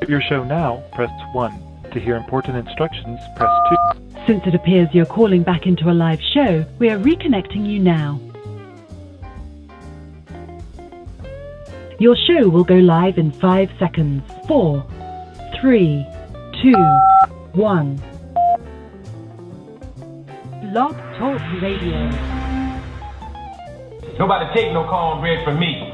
Your show now, press 1. To hear important instructions, press 2. Since it appears you're calling back into a live show, we are reconnecting you now. Your show will go live in 5 seconds. 4, 3, 2, 1. Blog Talk Radio. Nobody take no cornbread from me.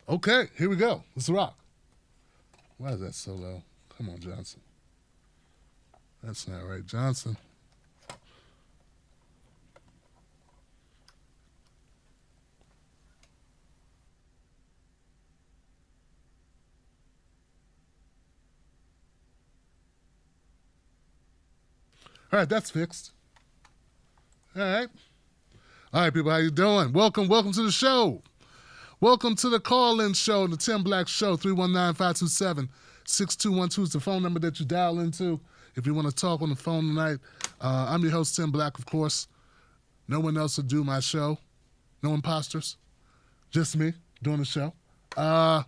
Okay, here we go. Let's rock. Why is that so low? Come on, Johnson. That's not right, Johnson. All right, that's fixed. All right. All right, people, how you doing? Welcome to the show. Welcome to the call-in show, the Tim Black Show. 319-527-6212 is the phone number that you dial into if you want to talk on the phone tonight. I'm your host, Tim Black, of course. No one else will do my show. No imposters. Just me doing the show. And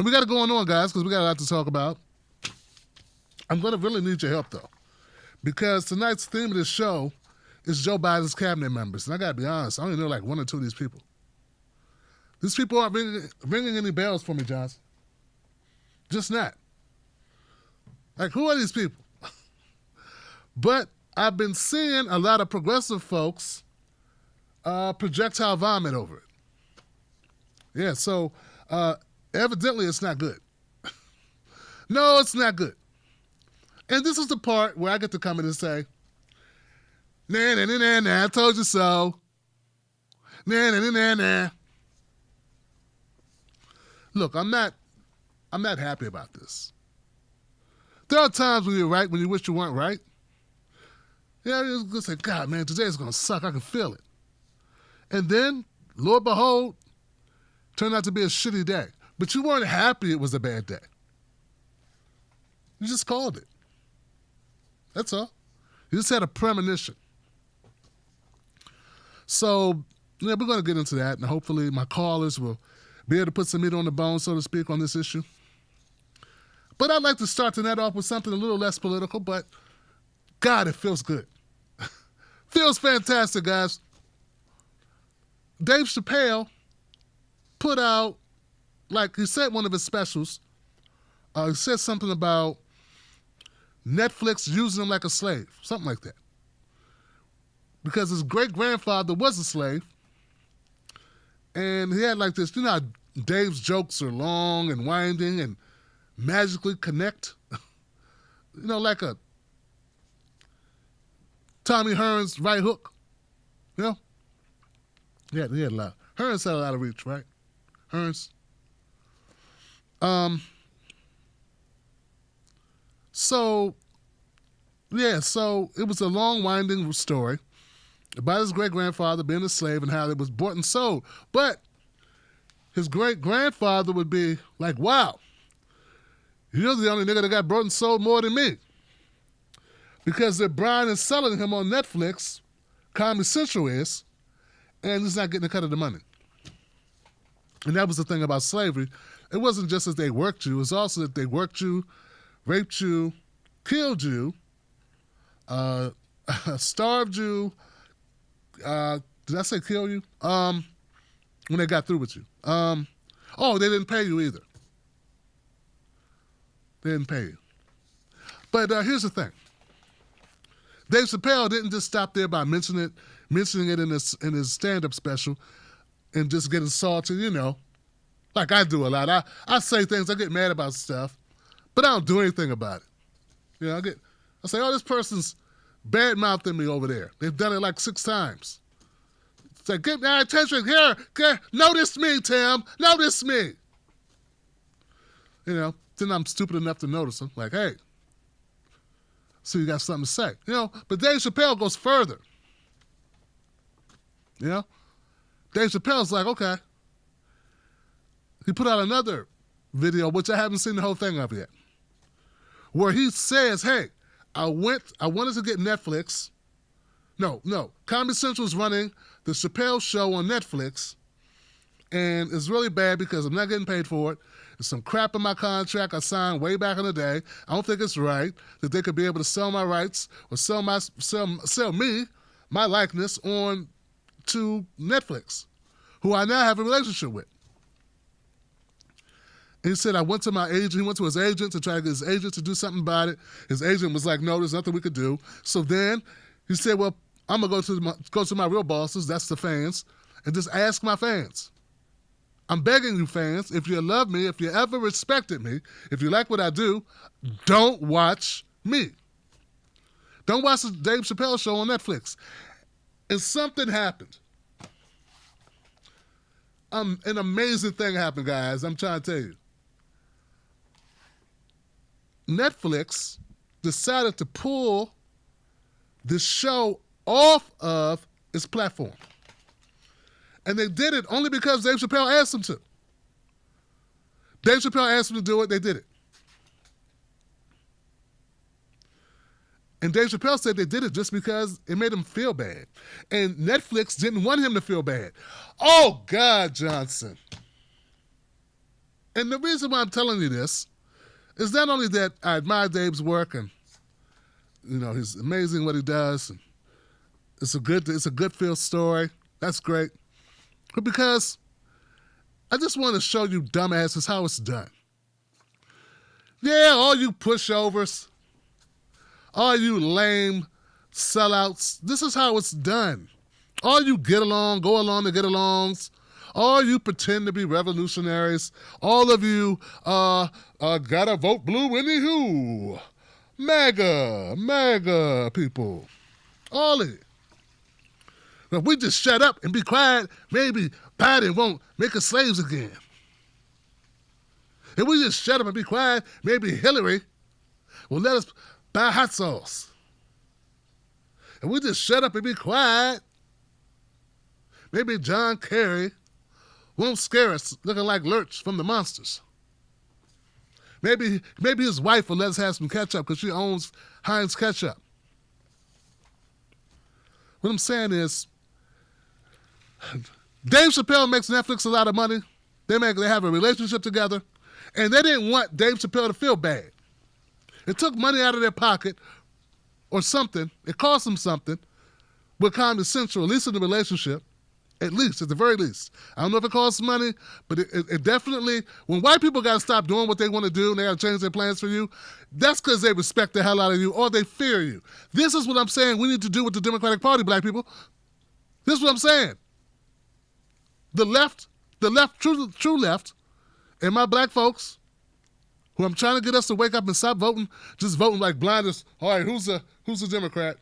we got it going on, guys, because we got a lot to talk about. I'm going to really need your help, though, because tonight's theme of the show is Joe Biden's cabinet members. And I got to be honest, I only know like one or two of these people. These people aren't ringing any bells for me, Johnson. Just not. Like, who are these people? But I've been seeing a lot of progressive folks projectile vomit over it. Yeah, so evidently it's not good. No, it's not good. And this is the part where I get to come in and say, nah, nah, nah, nah, nah, I told you so. Nah, nah, nah, nah, nah. Look, I'm not happy about this. There are times when you're right, when you wish you weren't right. Yeah, you're going to say, God, man, today's going to suck. I can feel it. And then, Lord behold, turned out to be a shitty day. But you weren't happy it was a bad day. You just called it. That's all. You just had a premonition. So, yeah, we're going to get into that, and hopefully my callers will be able to put some meat on the bone, so to speak, on this issue. But I'd like to start tonight off with something a little less political, but God, it feels good. Feels fantastic, guys. Dave Chappelle put out, like he said one of his specials, he said something about Netflix using him like a slave, something like that. Because his great-grandfather was a slave, and he had like this, you know how Dave's jokes are long and winding and magically connect? You know, like a Tommy Hearns right hook, you know? He had a lot. Hearns had a lot of reach, right? Hearns. So it was a long winding story about his great-grandfather being a slave and how it was bought and sold. But his great-grandfather would be like, wow, you're the only nigga that got bought and sold more than me. Because they're buying and selling him on Netflix, Comedy Central is, and he's not getting a cut of the money. And that was the thing about slavery. It wasn't just that they worked you, it was also that they worked you, raped you, killed you, starved you, did I say kill you? When they got through with you. They didn't pay you either. They didn't pay you. But here's the thing. Dave Chappelle didn't just stop there by mentioning it in his stand-up special and just getting salty, like I do a lot. I say things, I get mad about stuff, but I don't do anything about it. I say, oh, this person's bad-mouthing me over there. They've done it like 6 times. It's like, get my attention here. Notice me, Tim. Notice me. Then I'm stupid enough to notice them. Like, hey, so you got something to say. But Dave Chappelle goes further. Dave Chappelle's like, okay. He put out another video, which I haven't seen the whole thing of yet, where he says, hey, I wanted to get Netflix. No, Comedy Central's running the Chappelle Show on Netflix, and it's really bad because I'm not getting paid for it. There's some crap in my contract I signed way back in the day. I don't think it's right that they could be able to sell my rights or sell me, my likeness, on to Netflix, who I now have a relationship with. And he said, I went to my agent. He went to his agent to try to get his agent to do something about it. His agent was like, no, there's nothing we could do. So then he said, well, I'm going to go to my real bosses, that's the fans, and just ask my fans. I'm begging you, fans, if you love me, if you ever respected me, if you like what I do, don't watch me. Don't watch the Dave Chappelle Show on Netflix. And something happened. An amazing thing happened, guys. I'm trying to tell you. Netflix decided to pull the show off of its platform. And they did it only because Dave Chappelle asked them to. Dave Chappelle asked them to do it, they did it. And Dave Chappelle said they did it just because it made him feel bad. And Netflix didn't want him to feel bad. Oh, God, Johnson. And the reason why I'm telling you this is not only that I admire Dave's work and, he's amazing what he does. And it's a good feel story. That's great. But because I just want to show you dumbasses how it's done. Yeah, all you pushovers, all you lame sellouts, this is how it's done. All you go along to get alongs, all you pretend to be revolutionaries, all of you gotta vote blue anywho. MAGA people, all of it. If we just shut up and be quiet, maybe Biden won't make us slaves again. If we just shut up and be quiet, maybe Hillary will let us buy hot sauce. If we just shut up and be quiet, maybe John Kerry won't scare us looking like Lurch from the Monsters. Maybe his wife will let us have some ketchup because she owns Heinz Ketchup. What I'm saying is, Dave Chappelle makes Netflix a lot of money. They have a relationship together, and they didn't want Dave Chappelle to feel bad. It took money out of their pocket or something. It cost them something with Comedy Central, at least in the relationship, at the very least. I don't know if it costs money, but it definitely, when white people got to stop doing what they want to do and they got to change their plans for you, that's because they respect the hell out of you or they fear you. This is what I'm saying we need to do with the Democratic Party, black people. This is what I'm saying. The left, true left, and my black folks, who I'm trying to get us to wake up and stop voting, just voting like blinders. All right, who's a Democrat?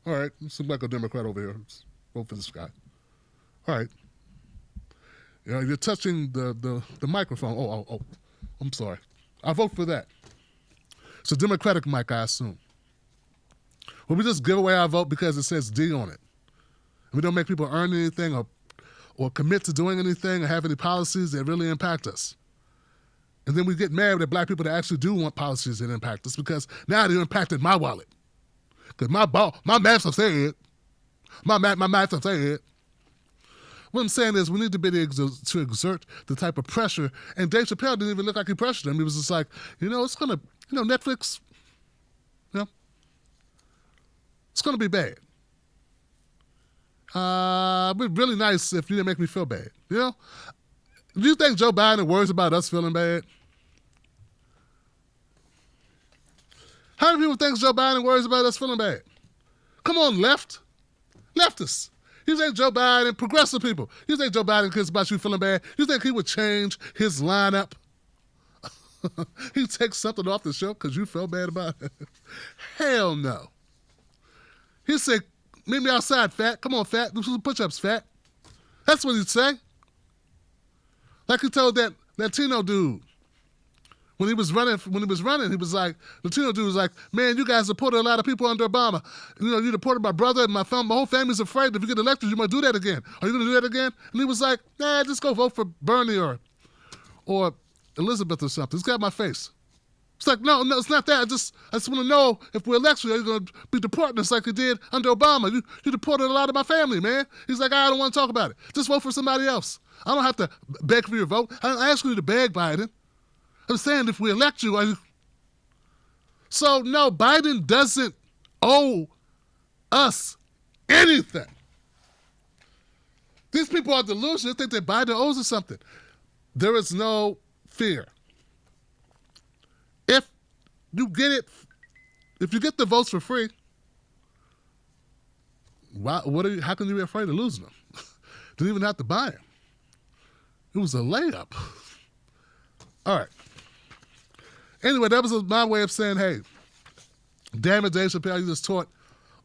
All right, seems like a Democrat over here. Let's vote for this guy. All right. You're touching the microphone. Oh, I'm sorry. I vote for that. It's a Democratic mic, I assume. Well, we just give away our vote because it says D on it. And we don't make people earn anything or commit to doing anything or have any policies that really impact us. And then we get mad at black people that actually do want policies that impact us because now they're impacted my wallet. Because my maths have said, my maths have said. What I'm saying is we need to be able to exert the type of pressure. And Dave Chappelle didn't even look like he pressured him. He was just like, it's going to, Netflix, it's going to be bad. It'd be really nice if you didn't make me feel bad. Do you think Joe Biden worries about us feeling bad? How many people think Joe Biden worries about us feeling bad? Come on, leftists. You think Joe Biden, progressive people, you think Joe Biden cares about you feeling bad? You think he would change his lineup? He takes something off the show because you felt bad about it? Hell no. He said, meet me outside, fat. Come on, fat. Do some push-ups, fat. That's what he'd say. Like he told that Latino dude when he was running, he was like, Latino dude was like, man, you guys supported a lot of people under Obama. You know, you deported my brother and my whole family's afraid if you get elected, you might do that again. Are you going to do that again? And he was like, nah, just go vote for Bernie or Elizabeth or something. It's got my face. It's like, no, it's not that. I just want to know if we're elected, are you going to be deporting us like you did under Obama? You deported a lot of my family, man. He's like, I don't want to talk about it. Just vote for somebody else. I don't have to beg for your vote. I don't ask you to beg Biden. I'm saying if we elect you, are you... So, no, Biden doesn't owe us anything. These people are delusional. They think that Biden owes us something. There is no fear. If you get the votes for free, how can you be afraid of losing them? Didn't even have to buy them. It was a layup. All right. Anyway, that was my way of saying, hey, damn it, Dave Chappelle, you just taught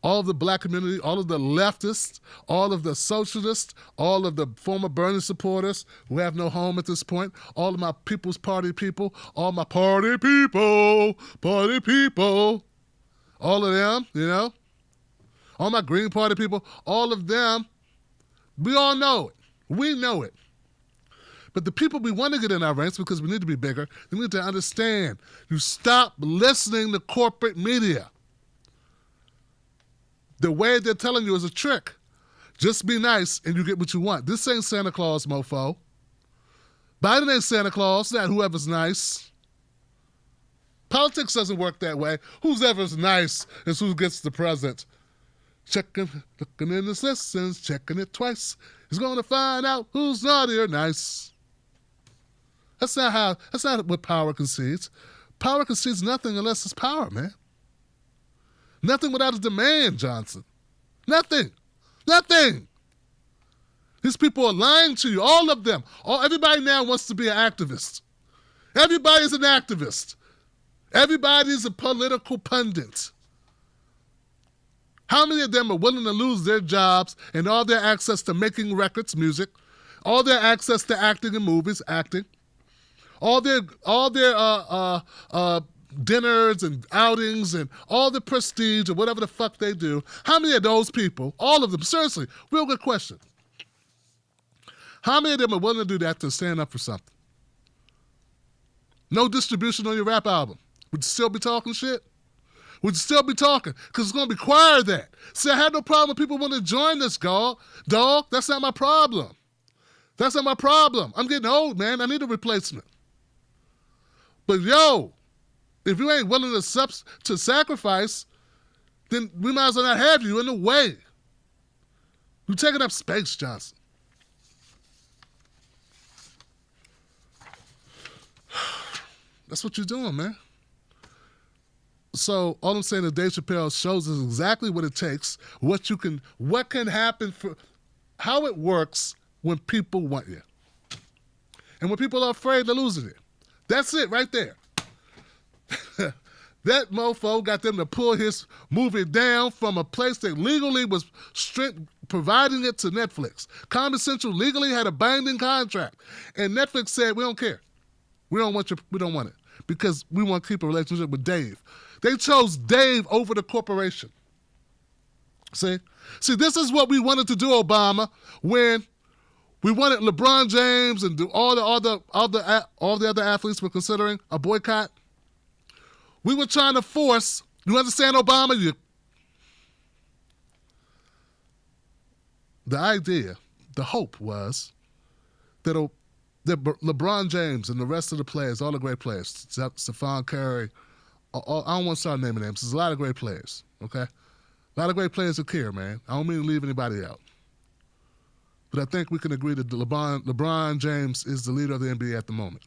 all of the black community, all of the leftists, all of the socialists, all of the former Bernie supporters who have no home at this point, all of my People's Party people, all my party people, all of them, you know, all my Green Party people, all of them, we all know it. We know it. But the people we want to get in our ranks because we need to be bigger, they need to understand. You stop listening to corporate media. The way they're telling you is a trick. Just be nice and you get what you want. This ain't Santa Claus, mofo. Biden ain't Santa Claus, not whoever's nice. Politics doesn't work that way. Who's ever's nice is who gets the present. Looking in his listens, checking it twice. He's going to find out who's naughty or nice. That's not what power concedes. Power concedes nothing unless it's power, man. Nothing without a demand, Johnson. Nothing. These people are lying to you, all of them. Everybody now wants to be an activist. Everybody's an activist. Everybody's a political pundit. How many of them are willing to lose their jobs and all their access to making records, music, all their access to acting in movies, acting, all their dinners and outings and all the prestige or whatever the fuck they do? How many of those people, all of them, seriously, real good question, how many of them are willing to do that to stand up for something? No distribution on your rap album. Would you still be talking shit? Would you still be talking? Because it's going to require that. See, I had no problem with people wanting to join this, dog. That's not my problem. I'm getting old, man. I need a replacement. But, yo, if you ain't willing to sacrifice, then we might as well not have you in the way. You're taking up space, Johnson. That's what you're doing, man. So all I'm saying is Dave Chappelle shows us exactly what it takes, what can happen, how it works when people want you. And when people are afraid of losing it. That's it right there. That mofo got them to pull his movie down from a place that legally was providing it to Netflix. Comedy Central legally had a binding contract. And Netflix said, we don't care. We don't want it. Because we want to keep a relationship with Dave. They chose Dave over the corporation. See, this is what we wanted to do, Obama, when we wanted LeBron James and all the other athletes were considering a boycott. We were trying to force, you understand, Obama? The idea, the hope was that LeBron James and the rest of the players, all the great players, Stephon Curry, I don't want to start naming names. There's a lot of great players, okay? A lot of great players who care, man. I don't mean to leave anybody out. But I think we can agree that LeBron James is the leader of the NBA at the moment.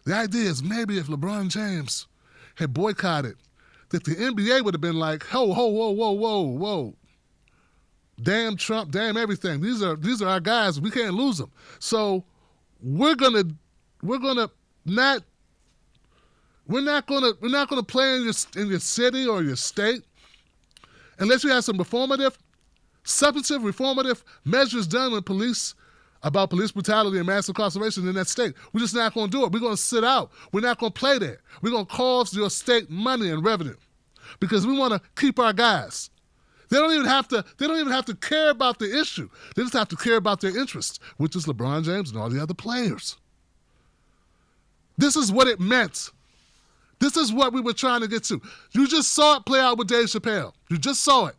The idea is maybe if LeBron James had boycotted that the NBA would have been like, ho, ho, whoa, whoa, whoa, whoa. Damn Trump, damn everything. These are our guys. We can't lose them. So we're not gonna play in your city or your state unless you have some substantive reformative measures done with police about police brutality and mass incarceration in that state. We're just not going to do it. We're going to sit out. We're not going to play there. We're going to cost your state money and revenue because we want to keep our guys. They don't even have to care about the issue. They just have to care about their interests, which is LeBron James and all the other players. This is what it meant. This is what we were trying to get to. You just saw it play out with Dave Chappelle. You just saw it.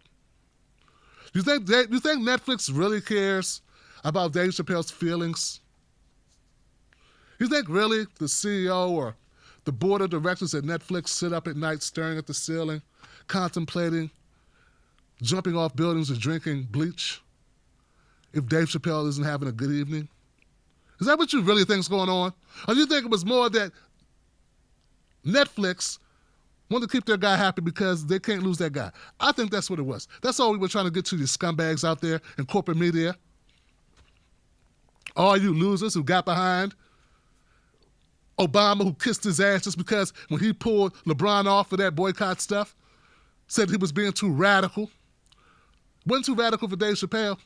You think Netflix really cares about Dave Chappelle's feelings? You think really the CEO or the board of directors at Netflix sit up at night staring at the ceiling, contemplating jumping off buildings and drinking bleach if Dave Chappelle isn't having a good evening? Is that what you really think's going on? Or do you think it was more that Netflix wanted to keep their guy happy because they can't lose that guy? I think that's what it was. That's all we were trying to get to, you scumbags out there in corporate media. All you losers who got behind Obama, who kissed his ass just because when he pulled LeBron off for that boycott stuff, said he was being too radical. Wasn't too radical for Dave Chappelle,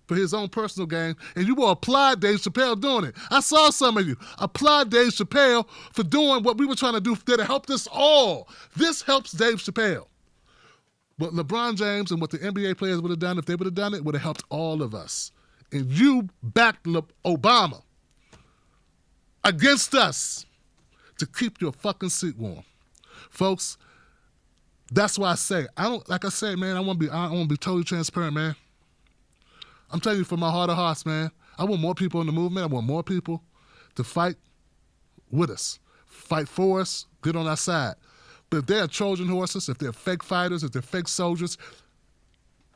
for his own personal gain, and you will applaud Dave Chappelle doing it. I saw some of you applaud Dave Chappelle for doing what we were trying to do that helped us all. This helps Dave Chappelle. What LeBron James and what the NBA players would have done, if they would have done it, would have helped all of us. And you backed Obama against us to keep your fucking seat warm. Folks, that's why I say, I want to be totally transparent, man. I'm telling you from my heart of hearts, man. I want more people in the movement. I want more people to fight with us, fight for us, get on our side. But if they're Trojan horses, if they're fake fighters, if they're fake soldiers,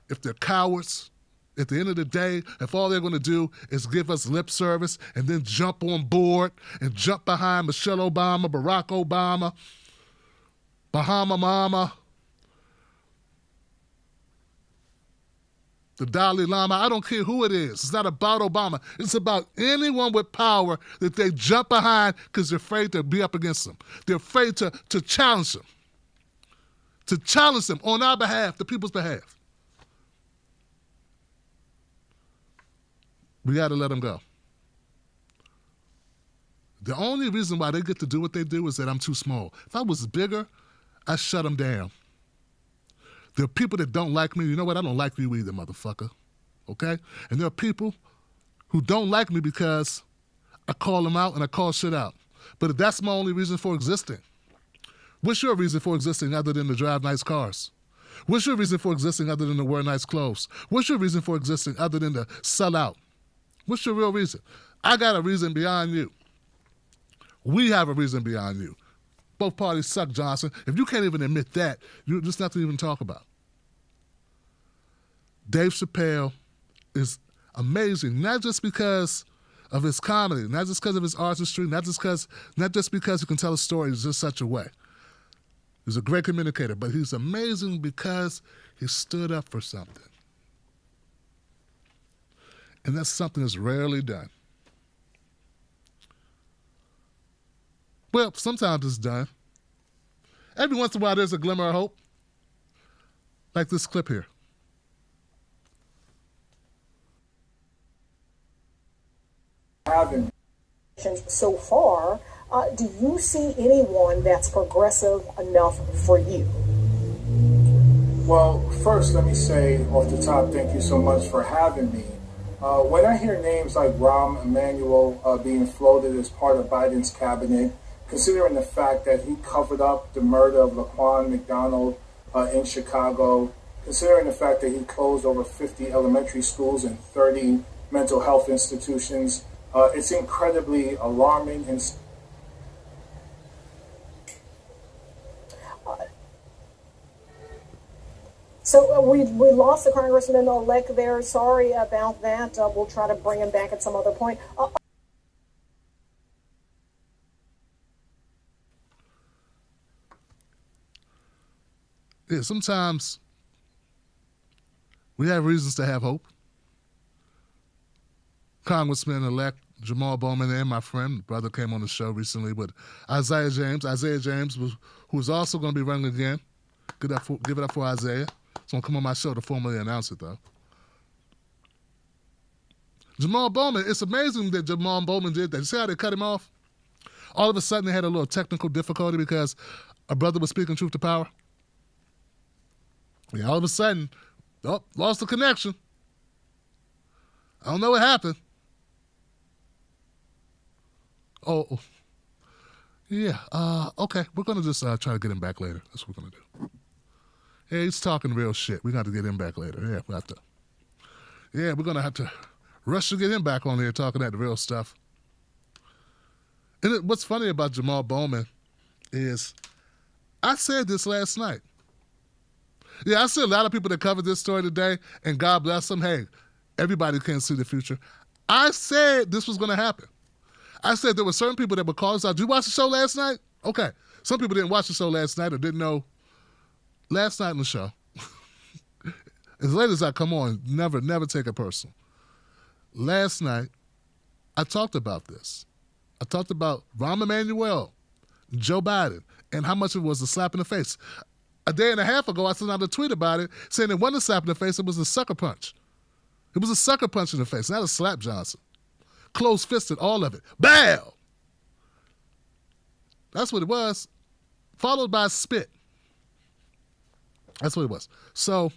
if they're cowards, at the end of the day, if all they're going to do is give us lip service and then jump on board and jump behind Michelle Obama, Barack Obama, Bahama Mama, the Dalai Lama, I don't care who it is. It's not about Obama. It's about anyone with power that they jump behind because they're afraid to be up against them. They're afraid to challenge them. To challenge them on our behalf, the people's behalf. We got to let them go. The only reason why they get to do what they do is that I'm too small. If I was bigger, I'd shut them down. There are people that don't like me. You know what? I don't like you either, motherfucker. Okay? And there are people who don't like me because I call them out and I call shit out. But if that's my only reason for existing, what's your reason for existing other than to drive nice cars? What's your reason for existing other than to wear nice clothes? What's your reason for existing other than to sell out? What's your real reason? I got a reason beyond you. We have a reason beyond you. Both parties suck, Johnson. If you can't even admit that, you're just nothing to even talk about. Dave Chappelle is amazing, not just because of his comedy, not just because of his artistry, not just because he can tell a story in just such a way. He's a great communicator, but he's amazing because he stood up for something. And that's something that's rarely done. Well, sometimes it's done. Every once in a while, there's a glimmer of hope. Like this clip here. So far, do you see anyone that's progressive enough for you? Well, first, let me say off the top, thank you so much for having me. When I hear names like Rahm, Emanuel being floated as part of Biden's cabinet, considering the fact that he covered up the murder of Laquan McDonald in Chicago, considering the fact that he closed over 50 elementary schools and 30 mental health institutions, it's incredibly alarming and So we lost the congressman-elect there. Sorry about that. We'll try to bring him back at some other point. Yeah, sometimes we have reasons to have hope. Congressman-elect Jamal Bowman and my friend, brother, came on the show recently with Isaiah James. Isaiah James, who is also going to be running again. Give it up for Isaiah. He's going to come on my show to formally announce it, though. Jamal Bowman, it's amazing that Jamal Bowman did that. You see how they cut him off? All of a sudden, they had a little technical difficulty because a brother was speaking truth to power. Yeah, all of a sudden, lost the connection. I don't know what happened. Oh, yeah, okay. We're going to just try to get him back later. That's what we're going to do. Yeah, he's talking real shit. We're going to have to get him back later. Yeah, we're going to have to rush to get him back on here talking that real stuff. And what's funny about Jamal Bowman is I said this last night. Yeah, I see a lot of people that covered this story today, and God bless them. Hey, everybody can't see the future. I said this was going to happen. I said there were certain people that would call us out. Did you watch the show last night? Okay. Some people didn't watch the show last night or didn't know last night in the show. As late as I come on, never take it personal. Last night, I talked about this. I talked about Rahm Emanuel, Joe Biden, and how much it was a slap in the face. A day and a half ago, I sent out a tweet about it saying it wasn't a slap in the face, it was a sucker punch. It was a sucker punch in the face, not a slap, Johnson. Close-fisted, all of it. Bow! That's what it was. Followed by spit. That's what it was. So,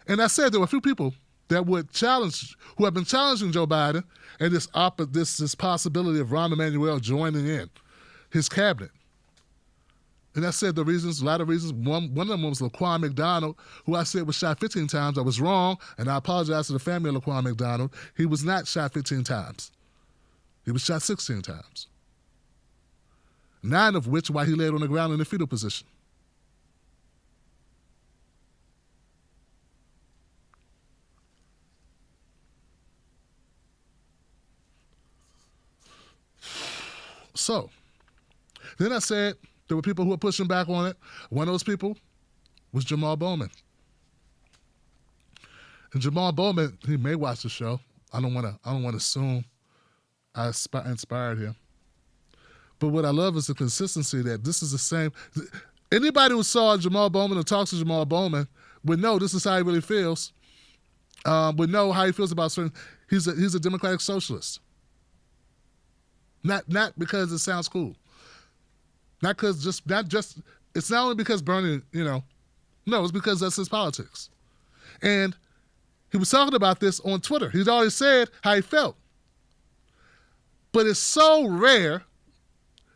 and I said there were a few people that would challenge, who have been challenging Joe Biden and this possibility of Rahm Emanuel joining in his cabinet. And I said the reasons, a lot of reasons. One of them was Laquan McDonald, who I said was shot 15 times. I was wrong, and I apologize to the family of Laquan McDonald. He was not shot 15 times. He was shot 16 times. 9 of which while he laid on the ground in the fetal position. So, then I said there were people who were pushing back on it. One of those people was Jamal Bowman. And Jamal Bowman, he may watch the show. I don't want to assume I inspired him. But what I love is the consistency that this is the same. Anybody who saw Jamal Bowman or talks to Jamal Bowman would know this is how he really feels. Would know how he feels about certain. He's a democratic socialist. Not because it sounds cool. Not just. It's not only because Bernie, no, it's because that's his politics. And he was talking about this on Twitter. He's already said how he felt. But it's so rare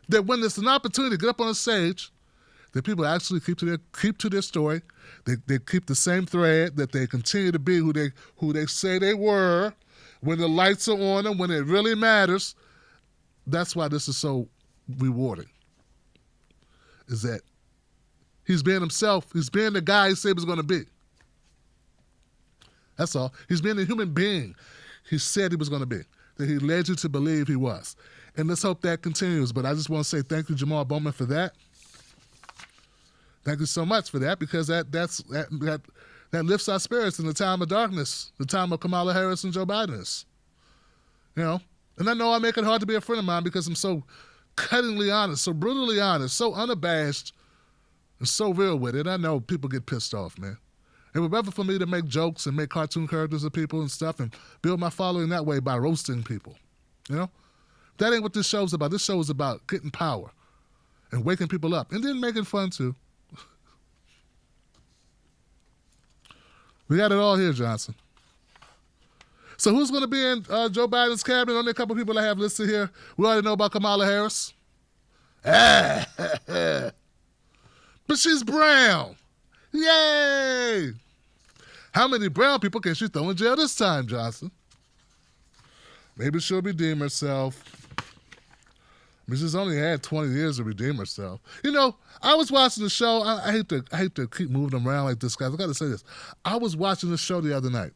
that when there's an opportunity to get up on a stage, that people actually keep to their story. They keep the same thread, that they continue to be who they say they were when the lights are on them, when it really matters. That's why this is so rewarding. Is that he's being himself. He's being the guy he said he was going to be. That's all. He's being the human being he said he was going to be, that he led you to believe he was. And let's hope that continues. But I just want to say thank you, Jamal Bowman, for that. Thank you so much for that, because that lifts our spirits in the time of darkness, the time of Kamala Harris and Joe Biden. And I know I make it hard to be a friend of mine because I'm so cuttingly honest, so brutally honest, so unabashed, and so real with it. I know people get pissed off, man. It would rather for me to make jokes and make cartoon characters of people and stuff and build my following that way by roasting people. That ain't what this show's about. This show is about getting power and waking people up and then making fun too. We got it all here, Johnson. So who's going to be in Joe Biden's cabinet? Only a couple people I have listed here. We already know about Kamala Harris. But she's brown. Yay! How many brown people can she throw in jail this time, Johnson? Maybe she'll redeem herself. She's only had 20 years to redeem herself. I was watching the show. I hate to keep moving them around like this, guys. I got to say this. I was watching the show the other night.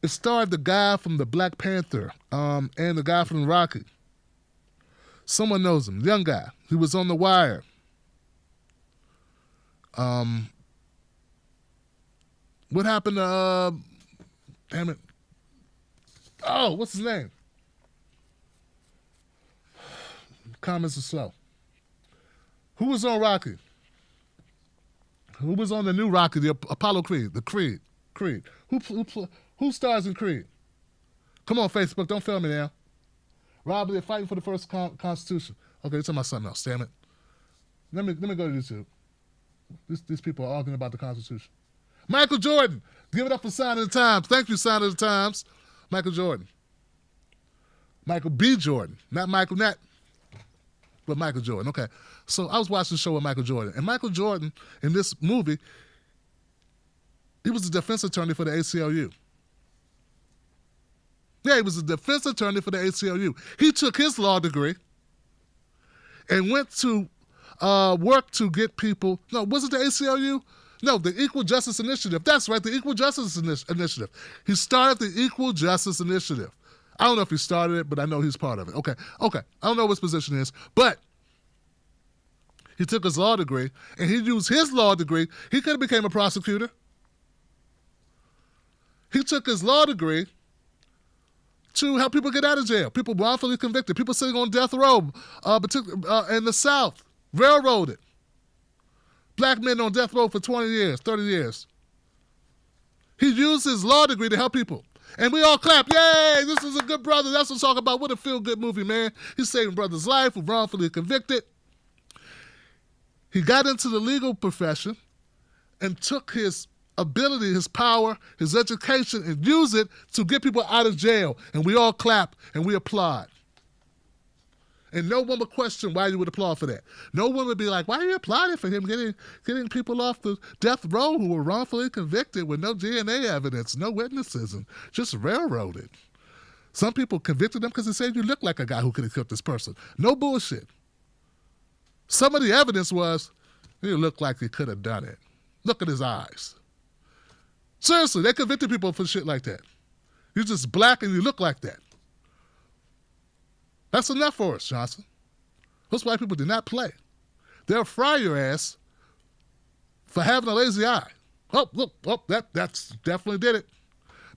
It starred the guy from the Black Panther and the guy from Rocky. Someone knows him. Young guy. He was on The Wire. What happened to, damn it. Oh, what's his name? Comments are slow. Who was on Rocky? Who was on the new Rocky, the Apollo Creed, the Creed? Who stars in Creed? Come on, Facebook, don't fail me now. Rob, they're fighting for the first Constitution. Okay, you're talking about something else, damn it. Let me go to YouTube. These people are arguing about the Constitution. Michael Jordan, give it up for Sign of the Times. Thank you, Sign of the Times. Michael Jordan. Michael B. Jordan, not Michael Nett, but Michael Jordan. Okay, so I was watching the show with Michael Jordan, and Michael Jordan, in this movie, he was the defense attorney for the ACLU. Yeah, he was the defense attorney for the ACLU. He took his law degree and went to work to get people, no, was it the ACLU? No, the Equal Justice Initiative. That's right, the Equal Justice Initiative. He started the Equal Justice Initiative. I don't know if he started it, but I know he's part of it. Okay. I don't know what his position is, but he took his law degree, and he used his law degree. He could have became a prosecutor. He took his law degree to help people get out of jail, people wrongfully convicted, people sitting on death row, in the South, railroaded. Black men on death row for 20 years, 30 years. He used his law degree to help people. And we all clap, yay, this is a good brother. That's what I'm talking about. What a feel-good movie, man. He's saving brother's life, who wrongfully convicted. He got into the legal profession and took his ability, his power, his education, and used it to get people out of jail. And we all clap and we applaud. And no one would question why you would applaud for that. No one would be like, why are you applauding for him getting people off the death row who were wrongfully convicted with no DNA evidence, no witnesses, and just railroaded? Some people convicted them because they said you look like a guy who could have killed this person. No bullshit. Some of the evidence was, he looked like he could have done it. Look at his eyes. Seriously, they convicted people for shit like that. You're just black and you look like that. That's enough for us, Johnson. Those white people did not play. They'll fry your ass for having a lazy eye. That's definitely did it.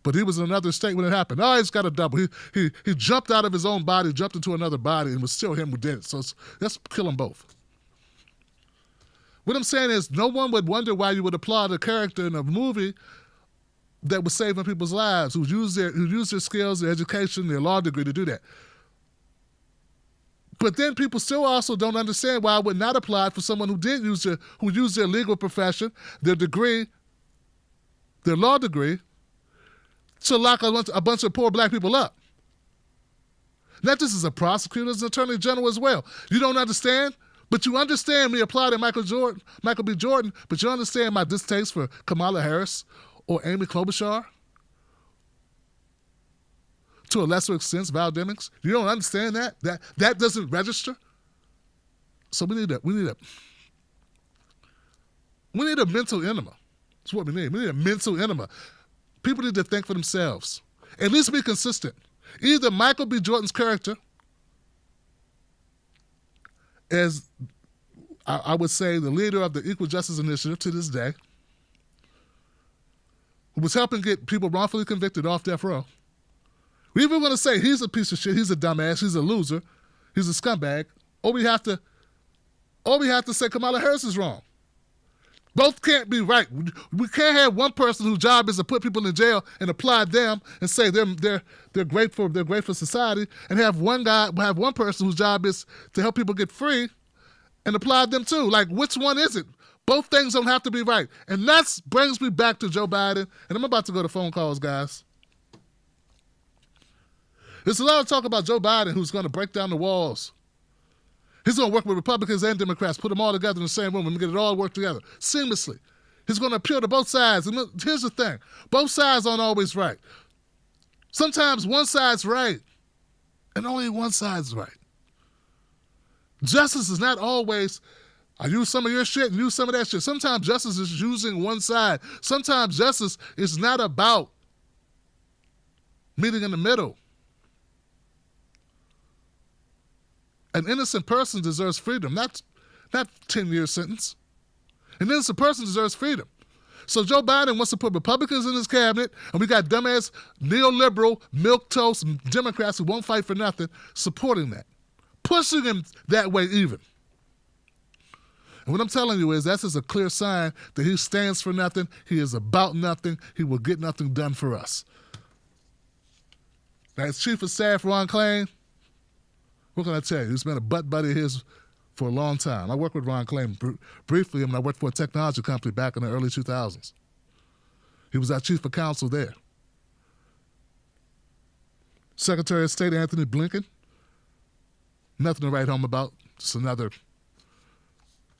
But he was in another state when it happened. Oh, he's got a double. He jumped out of his own body, jumped into another body, and it was still him who did it. So let's kill them both. What I'm saying is, no one would wonder why you would applaud a character in a movie that was saving people's lives, who used their skills, their education, their law degree to do that. But then people still also don't understand why I would not apply for someone who used their legal profession, their degree, their law degree, to lock a bunch of poor black people up. Not just as a prosecutor, as an attorney general as well. You don't understand, but you understand me applauding Michael B. Jordan, but you understand my distaste for Kamala Harris or Amy Klobuchar? To a lesser extent, Val Demings. You don't understand that? That doesn't register? So we need a mental enema. That's what we need. We need a mental enema. People need to think for themselves. At least be consistent. Either Michael B. Jordan's character, as I would say the leader of the Equal Justice Initiative to this day, who was helping get people wrongfully convicted off death row. We even want to say he's a piece of shit, he's a dumbass, he's a loser, he's a scumbag, or we have to say Kamala Harris is wrong. Both can't be right. We can't have one person whose job is to put people in jail and applaud them and say they're great for society, and have one person whose job is to help people get free and applaud them too. Like, which one is it? Both things don't have to be right. And that brings me back to Joe Biden, and I'm about to go to phone calls, guys. There's a lot of talk about Joe Biden, who's going to break down the walls. He's going to work with Republicans and Democrats, put them all together in the same room and get it all work together seamlessly. He's going to appeal to both sides. And here's the thing. Both sides aren't always right. Sometimes one side's right, and only one side's right. Justice is not always, I use some of your shit and use some of that shit. Sometimes justice is using one side. Sometimes justice is not about meeting in the middle. An innocent person deserves freedom, not 10-year sentence. An innocent person deserves freedom. So Joe Biden wants to put Republicans in his cabinet, and we got dumbass neoliberal, milquetoast Democrats who won't fight for nothing supporting that, pushing him that way even. And what I'm telling you is that's just a clear sign that he stands for nothing, he is about nothing, he will get nothing done for us. Now, as Chief of Staff Ron Klain, what can I tell you? He's been a butt buddy of his for a long time. I worked with Ron Klain briefly when I worked for a technology company back in the early 2000s. He was our chief of counsel there. Secretary of State Anthony Blinken, nothing to write home about. Just another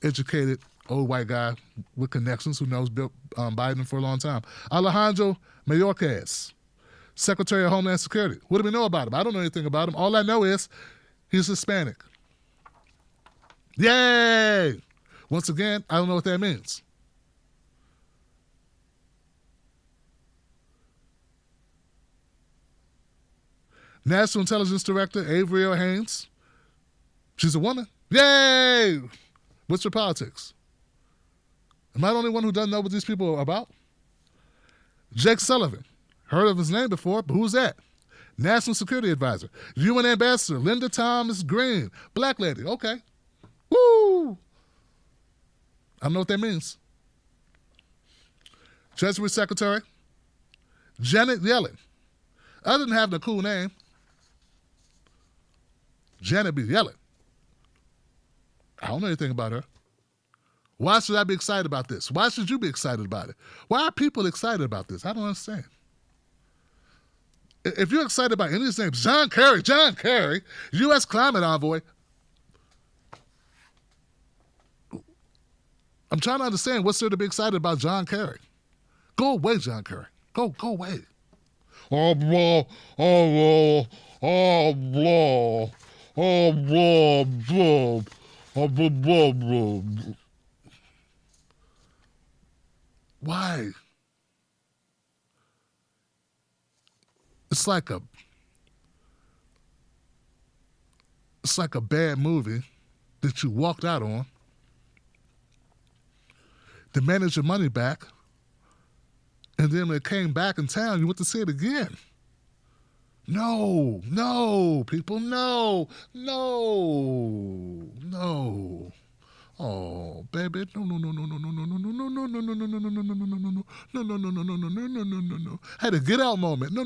educated old white guy with connections who knows Bill Biden for a long time. Alejandro Mayorkas, Secretary of Homeland Security. What do we know about him? I don't know anything about him. All I know is he's Hispanic. Yay! Once again, I don't know what that means. National Intelligence Director Avriel Haines. She's a woman. Yay! What's her politics? Am I the only one who doesn't know what these people are about? Jake Sullivan. Heard of his name before, but who's that? National Security Advisor. UN Ambassador Linda Thomas Green. Black lady. Okay. Woo! I don't know what that means. Treasury Secretary Janet Yellen. Other than having a cool name, Janet B. Yellen. I don't know anything about her. Why should I be excited about this? Why should you be excited about it? Why are people excited about this? I don't understand. If you're excited about any of these names, John Kerry, U.S. climate envoy, I'm trying to understand what's there to be excited about John Kerry. Go away, John Kerry. Go away. Oh, blah, oh, blah, oh, blah, oh, blah, blah, oh, blah, blah, blah. Why? It's like a bad movie that you walked out on, demanded your money back, and then when it came back in town, you went to see it again. No, people, no. Oh, baby, no. Had a get out moment. No,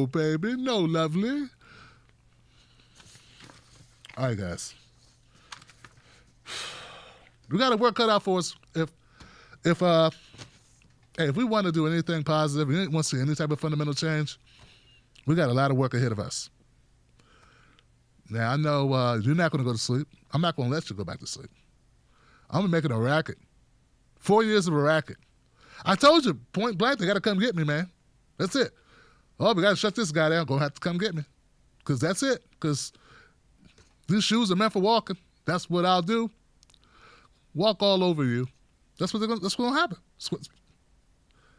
baby, no, lovely. All right, guys. We got a work cut out for us if we want to do anything positive, we want to see any type of fundamental change, we got a lot of work ahead of us. Now, I know you're not going to go to sleep. I'm not going to let you go back to sleep. I'm going to make it a racket. 4 years of a racket. I told you, point blank, they got to come get me, man. That's it. Oh, we got to shut this guy down. Going to have to come get me. Because that's it. Because these shoes are meant for walking. That's what I'll do. Walk all over you. That's what's going to happen.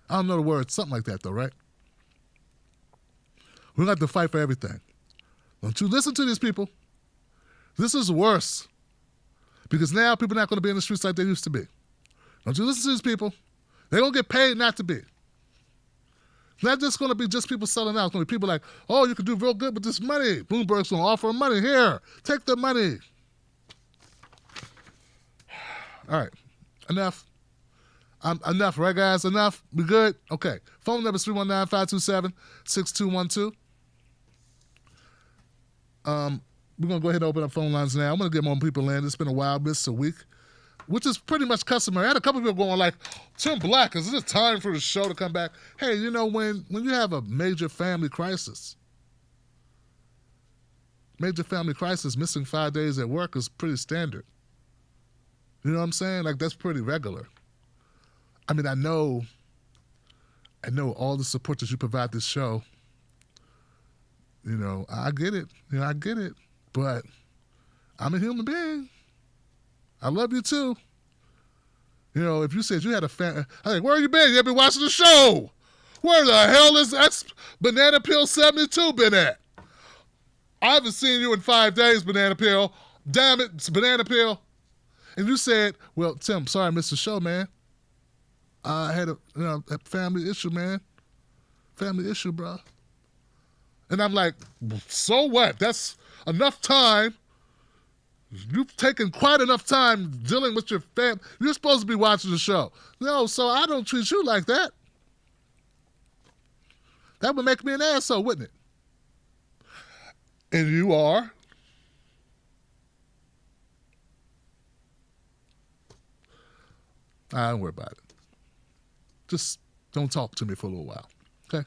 I don't know the word. Something like that, though, right? We're going to have to fight for everything. Don't you listen to these people. This is worse. Because now people are not going to be in the streets like they used to be. Don't you listen to these people. They're going to get paid not to be. It's not just going to be just people selling out. It's going to be people like, oh, you can do real good with this money. Bloomberg's going to offer money. Here, take the money. All right. Enough. Enough, right, guys? Enough? We good? Okay. Phone number is 319-527-6212. We're going to go ahead and open up phone lines now. I'm going to get more people in. It's been a while. Missed a week, which is pretty much customary. I had a couple people going like, Tim Black, is it time for the show to come back? Hey, you know, when you have a major family crisis, missing 5 days at work is pretty standard. You know what I'm saying? Like, that's pretty regular. I mean, I know all the support that you provide this show. You know, I get it. But I'm a human being. I love you too. You know, if you said you had a fan, I'm like, where you been? You been watching the show? Where the hell is that Banana Peel 72 been at? I haven't seen you in 5 days, Banana Peel. Damn it, it's Banana Peel. And you said, well, Tim, sorry I missed the show, man. I had a family issue, man. Family issue, bro. And I'm like, so what? That's enough time. You've taken quite enough time dealing with your family. You're supposed to be watching the show. No, so I don't treat you like that. That would make me an asshole, wouldn't it? And you are. I don't worry about it. Just don't talk to me for a little while, okay?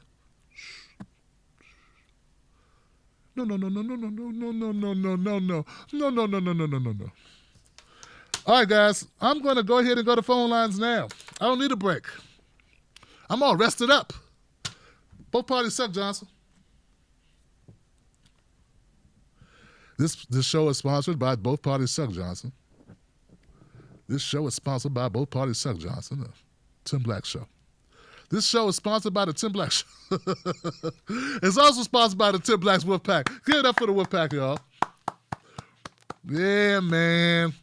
No. All right, guys, I'm going to go ahead and go to phone lines now. I don't need a break. I'm all rested up. Both parties suck, Johnson. This show is sponsored by Both Parties Suck, Johnson. This show is sponsored by Both Parties Suck, Johnson, the Tim Black Show. This show is sponsored by the Tim Black Show. It's also sponsored by the Tim Black's Wolfpack. Give it up for the Wolfpack, y'all. Yeah, man.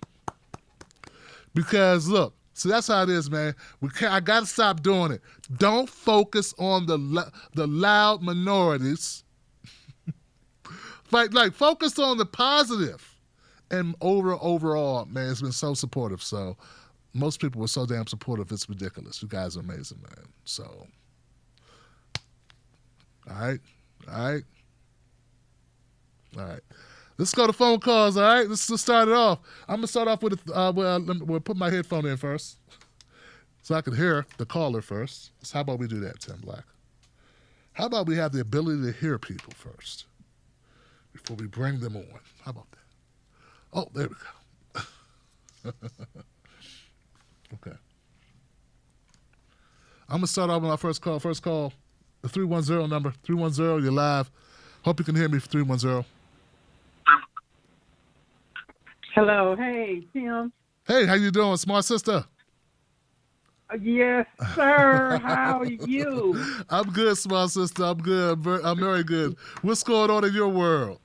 Because, look, so that's how it is, man. I got to stop doing it. Don't focus on the loud minorities. Like, focus on the positive. And overall, man, it's been so supportive. So most people were so damn supportive, it's ridiculous. You guys are amazing, man. So, all right. Let's go to phone calls, all right? Let's start it off. I'm going to start off with, we'll put my headphone in first so I can hear the caller first. So how about we do that, Tim Black? How about we have the ability to hear people first before we bring them on? How about that? Oh, there we go. Okay. I'm going to start off with our first call. First call, the 310 number. 310, you're live. Hope you can hear me for 310. Hello. Hey, Tim. Hey, how you doing, smart sister? Yes, sir. How are you? I'm good, smart sister. I'm good. I'm very good. What's going on in your world?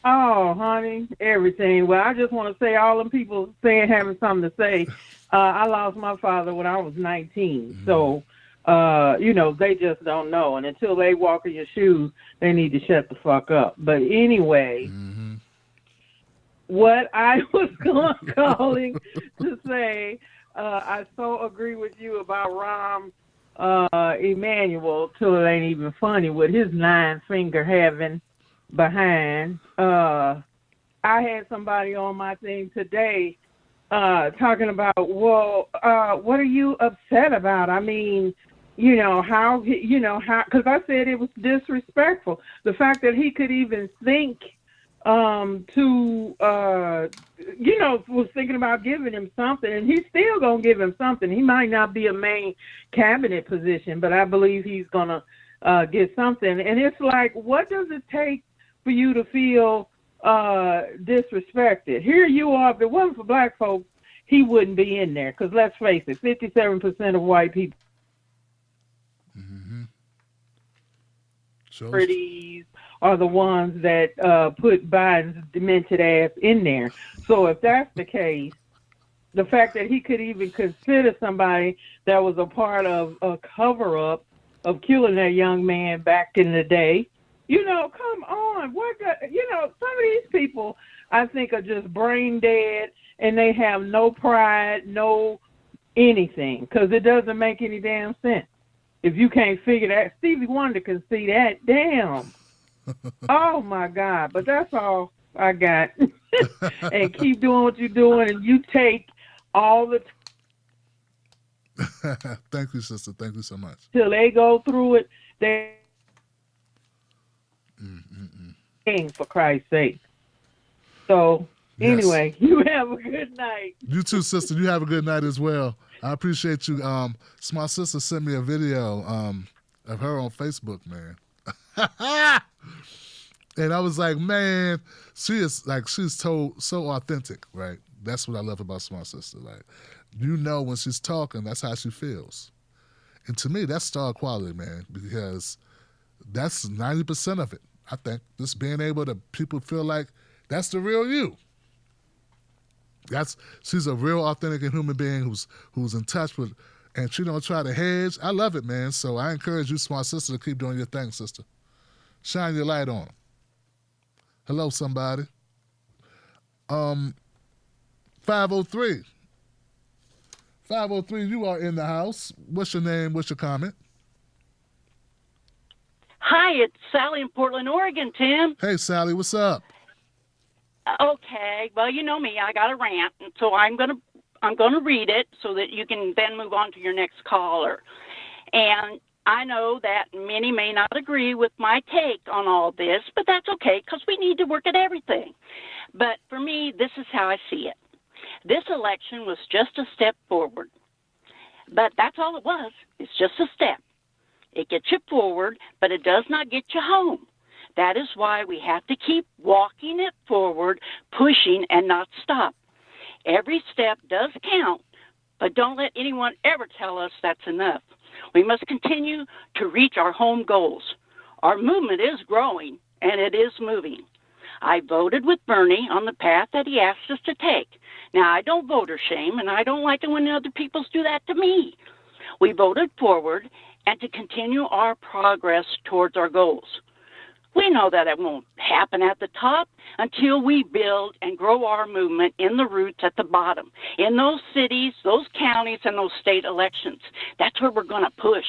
Oh, honey, everything. Well, I just want to say all them people having something to say. I lost my father when I was 19. Mm-hmm. So, they just don't know. And until they walk in your shoes, they need to shut the fuck up. But anyway, what I was calling to say, I so agree with you about Rahm Emanuel till it ain't even funny with his 9-finger having behind. I had somebody on my thing today talking about, well, what are you upset about? I mean, how, because I said it was disrespectful. The fact that he could even think was thinking about giving him something, and he's still going to give him something. He might not be a main cabinet position, but I believe he's going to get something. And it's like, what does it take for you to feel disrespected? Here you are. If it wasn't for black folks, he wouldn't be in there. Because let's face it, 57% of white people pretties are the ones that put Biden's demented ass in there. So if that's the case, the fact that he could even consider somebody that was a part of a cover-up of killing that young man back in the day, come on. Some of these people, I think, are just brain dead, and they have no pride, no anything, because it doesn't make any damn sense. If you can't figure that, Stevie Wonder can see that. Damn. Oh, my God. But that's all I got. And keep doing what you're doing, and you take all the Thank you, sister. Thank you so much. Till they go through it, for Christ's sake. So, anyway, you have a good night. You too, sister. You have a good night as well. I appreciate you. My sister sent me a video of her on Facebook, man. And I was like, man, she's so authentic, right? That's what I love about Smart Sister. Like, when she's talking, that's how she feels. And to me, that's star quality, man, because that's 90% of it. I think just being able to people feel like that's the real you. She's a real authentic and human being who's in touch with, and she don't try to hedge. I love it, man. So I encourage you, smart sister, to keep doing your thing, sister. Shine your light on. Hello, somebody. 503. 503, you are in the house. What's your name? What's your comment? Hi, it's Sally in Portland, Oregon, Tim. Hey, Sally, what's up? Okay, well, you know me, I got a rant, and so I'm gonna read it so that you can then move on to your next caller. And I know that many may not agree with my take on all this, but that's okay because we need to work at everything. But for me, this is how I see it. This election was just a step forward. But that's all it was. It's just a step. It gets you forward, but it does not get you home. That is why we have to keep walking it forward, pushing, and not stop. Every step does count, but don't let anyone ever tell us that's enough. We must continue to reach our home goals. Our movement is growing, and it is moving. I voted with Bernie on the path that he asked us to take. Now, I don't voter shame, and I don't like it when other people do that to me. We voted forward and to continue our progress towards our goals. We know that it won't happen at the top until we build and grow our movement in the roots at the bottom, in those cities, those counties, and those state elections. That's where we're going to push.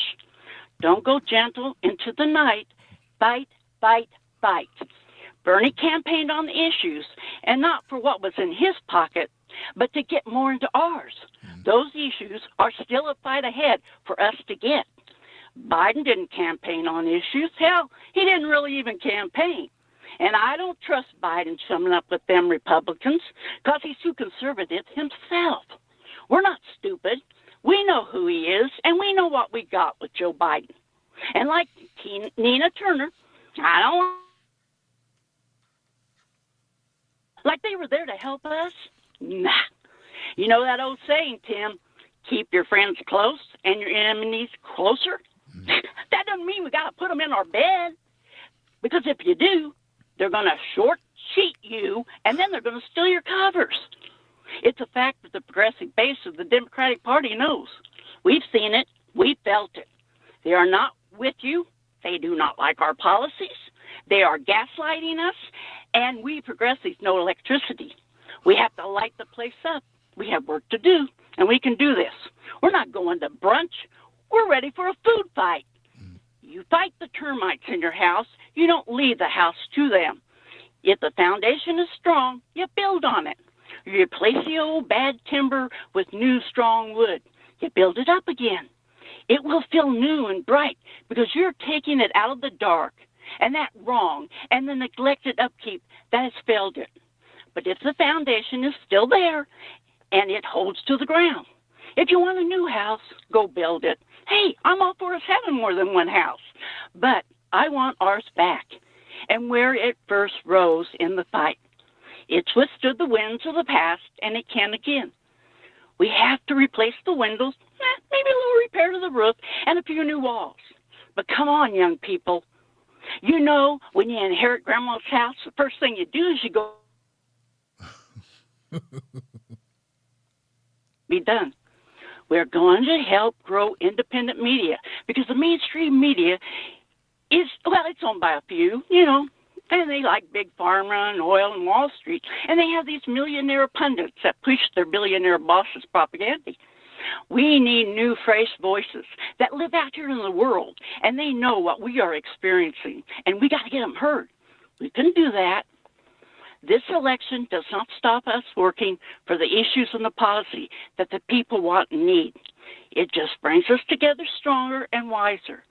Don't go gentle into the night. Fight, fight, fight. Bernie campaigned on the issues, and not for what was in his pocket, but to get more into ours. Those issues are still a fight ahead for us to get. Biden didn't campaign on issues. Hell, he didn't really even campaign. And I don't trust Biden summing up with them Republicans because he's too conservative himself. We're not stupid. We know who he is, and we know what we got with Joe Biden. And like Nina Turner, I don't like they were there to help us. Nah. You know that old saying, Tim, keep your friends close and your enemies closer? That doesn't mean we got to put them in our bed. Because if you do, they're going to short sheet you, and then they're going to steal your covers. It's a fact that the progressive base of the Democratic Party knows. We've seen it. We've felt it. They are not with you. They do not like our policies. They are gaslighting us, and we progressives know electricity. We have to light the place up. We have work to do, and we can do this. We're not going to brunch. We're ready for a food fight. You fight the termites in your house. You don't leave the house to them. If the foundation is strong, you build on it. You replace the old bad timber with new strong wood. You build it up again. It will feel new and bright because you're taking it out of the dark and that wrong and the neglected upkeep that has failed it. But if the foundation is still there and it holds to the ground, if you want a new house, go build it. Hey, I'm all for us having more than one house, but I want ours back and where it first rose in the fight. It's withstood the winds of the past, and it can again. We have to replace the windows, maybe a little repair to the roof, and a few new walls. But come on, young people. You know, when you inherit grandma's house, the first thing you do is you go be done. We're going to help grow independent media because the mainstream media is, well, it's owned by a few, you know, and they like Big Pharma and oil and Wall Street, and they have these millionaire pundits that push their billionaire bosses' propaganda. We need new, fresh voices that live out here in the world, and they know what we are experiencing, and we got to get them heard. We can do that. This election does not stop us working for the issues and the policy that the people want and need. It just brings us together stronger and wiser.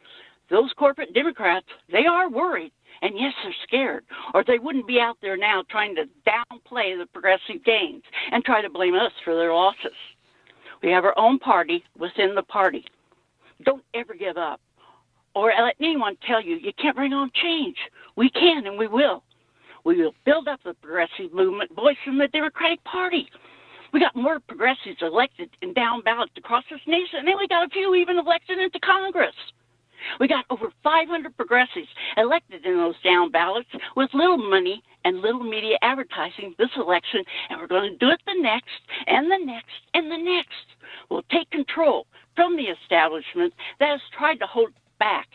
Those corporate Democrats, they are worried, and yes, they're scared, or they wouldn't be out there now trying to downplay the progressive gains and try to blame us for their losses. We have our own party within the party. Don't ever give up or let anyone tell you you can't bring on change. We can and we will. We will build up the progressive movement voice in the Democratic Party. We got more progressives elected and down ballots across this nation, and then we got a few even elected into Congress. We got over 500 progressives elected in those down ballots with little money and little media advertising this election, and we're going to do it the next and the next and the next. We'll take control from the establishment that has tried to hold back.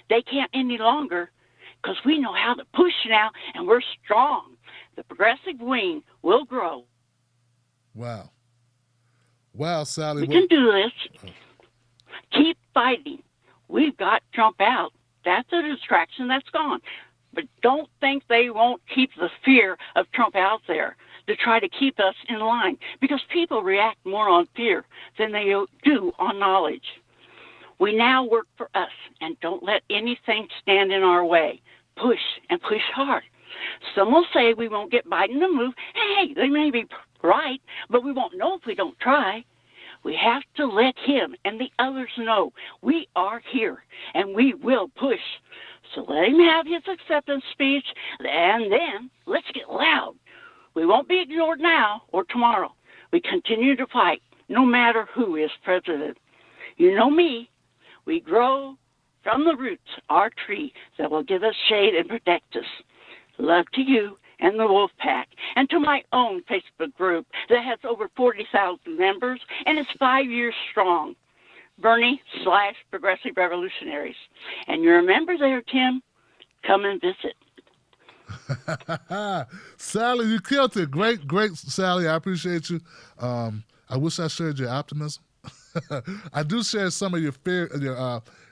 They can't any longer because we know how to push now, and we're strong. The progressive wing will grow. Wow. Wow, Sally. We can do this. Keep fighting. We've got Trump out. That's a distraction that's gone. But don't think they won't keep the fear of Trump out there to try to keep us in line, because people react more on fear than they do on knowledge. We now work for us, and don't let anything stand in our way. Push and push hard. Some will say we won't get Biden to move. Hey, they may be right, but we won't know if we don't try. We have to let him and the others know we are here, and we will push. So let him have his acceptance speech, and then let's get loud. We won't be ignored now or tomorrow. We continue to fight, no matter who is president. You know me. We grow from the roots our tree that will give us shade and protect us. Love to you and the Wolf Pack, and to my own Facebook group that has over 40,000 members and is 5 years strong. Bernie/Progressive Revolutionaries. And you're a member there, Tim. Come and visit. Sally, you killed it. Great, great, Sally. I appreciate you. I wish I shared your optimism. I do share some of your fear,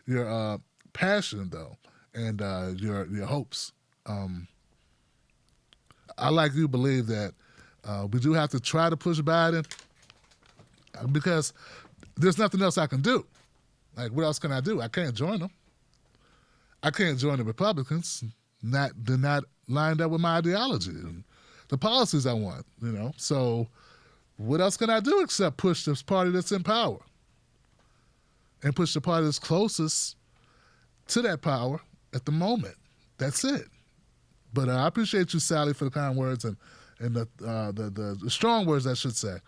your passion, though, and your hopes. I, like you, believe that we do have to try to push Biden because there's nothing else I can do. Like, what else can I do? I can't join them. I can't join the Republicans. They're not lined up with my ideology and the policies I want, you know. So what else can I do except push this party that's in power and push the party that's closest to that power at the moment? That's it. But I appreciate you, Sally, for the kind words and the strong words, I should say,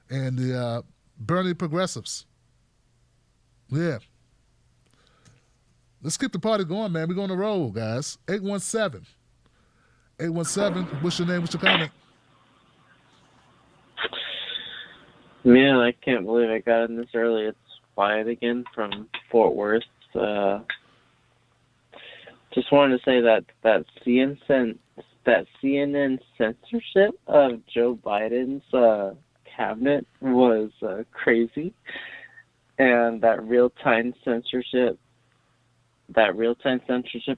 and the Bernie progressives. Yeah. Let's keep the party going, man. We're going to roll, guys. 817. 817. What's your name? What's your comment? Man, I can't believe I got in this early. It's Wyatt again from Fort Worth. Just wanted to say that CNN censorship of Joe Biden's cabinet was crazy, and that real-time censorship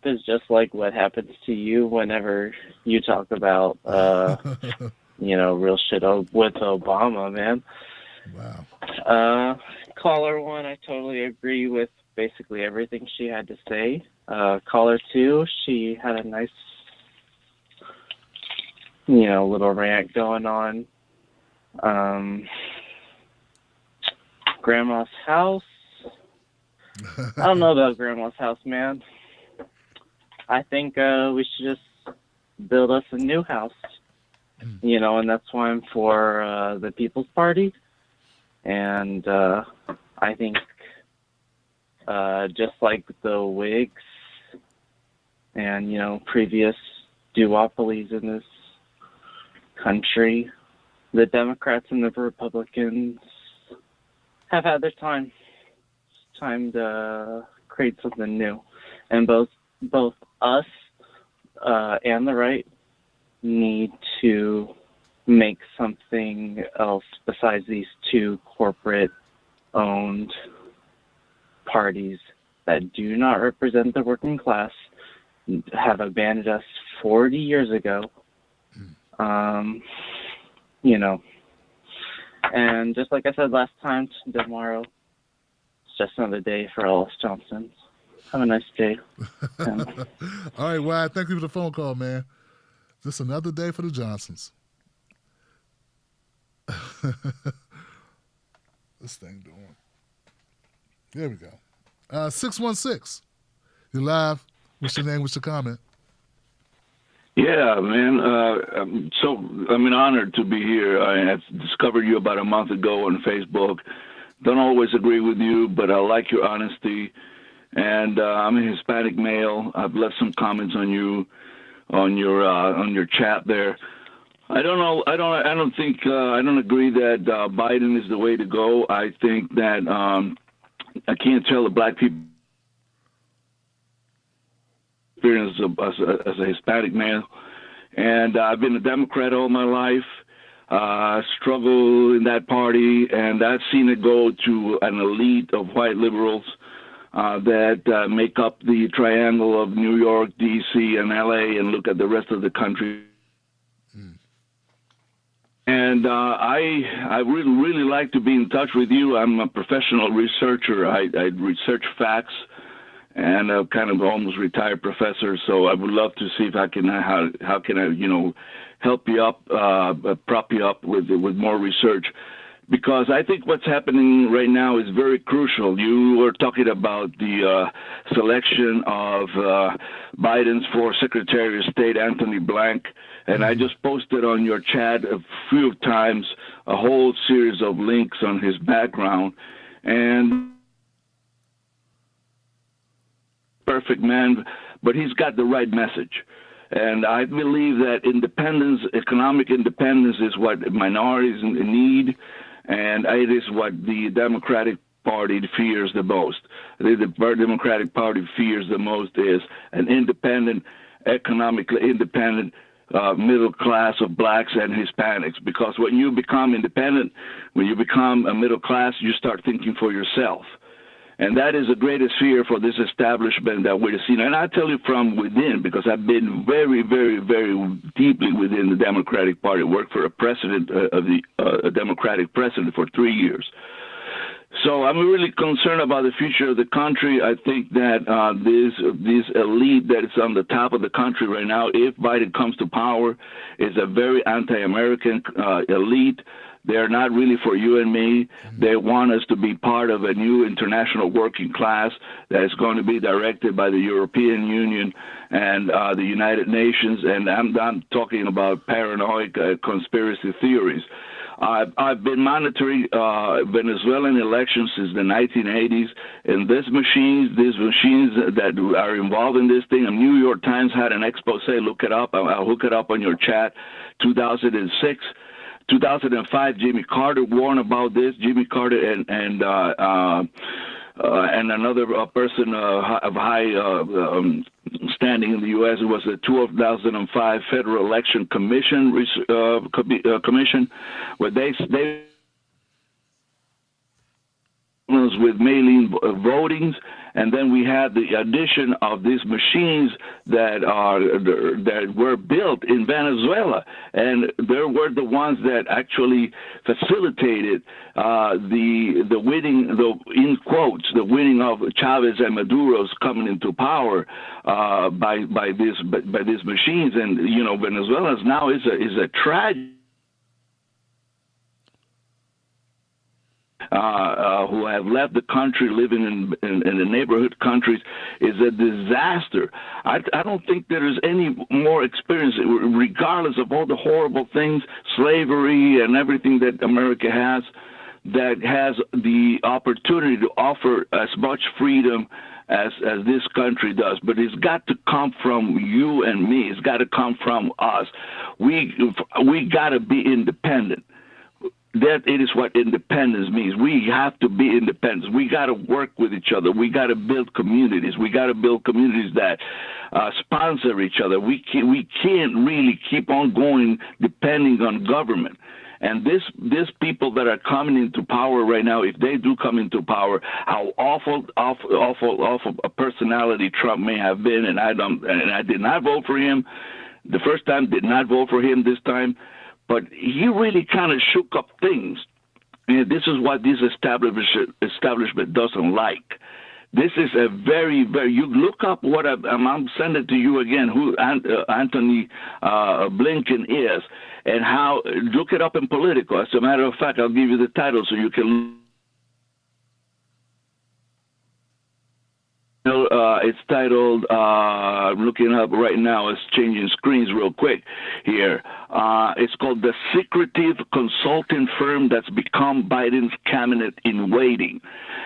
is just like what happens to you whenever you talk about real shit with Obama, man. Wow. Caller 1, I totally agree with basically everything she had to say. Caller 2, she had a nice, little rant going on. Grandma's house. I don't know about Grandma's house, man. I think we should just build us a new house, and that's why I'm for the People's Party. And I think just like the Whigs and, previous duopolies in this country, the Democrats and the Republicans have had their time. It's time to create something new. And both us and the right need to make something else besides these two corporate-owned parties that do not represent the working class, have abandoned us 40 years ago. And just like I said last time, tomorrow, it's just another day for all us Johnsons. Have a nice day. All right, Wyatt, thank you for the phone call, man. Just another day for the Johnsons. This thing doing. There we go. 616. You're live. What's your name? What's your comment? Yeah, man. I'm honored to be here. I have discovered you about a month ago on Facebook. Don't always agree with you, but I like your honesty. and I'm a Hispanic male. I've left some comments on on your chat there. I don't know. I don't think. I don't agree that Biden is the way to go. I think that I can't tell the black people experience as a Hispanic male, and I've been a Democrat all my life. Struggled in that party, and I've seen it go to an elite of white liberals that make up the triangle of New York, D.C., and L.A., and look at the rest of the country. And I really like to be in touch with you. I'm a professional researcher. I research facts, and I'm kind of almost retired professor. So I would love to see if I can how can I help you up, prop you up with more research, because I think what's happening right now is very crucial. You were talking about the selection of Biden's for Secretary of State Anthony Blank. And I just posted on your chat a few times a whole series of links on his background. And perfect man, but he's got the right message. And I believe that independence, economic independence, is what minorities need, and it is what the Democratic Party fears the most. The Democratic Party fears the most is an independent, economically independent middle class of blacks and Hispanics, because when you become independent, when you become a middle class, you start thinking for yourself. And that is the greatest fear for this establishment that we're seeing. And I tell you from within, because I've been very, very, very deeply within the Democratic Party, worked for a president a Democratic president for 3 years. So I'm really concerned about the future of the country. I think that this elite that is on the top of the country right now, if Biden comes to power, is a very anti-American elite. They're not really for you and me. They want us to be part of a new international working class that is going to be directed by the European Union and the United Nations. And I'm talking about paranoid conspiracy theories. I've been monitoring Venezuelan elections since the 1980s, and these machines that are involved in this thing, the New York Times had an expose. Look it up. I'll hook it up on your chat. 2006. 2005, Jimmy Carter warned about this. Jimmy Carter and another person of high standing in the U.S. It was the 2005 Federal Election Commission, where they with mail-in votings, and then we had the addition of these machines that were built in Venezuela, and they were the ones that actually facilitated the winning, in quotes, the winning of Chavez and Maduro's coming into power by these machines. And Venezuela now is a tragedy. Who have left the country, living in the neighborhood countries, is a disaster. I don't think there is any more experience, regardless of all the horrible things, slavery and everything that America has, that has the opportunity to offer as much freedom as this country does. But it's got to come from you and me. It's got to come from us. We got to be independent. That it is what independence means. We have to be independent. We got to work with each other. We got to build communities. We got to build communities that sponsor each other. We can't really keep on going depending on government. And these people that are coming into power right now, if they do come into power, how awful a personality Trump may have been, and I did not vote for him the first time. Did not vote for him this time. But he really kind of shook up things. And this is what this establishment doesn't like. This is a very, very, you look up what I'm sending it to you again, who Anthony Blinken is, and how, look it up in Politico. As a matter of fact, I'll give you the title so you can It's titled, I'm looking up right now, it's changing screens real quick here. It's called The Secretive Consulting Firm That's Become Biden's Cabinet in Waiting.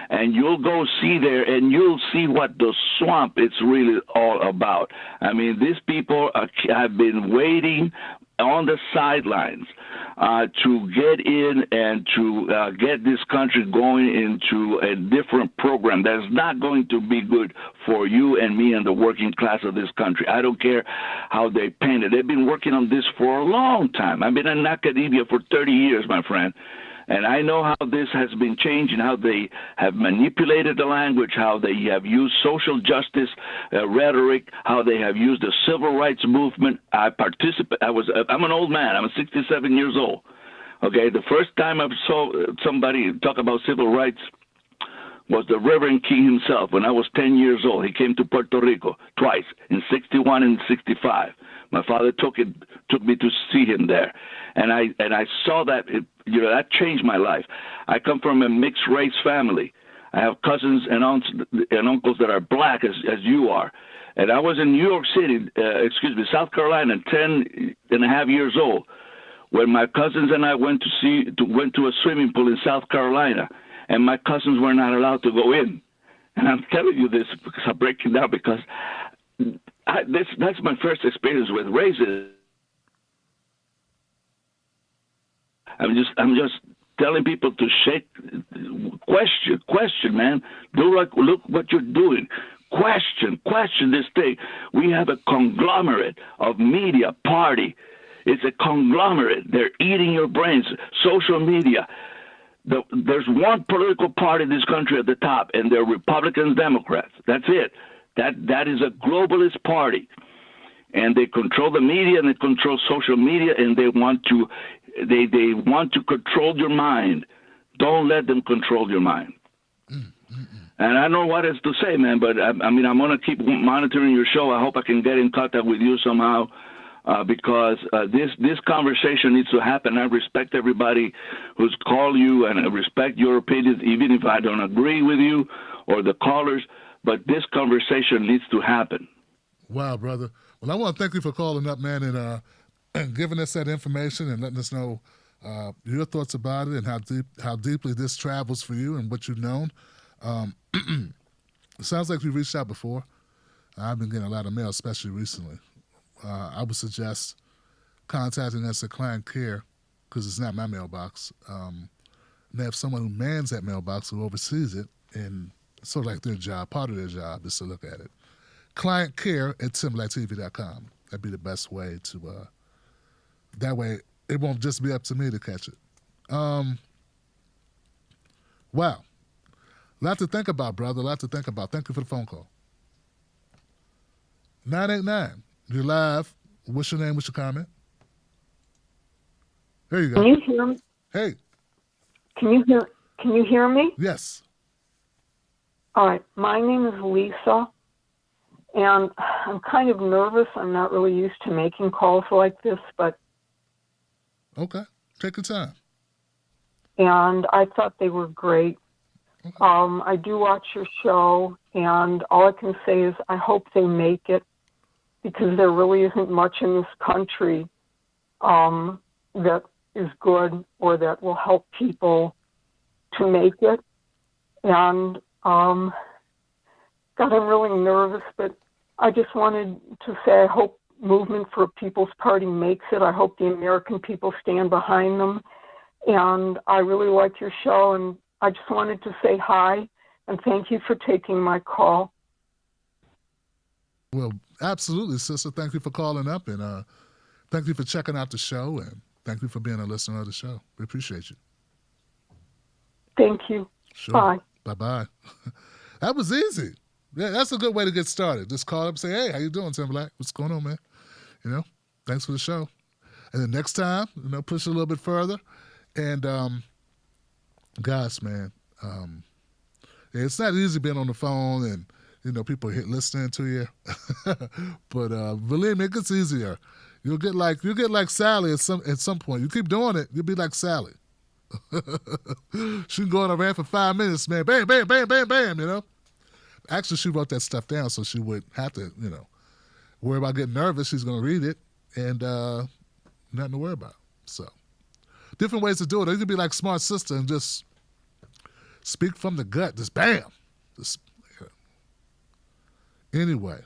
And you'll go see there, and you'll see what the swamp is really all about. I mean, these people have been waiting on the sidelines to get in and to get this country going into a different program that is not going to be good for you and me and the working class of this country. I don't care how they paint it. They've been working on this for a long time. I've been in academia for 30 years, my friend. And I know how this has been changing, how they have manipulated the language, how they have used social justice rhetoric, how they have used the civil rights movement. I'm an old man. I'm 67 years old. Okay, the first time I saw somebody talk about civil rights was the Reverend King himself when I was 10 years old. He came to Puerto Rico twice, in 61 and 65. My father took me to see him there, and I saw that that changed my life. I come from a mixed race family. I have cousins and aunts and uncles that are black as you are, and I was in New York City, South Carolina, 10 and a half years old, when my cousins and I went to a swimming pool in South Carolina, and my cousins were not allowed to go in. And I'm telling you this because I'm breaking down because that's my first experience with racism. I'm just telling people to question, man. Look what you're doing. Question this thing. We have a conglomerate of media party. It's a conglomerate. They're eating your brains. Social media. There's one political party in this country at the top, and they're Republicans, Democrats. That's it. That is a globalist party, and they control the media and they control social media, and they want to control your mind. Don't let them control your mind. And I don't know what else to say, man, but I mean, I'm going to keep monitoring your show. I hope I can get in contact with you somehow. Because this conversation needs to happen. I respect everybody who's called you, and I respect your opinions, even if I don't agree with you or the callers. But this conversation needs to happen. Wow, brother. Well, I want to thank you for calling up, man, and giving us that information and letting us know your thoughts about it and how deeply this travels for you and what you've known. It sounds like you reached out before. I've been getting a lot of mail, especially recently. I would suggest contacting us at Client Care because it's not my mailbox. They have someone who mans that mailbox who oversees it, and sort of like their job, part of their job is to look at it. Client Care at TimBlackTV.com. That'd be the best way to, that way it won't just be up to me to catch it. Wow. A lot to think about, brother, a lot to think about. Thank you for the phone call. 989. You're live. What's your name? What's your comment? There you go. Can you hear me? Hey. Can you hear me? Yes. All right. My name is Lisa, and I'm kind of nervous. I'm not really used to making calls like this, but okay. Take your time. And I thought they were great. Okay. I do watch your show, and all I can say is I hope they make it, because there really isn't much in this country that is good or that will help people to make it. And, God, I'm really nervous, but I just wanted to say I hope Movement for a People's Party makes it. I hope the American people stand behind them. And I really like your show, and I just wanted to say hi and thank you for taking my call. Well, absolutely, sister. Thank you for calling up, and thank you for checking out the show, and thank you for being a listener of the show. We appreciate you. Thank you. Sure. Bye. Bye-bye. That was easy. Yeah, that's a good way to get started. Just call up and say, hey, how you doing, Tim Black? What's going on, man? Thanks for the show. And then next time, push it a little bit further. And, guys, man, it's not easy being on the phone and, people listening to you. But believe me, it gets easier. You'll get like Sally at some point. You keep doing it, you'll be like Sally. She can go on a rant for 5 minutes, man. Bam, bam, bam, bam, bam, Actually, she wrote that stuff down so she would have to, worry about getting nervous. She's going to read it and nothing to worry about. So, different ways to do it. Or you could be like Smart Sister and just speak from the gut. Just bam. Just, Anyway.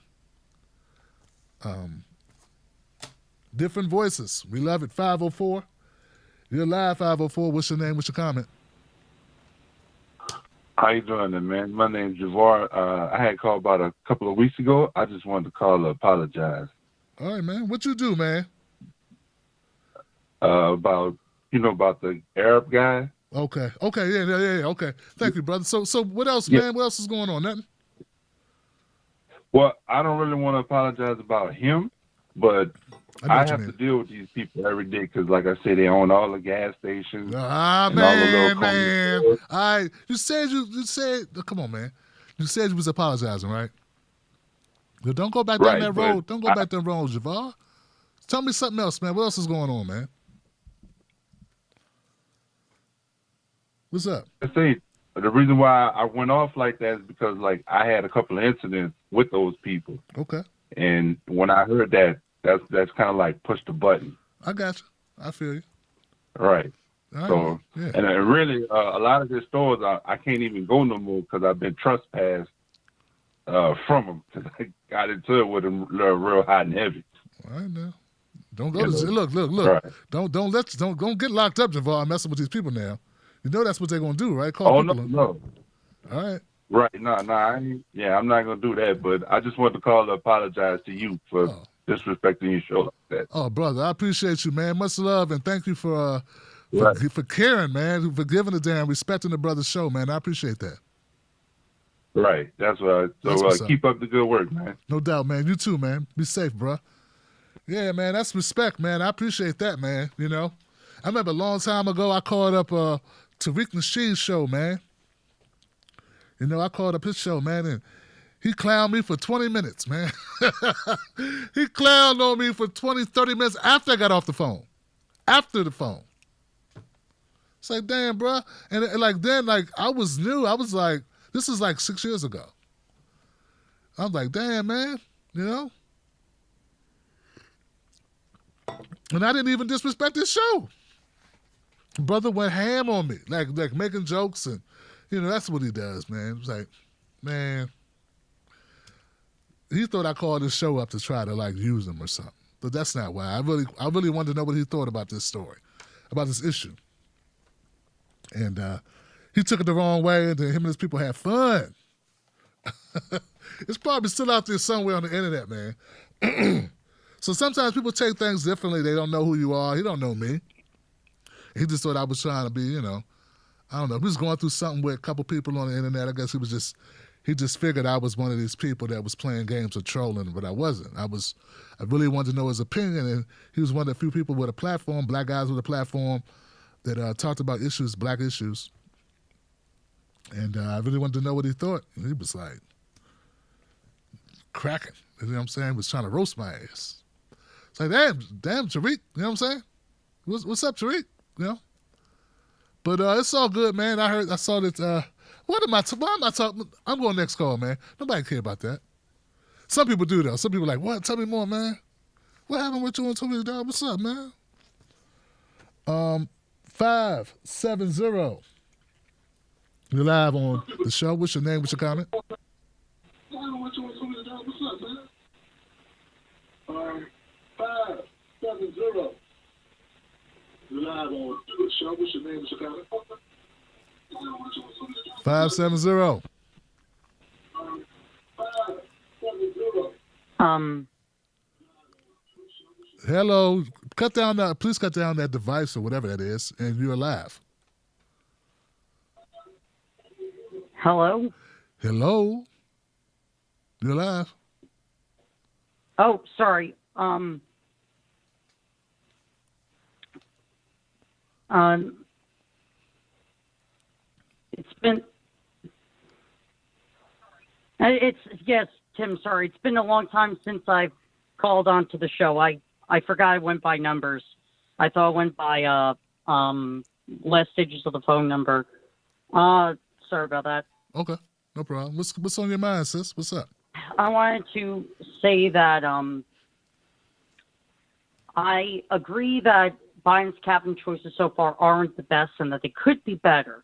Different voices. We love it. 504. You're live, 504. What's your name? What's your comment? How you doing, man? My name's Javar. I had called about a couple of weeks ago. I just wanted to call to apologize. All right, man. What you do, man? About the Arab guy. Okay. Yeah. Okay. Thank you, brother. So what else, Yeah. man? What else is going on? Nothing? Well, I don't really want to apologize about him, but I have to deal with these people every day because, like I said, they own all the gas stations. And all the little Man. stores. All right. You said, come on, man. You said you was apologizing, right? Well, don't go back down that road. Don't go back down that road, Javar. Tell me something else, man. What else is going on, man? What's up? I say the reason why I went off like that is because, like, I had a couple of incidents with those people. Okay. And when I heard that, that's kind of like push the button. I got you. I feel you. Right. All So, right. Yeah. and really, a lot of these stores, I can't even go no more because I've been trespassed from them because I got into it with them real hot and heavy. All right, now. Don't go to look. Right. Don't get locked up, Javar, messing with these people now. You know that's what they're gonna do, right? Oh, people in. no. All right. Right. No, I'm not gonna do that. But I just wanted to call to apologize to you for disrespecting your show like that. Oh, brother, I appreciate you, man. Much love, and thank you for Right. for caring, man, for giving a damn, respecting the brother's show, man. I appreciate that. Right. That's right. That's So what's up. keep up the good work, man. No doubt, man. You too, man. Be safe, bro. Yeah, man, that's respect, man. I appreciate that, man. I remember a long time ago I called up Tariq Nasheed's show, man. I called up his show, man, and he clowned me for 20 minutes, man. He clowned on me for 20, 30 minutes after I got off the phone. After the phone. It's like, damn, bro. And then I was new. I was like, this is like 6 years ago. I'm like, damn, man, And I didn't even disrespect this show. Brother went ham on me, like making jokes, and that's what he does, man. It's like, man, he thought I called this show up to try to use him or something, but that's not why. I really wanted to know what he thought about this story, about this issue, and he took it the wrong way, and then him and his people had fun. It's probably still out there somewhere on the internet, man. So sometimes people take things differently. They don't know who you are. He don't know me. He just thought I was trying to be, I don't know. He was going through something with a couple people on the internet. I guess he just figured I was one of these people that was playing games or trolling, but I wasn't. I really wanted to know his opinion, and he was one of the few people with a platform, black guys with a platform, that talked about issues, black issues. And I really wanted to know what he thought. And he was like, cracking. You know what I'm saying? He was trying to roast my ass. It's like, damn, Tariq. You know what I'm saying? What's up, Tariq? But it's all good, man. I saw that. Why am I talking? I'm going next call, man. Nobody care about that. Some people do, though. Some people are like, what? Tell me more, man. What happened with you and Tony Dog? What's up, man? 570. You're live on the show. What's your name? What's your comment? 570. You're live on the show. What's your name? What's your comment? 570. Hello. Please cut down that device or whatever that is, and you're live. Hello? Hello? You're live. Oh, sorry. Yes, Tim, sorry. It's been a long time since I've called onto the show. I forgot I went by numbers. I thought I went by last digits of the phone number. Sorry about that. Okay. No problem. What's on your mind, sis? What's up? I wanted to say that I agree that Biden's cabinet choices so far aren't the best and that they could be better,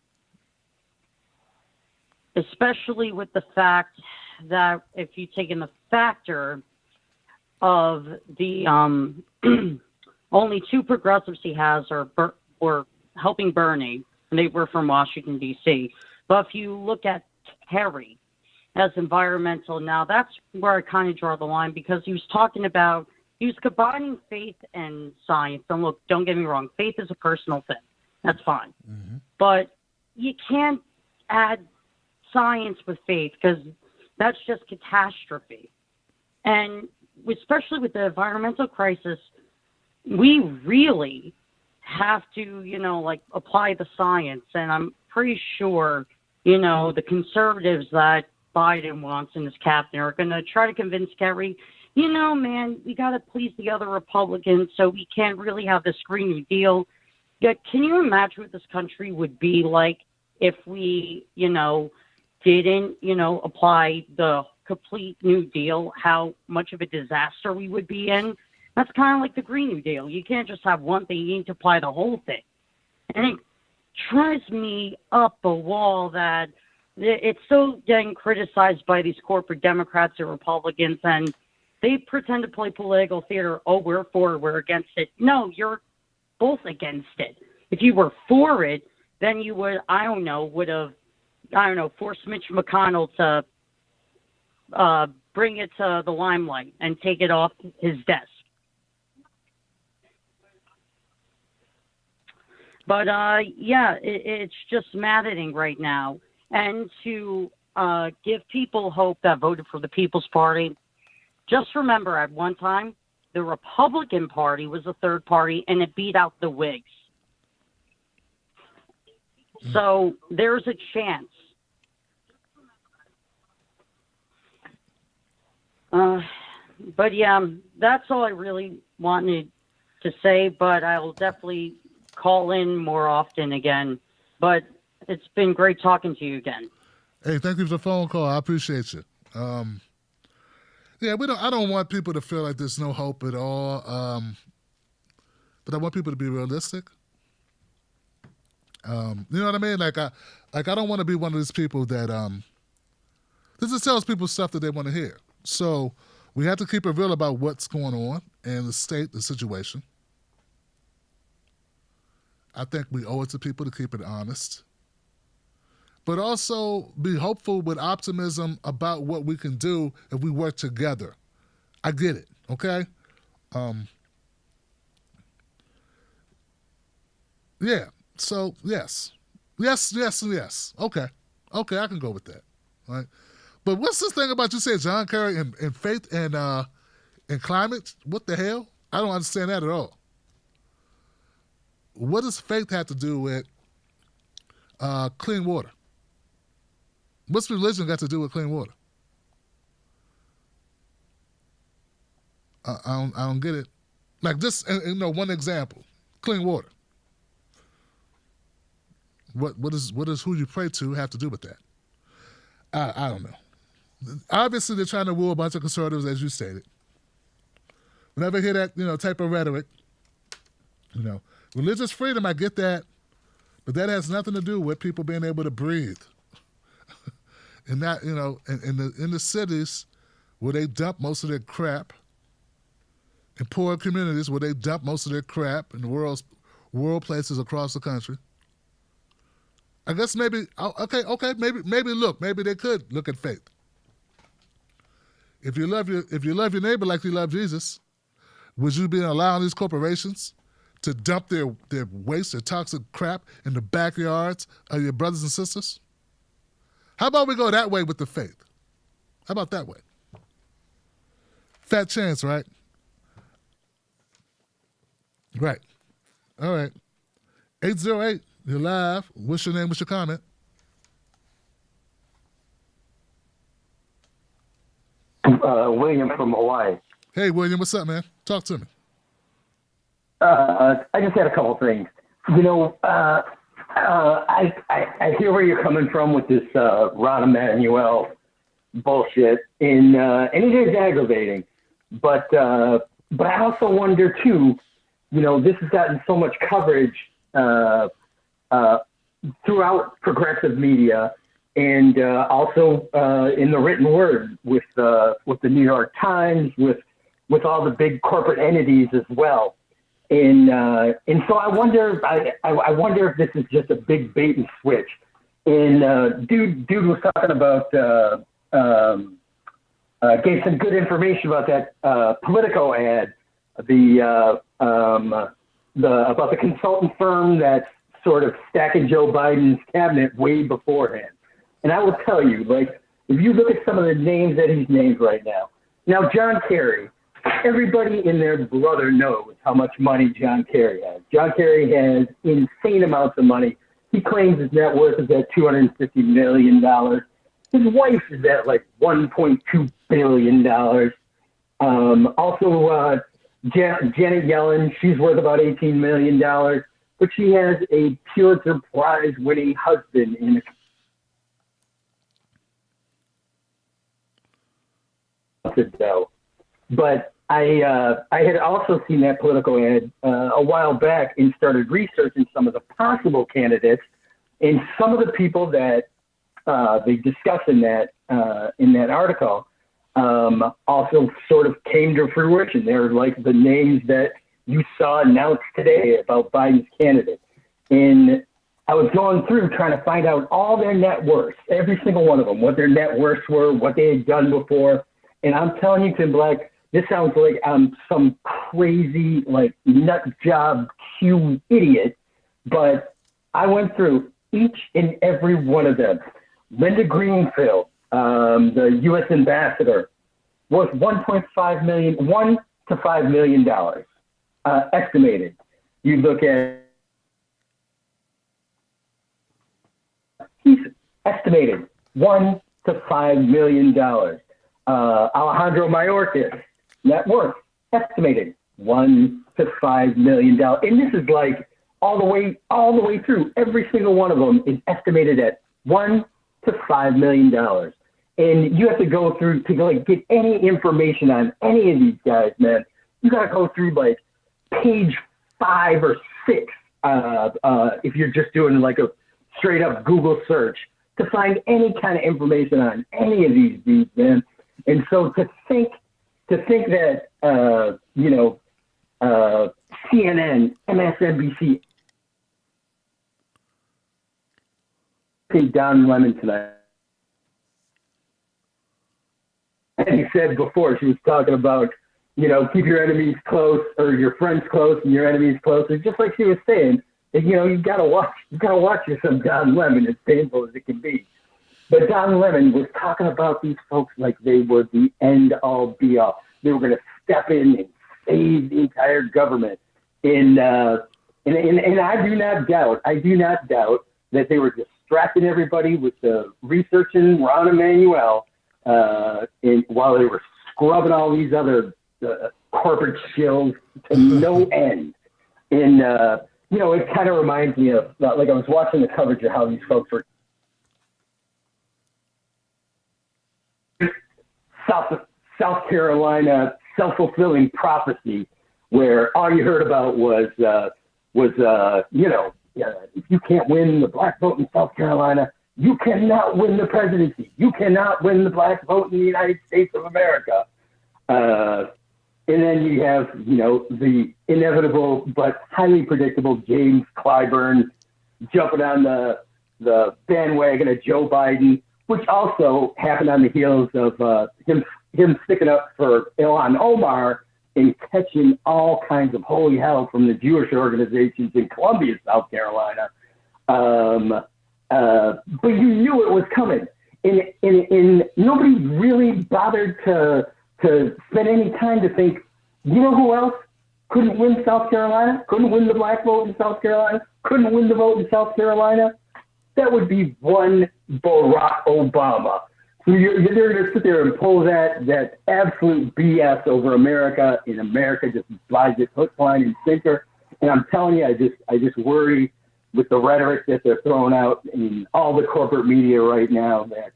especially with the fact that if you take in the factor of the only two progressives he has were helping Bernie, and they were from Washington, D.C. But if you look at Kerry as environmental, now that's where I kind of draw the line, because he was combining faith and science. And look, don't get me wrong, faith is a personal thing. That's fine. Mm-hmm. But you can't add science with faith, because that's just catastrophe. And especially with the environmental crisis, we really have to, apply the science. And I'm pretty sure, the conservatives that Biden wants in his cabinet are going to try to convince Kerry, man, we got to please the other Republicans, so we can't really have this Green New Deal. Yeah, can you imagine what this country would be like if we, didn't, apply the complete New Deal, how much of a disaster we would be in? That's kind of like the Green New Deal. You can't just have one thing. You need to apply the whole thing. And it drives me up a wall that it's so getting criticized by these corporate Democrats and Republicans, and they pretend to play political theater. Oh, we're for it, we're against it. No, you're both against it. If you were for it, then you would, forced Mitch McConnell to bring it to the limelight and take it off his desk. But, it's just maddening right now. And to give people hope that voted for the People's Party, just remember at one time, the Republican Party was the third party, and it beat out the Whigs. So there's a chance. But, yeah, that's all I really wanted to say, but I'll definitely call in more often again. But it's been great talking to you again. Hey, thank you for the phone call. I appreciate you. I don't want people to feel like there's no hope at all. But I want people to be realistic. You know what I mean? Like I don't want to be one of these people that this just tells people stuff that they want to hear. So we have to keep it real about what's going on and the state, the situation. I think we owe it to people to keep it honest. But also be hopeful with optimism about what we can do if we work together. I get it, okay? Yeah, so yes. Yes. Okay, I can go with that, all right? But what's this thing about you saying John Kerry and faith and climate? What the hell? I don't understand that at all. What does faith have to do with clean water? What's religion got to do with clean water? I don't get it. Like just one example, clean water. What does who you pray to have to do with that? I don't know. Obviously, they're trying to woo a bunch of conservatives, as you stated. Whenever I hear that type of rhetoric, religious freedom, I get that, but that has nothing to do with people being able to breathe. And that, in the cities where they dump most of their crap, in poor communities where they dump most of their crap, in the rural places across the country. I guess maybe they could look at faith. If you love your neighbor like you love Jesus, would you be allowing these corporations to dump their waste, their toxic crap in the backyards of your brothers and sisters? How about we go that way with the faith? How about that way? Fat chance, right? Right. All right. 808, you're live. What's your name? What's your comment? William from Hawaii. Hey, William, what's up, man? Talk to me. I just had a couple things. I hear where you're coming from with this Rahm Emanuel bullshit, and it is aggravating. But I also wonder too. This has gotten so much coverage throughout progressive media, and also in the written word with the New York Times, with all the big corporate entities as well. And so I wonder if this is just a big bait and switch. And dude was talking about gave some good information about that Politico ad, about the consultant firm that's sort of stacking Joe Biden's cabinet way beforehand. And I will tell you, like, if you look at some of the names that he's named right now, John Kerry. Everybody and their brother knows how much money John Kerry has. John Kerry has insane amounts of money. He claims his net worth is at $250 million. His wife is at like $1.2 billion. Also, Janet Yellen, she's worth about $18 million. But she has a Pulitzer Prize winning husband in a But I had also seen that Politico ad a while back and started researching some of the possible candidates, and some of the people that they discuss in that article also sort of came to fruition. They're like the names that you saw announced today about Biden's candidate. And I was going through trying to find out all their net worths, every single one of them, what their net worths were, what they had done before. And I'm telling you, Tim Black, this sounds like I'm some crazy, like, nut job Q idiot, but I went through each and every one of them. Linda Greenfield, the U.S. ambassador, worth $1.5 million, $1 to $5 million estimated. You look at, he's estimated $1 to $5 million. Alejandro Mayorkas, net worth estimated $1 to $5 million, and this is like all the way through. Every single one of them is estimated at $1 to $5 million, and you have to go through to like get any information on any of these guys, man. You got to go through like page 5 or 6 if you're just doing like a straight up Google search to find any kind of information on any of these dudes, man. And so to think that, CNN, MSNBC, Don Lemon tonight. And he said before, she was talking about, keep your enemies close or your friends close and your enemies close. It's just like she was saying, you gotta watch you some Don Lemon, as painful as it can be. But Don Lemon was talking about these folks like they were the end all be all. They were going to step in and save the entire government. And I do not doubt that they were distracting everybody with the researching Rahm Emanuel while they were scrubbing all these other corporate shills to no end. And it kind of reminds me of like I was watching the coverage of how these folks were. South Carolina self-fulfilling prophecy, where all you heard about was if you can't win the black vote in South Carolina, you cannot win the presidency. You cannot win the black vote in the United States of America. And then you have, the inevitable but highly predictable James Clyburn jumping on the bandwagon of Joe Biden, which also happened on the heels of him sticking up for Ilhan Omar and catching all kinds of holy hell from the Jewish organizations in Columbia, South Carolina. But you knew it was coming. And nobody really bothered to spend any time to think, who else couldn't win South Carolina, couldn't win the black vote in South Carolina, couldn't win the vote in South Carolina? That would be one Barack Obama. So you're going to sit there and pull that absolute BS over America, and America just buys it hook, line, and sinker. And I'm telling you, I just worry with the rhetoric that they're throwing out in all the corporate media right now, that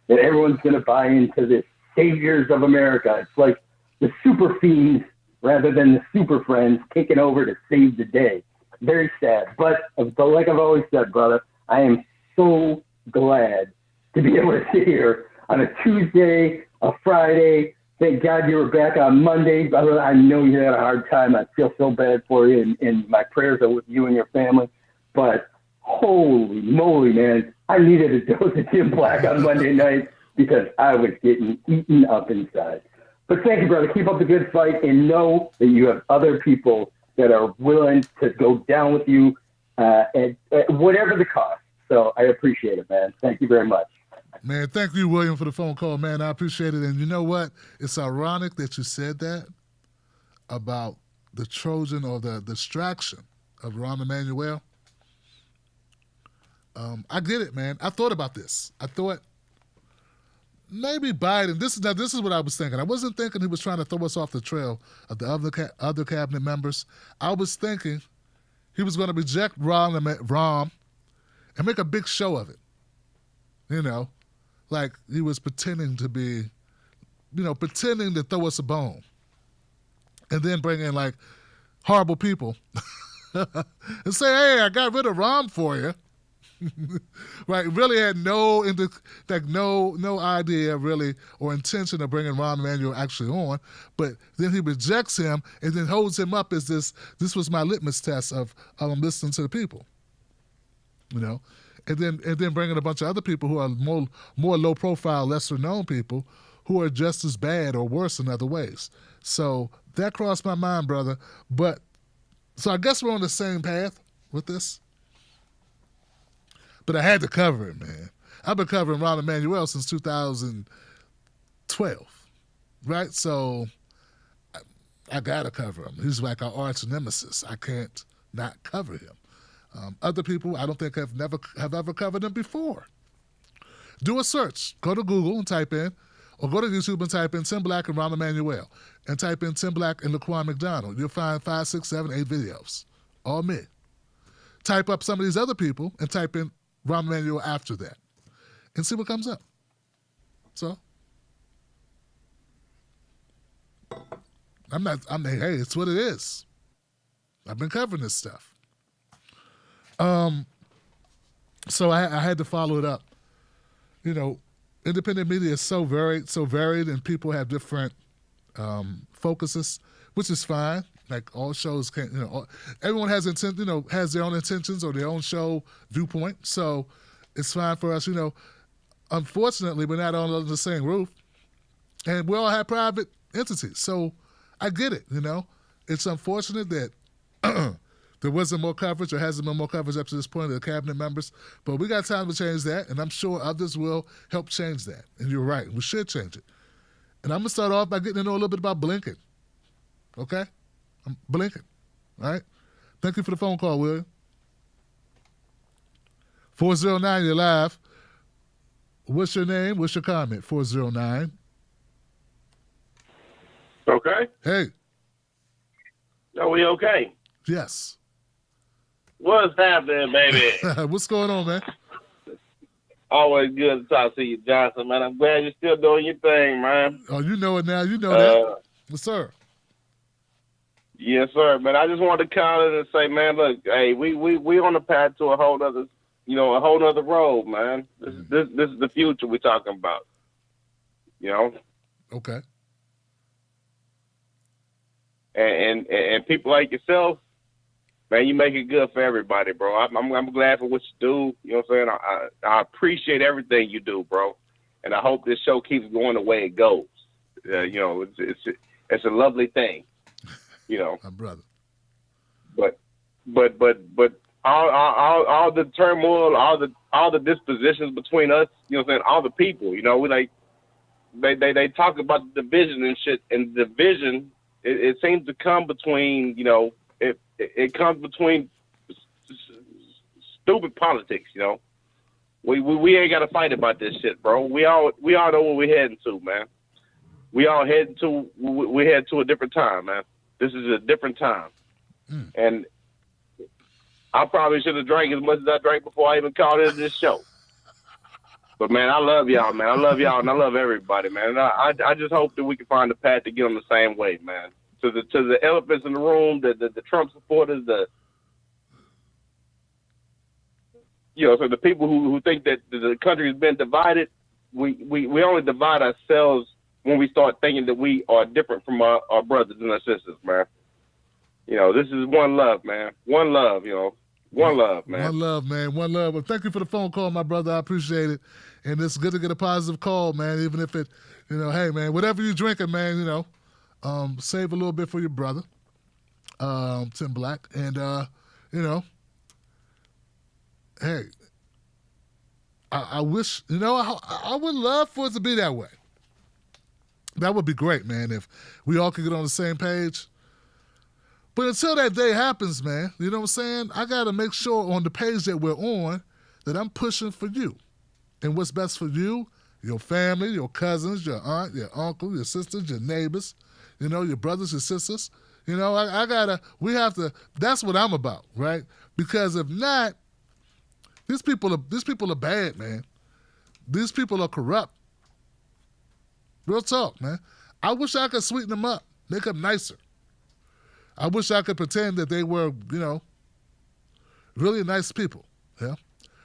everyone's going to buy into this saviors of America. It's like the super fiends rather than the super friends taking over to save the day. Very sad. But like I've always said, brother, I am so glad to be able to sit here on a Tuesday, a Friday. Thank God you were back on Monday. I know you had a hard time. I feel so bad for you, and my prayers are with you and your family. But holy moly, man, I needed a dose of Jim Black on Monday night because I was getting eaten up inside. But thank you, brother. Keep up the good fight, and know that you have other people that are willing to go down with you at whatever the cost. So I appreciate it, man. Thank you very much. Man, thank you, William, for the phone call, man. I appreciate it. And you know what? It's ironic that you said that about the Trojan or the distraction of Rahm Emanuel. I get it, man. I thought about this. I thought maybe Biden, this is what I was thinking. I wasn't thinking he was trying to throw us off the trail of the other cabinet members. I was thinking he was going to reject Rahm and make a big show of it. You know, like he was pretending to be, pretending to throw us a bone. And then bring in like horrible people and say, hey, I got rid of Rahm for you. Right, really had no idea really or intention of bringing Rahm Emanuel actually on, but then he rejects him and then holds him up as this was my litmus test of listening to the people, and then bringing a bunch of other people who are more low profile, lesser known people who are just as bad or worse in other ways. So that crossed my mind, brother. But so I guess we're on the same path with this. But I had to cover it, man. I've been covering Rahm Emanuel since 2012, right? So I got to cover him. He's like our arch nemesis. I can't not cover him. Other people, I don't think have ever covered him before. Do a search. Go to Google and type in, or go to YouTube and type in Tim Black and Rahm Emanuel, and type in Tim Black and Laquan McDonald. You'll find 5, 6, 7, 8 videos. All me. Type up some of these other people and type in Rahm Emanuel after that, and see what comes up. So, hey, it's what it is. I've been covering this stuff. So I had to follow it up. Independent media is so varied, and people have different focuses, which is fine. Like all shows can't, everyone has has their own intentions or their own show viewpoint. So it's fine for us, Unfortunately, we're not all under the same roof, and we all have private entities. So I get it, It's unfortunate that there wasn't more coverage or hasn't been more coverage up to this point of the cabinet members, but we got time to change that, and I'm sure others will help change that. And you're right, we should change it. And I'm going to start off by getting to know a little bit about Blinken, okay? Blinken, all right? Thank you for the phone call, William. 409, you're live. What's your name? What's your comment? 409. Okay. Hey. Are we okay? Yes. What's happening, baby? What's going on, man? Always good to talk to you, Johnson, man. I'm glad you're still doing your thing, man. Oh, you know it now. You know that. Yes, sir. Yes, sir. But I just wanted to call in and say, man, look, hey, we on the path to a whole other, a whole other road, man. This is the future we're talking about. Okay. And people like yourself, man, you make it good for everybody, bro. I'm glad for what you do. You know what I'm saying? I appreciate everything you do, bro. And I hope this show keeps going the way it goes. It's a lovely thing. My brother. But all the turmoil, all the dispositions between us, all the people, we like they talk about the division and shit, and the division it seems to come between it comes between stupid politics. We ain't got to fight about this shit, bro. We all know where we're heading to, man. We're heading to a different time, man. This is a different time. And I probably should have drank as much as I drank before I even called into this show. But, man, I love y'all, man. I love y'all, and I love everybody, man. And I just hope that we can find a path to get on the same way, man. To the elephants in the room, the Trump supporters, so the people who think that the country has been divided, we only divide ourselves when we start thinking that we are different from our brothers and our sisters, man. This is one love, man. One love, One love, man. One love, man. One love. Well, thank you for the phone call, my brother. I appreciate it. And it's good to get a positive call, man, even if it, hey, man, whatever you're drinking, man, save a little bit for your brother, Tim Black. And, hey, I wish, I would love for it to be that way. That would be great, man, if we all could get on the same page. But until that day happens, man, you know what I'm saying? I got to make sure on the page that we're on that I'm pushing for you and what's best for you, your family, your cousins, your aunt, your uncle, your sisters, your neighbors, your brothers, your sisters. We have to, that's what I'm about, right? Because if not, these people are bad, man. These people are corrupt. Real talk, man. I wish I could sweeten them up, make them nicer. I wish I could pretend that they were, really nice people. Yeah,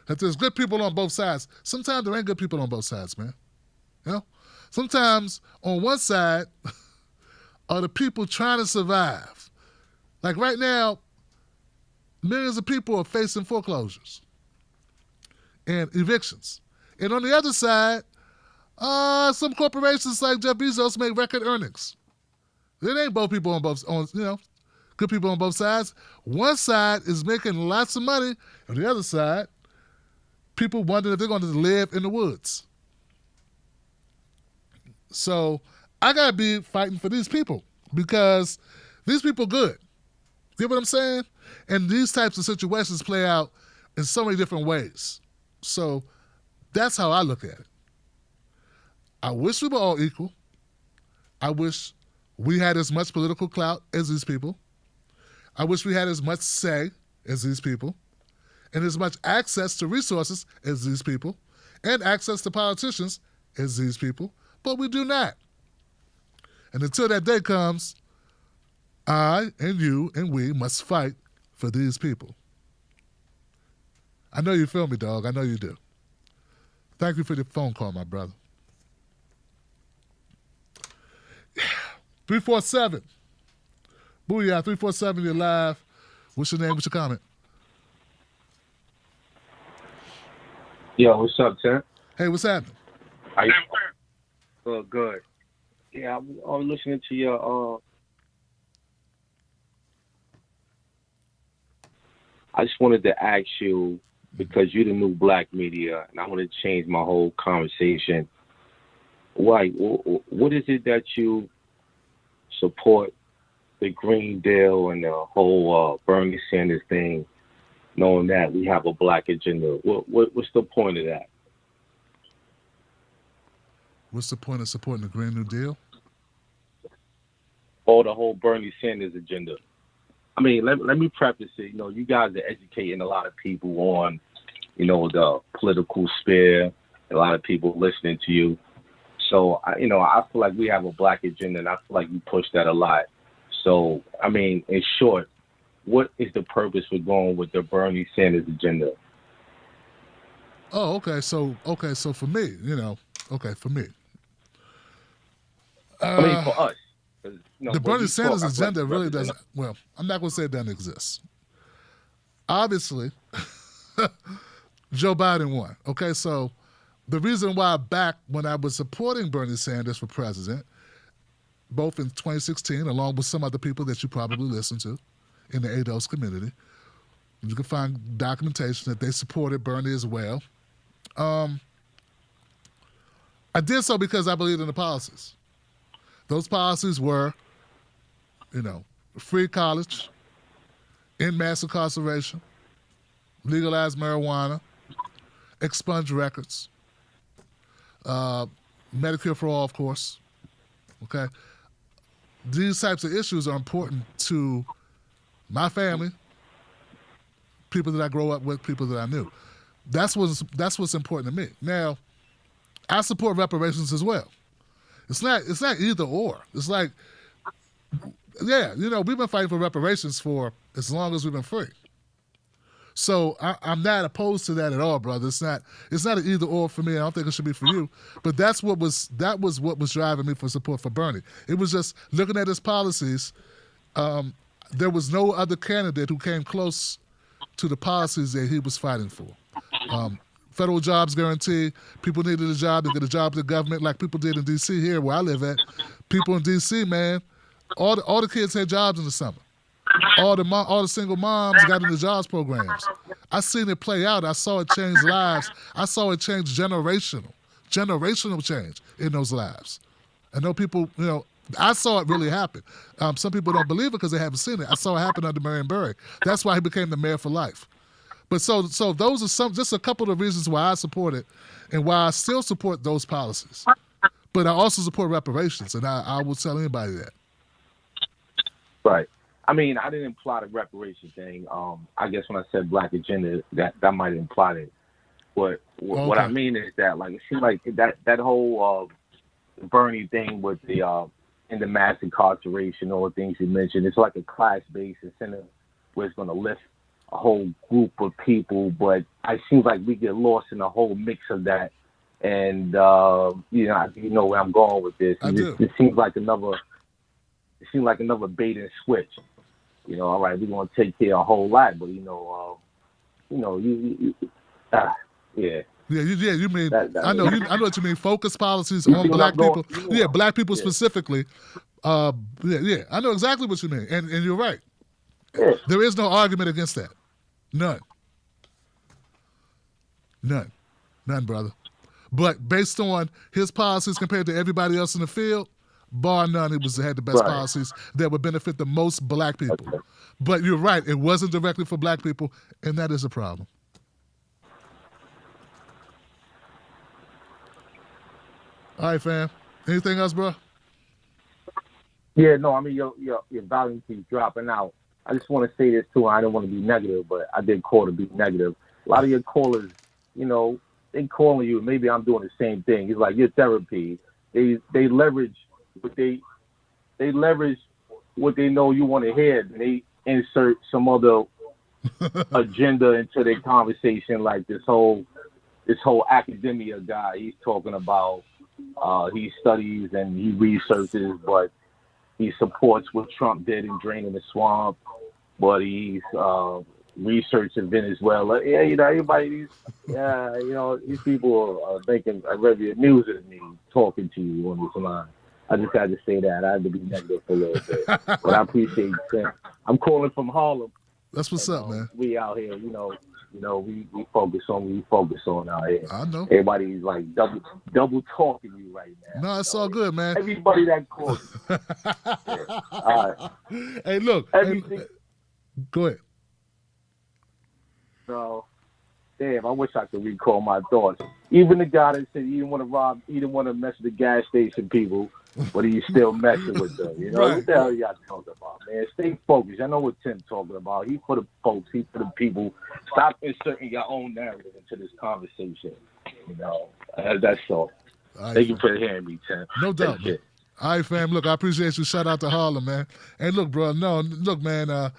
that there's good people on both sides. Sometimes there ain't good people on both sides, man. Sometimes on one side are the people trying to survive. Like right now, millions of people are facing foreclosures and evictions. And on the other side, some corporations like Jeff Bezos make record earnings. It ain't both people good people on both sides. One side is making lots of money, and the other side, people wondering if they're going to live in the woods. So I got to be fighting for these people because these people good. You know what I'm saying? And these types of situations play out in so many different ways. So that's how I look at it. I wish we were all equal. I wish we had as much political clout as these people. I wish we had as much say as these people and as much access to resources as these people and access to politicians as these people, but we do not. And until that day comes, I and you and we must fight for these people. I know you feel me, dog. I know you do. Thank you for the phone call, my brother. 347. Booyah, 347, you're live. What's your name? What's your comment? Yo, what's up, Tim? Hey, what's happening? Oh, good. Yeah, I'm listening to your, I just wanted to ask you, because you're the new black media, and I want to change my whole conversation. Why? What is it that you support the Green Deal and the whole Bernie Sanders thing, knowing that we have a black agenda? What's the point of that? What's the point of supporting the Green New Deal? Or the whole Bernie Sanders agenda? I mean, let me preface it. You guys are educating a lot of people on, the political sphere. A lot of people listening to you. So, I feel like we have a black agenda, and I feel like you push that a lot. So, I mean, in short, what is the purpose for going with the Bernie Sanders agenda? Oh, okay. So for me, for me. I mean, for us. The Bernie Sanders agenda really doesn't, well, I'm not going to say it doesn't exist. Obviously, Joe Biden won. Okay, so the reason why back when I was supporting Bernie Sanders for president, both in 2016, along with some other people that you probably listen to in the ADOS community, you can find documentation that they supported Bernie as well. I did so because I believed in the policies. Those policies were, free college, end mass incarceration, legalize marijuana, expunge records, Medicare for all, of course. Okay? These types of issues are important to my family, people that I grow up with, people that I knew. That's what's important to me. Now, I support reparations as well. It's not either or. It's like, yeah, we've been fighting for reparations for as long as we've been free. So I'm not opposed to that at all, brother. It's not an either or for me. I don't think it should be for you. But that was what was driving me for support for Bernie. It was just looking at his policies. There was no other candidate who came close to the policies that he was fighting for. Federal jobs guarantee. People needed a job to get a job in the government, like people did in D.C. here, where I live at. People in D.C., man, all the kids had jobs in the summer. All the single moms got into jobs programs. I seen it play out. I saw it change lives. I saw it change generational change in those lives. I know people, I saw it really happen. Some people don't believe it because they haven't seen it. I saw it happen under Marion Barry. That's why he became the mayor for life. But so those are just a couple of reasons why I support it and why I still support those policies. But I also support reparations, and I will tell anybody that. Right. I mean, I didn't imply the reparation thing. I guess when I said black agenda, that might imply it. What I mean is that, like, it seems like that whole Bernie thing with the in the mass incarceration, all the things you mentioned, it's like a class-based incentive where it's going to lift a whole group of people, but it seems like we get lost in the whole mix of that. And you know where I'm going with this. It seems like another bait and switch. All right, we're gonna take care of a whole lot, but yeah. Yeah, you mean I know what you mean. Focus policies on black people. Yeah, black people specifically. Yeah, I know exactly what you mean, and you're right. Yeah. There is no argument against that. None, brother. But based on his policies compared to everybody else in the field, bar none, he had the best policies that would benefit the most black people. Okay. But you're right, it wasn't directly for black people, and that is a problem. All right, fam. Anything else, bro? Yeah, no, I mean, your volume keeps dropping out. I just want to say this, too. I don't want to be negative, but I did call to be negative. A lot of your callers, they calling you. Maybe I'm doing the same thing. It's like your therapy. They leverage what they leverage what they know you want to hear, and they insert some other agenda into their conversation, like this whole academia guy. He's talking about he studies and he researches, but he supports what Trump did in draining the swamp, but he's researching Venezuela. Yeah, everybody, these people are making a regular news of me talking to you on this line. I just had to say that. I had to be negative for a little bit, but I appreciate it. I'm calling from Harlem. That's what's up, man. We out here, we focus on what we focus on out here. I know. Everybody's like double talking you right now. No, it's all good, man. Everybody that calls. Yeah. All right. Hey, look. Go ahead. So, damn, I wish I could recall my thoughts. Even the guy that said he didn't want to mess with the gas station people, but he's still messing with them. Right. What the hell y'all talking about, man? Stay focused. I know what Tim's talking about. He for the folks. He for the people. Stop inserting your own narrative into this conversation. That's all. Right, thank you for hearing me, Tim. No doubt. Man. All right, fam. Look, I appreciate you. Shout out to Harlem, man. Hey, look, bro. Look, man.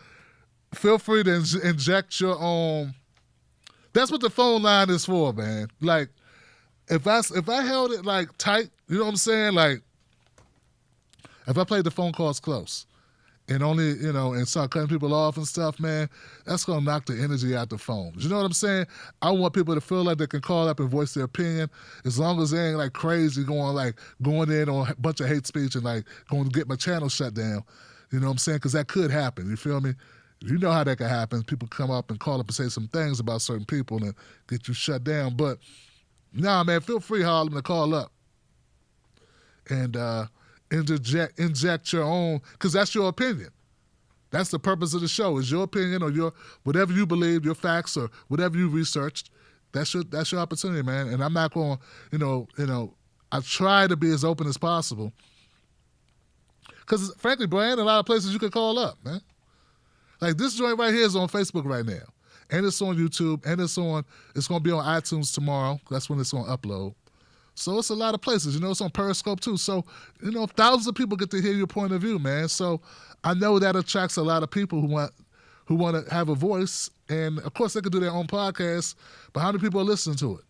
Feel free to inject your own. That's what the phone line is for, man. Like, if I held it like tight, you know what I'm saying? Like, if I played the phone calls close and only, and start cutting people off and stuff, man, that's gonna knock the energy out the phone. You know what I'm saying? I want people to feel like they can call up and voice their opinion, as long as they ain't like crazy going in on a bunch of hate speech and like going to get my channel shut down. You know what I'm saying? Because that could happen. You feel me? You know how that can happen. People come up and call up and say some things about certain people and get you shut down. But nah, man, feel free, Harlem, to call up and inject your own, because that's your opinion. That's the purpose of the show, is your opinion or your whatever you believe, your facts or whatever you researched. That's your opportunity, man. And I'm not going, I try to be as open as possible. Because frankly, bro, ain't a lot of places you can call up, man. Like this joint right here is on Facebook right now. and it's on YouTube, and it's going to be on iTunes tomorrow. That's when it's going to upload. So it's a lot of places. It's on Periscope too. So, thousands of people get to hear your point of view, man. So I know that attracts a lot of people who want to have a voice. And, of course, they could do their own podcast, but how many people are listening to it?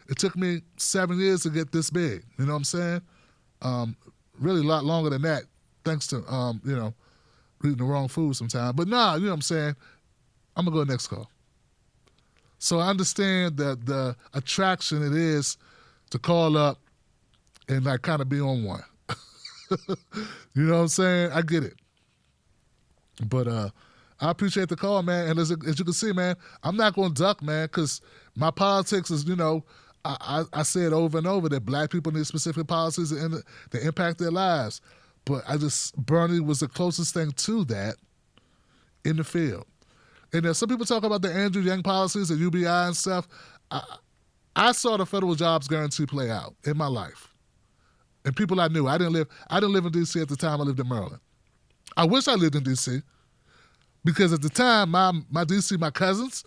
It took me 7 years to get this big. You know what I'm saying? Really a lot longer than that, thanks to, eating the wrong food sometimes. But nah, you know what I'm saying? I'm going to go next call. So I understand the attraction it is to call up and kind of be on one. You know what I'm saying? I get it. But I appreciate the call, man. And as you can see, man, I'm not going to duck, man, because my politics is, I say it over and over that black people need specific policies that impact their lives. But Bernie was the closest thing to that in the field. And some people talk about the Andrew Yang policies and UBI and stuff. I saw the federal jobs guarantee play out in my life. And people I knew. I didn't live in D.C. at the time. I lived in Maryland. I wish I lived in D.C. because at the time, my D.C., my cousins,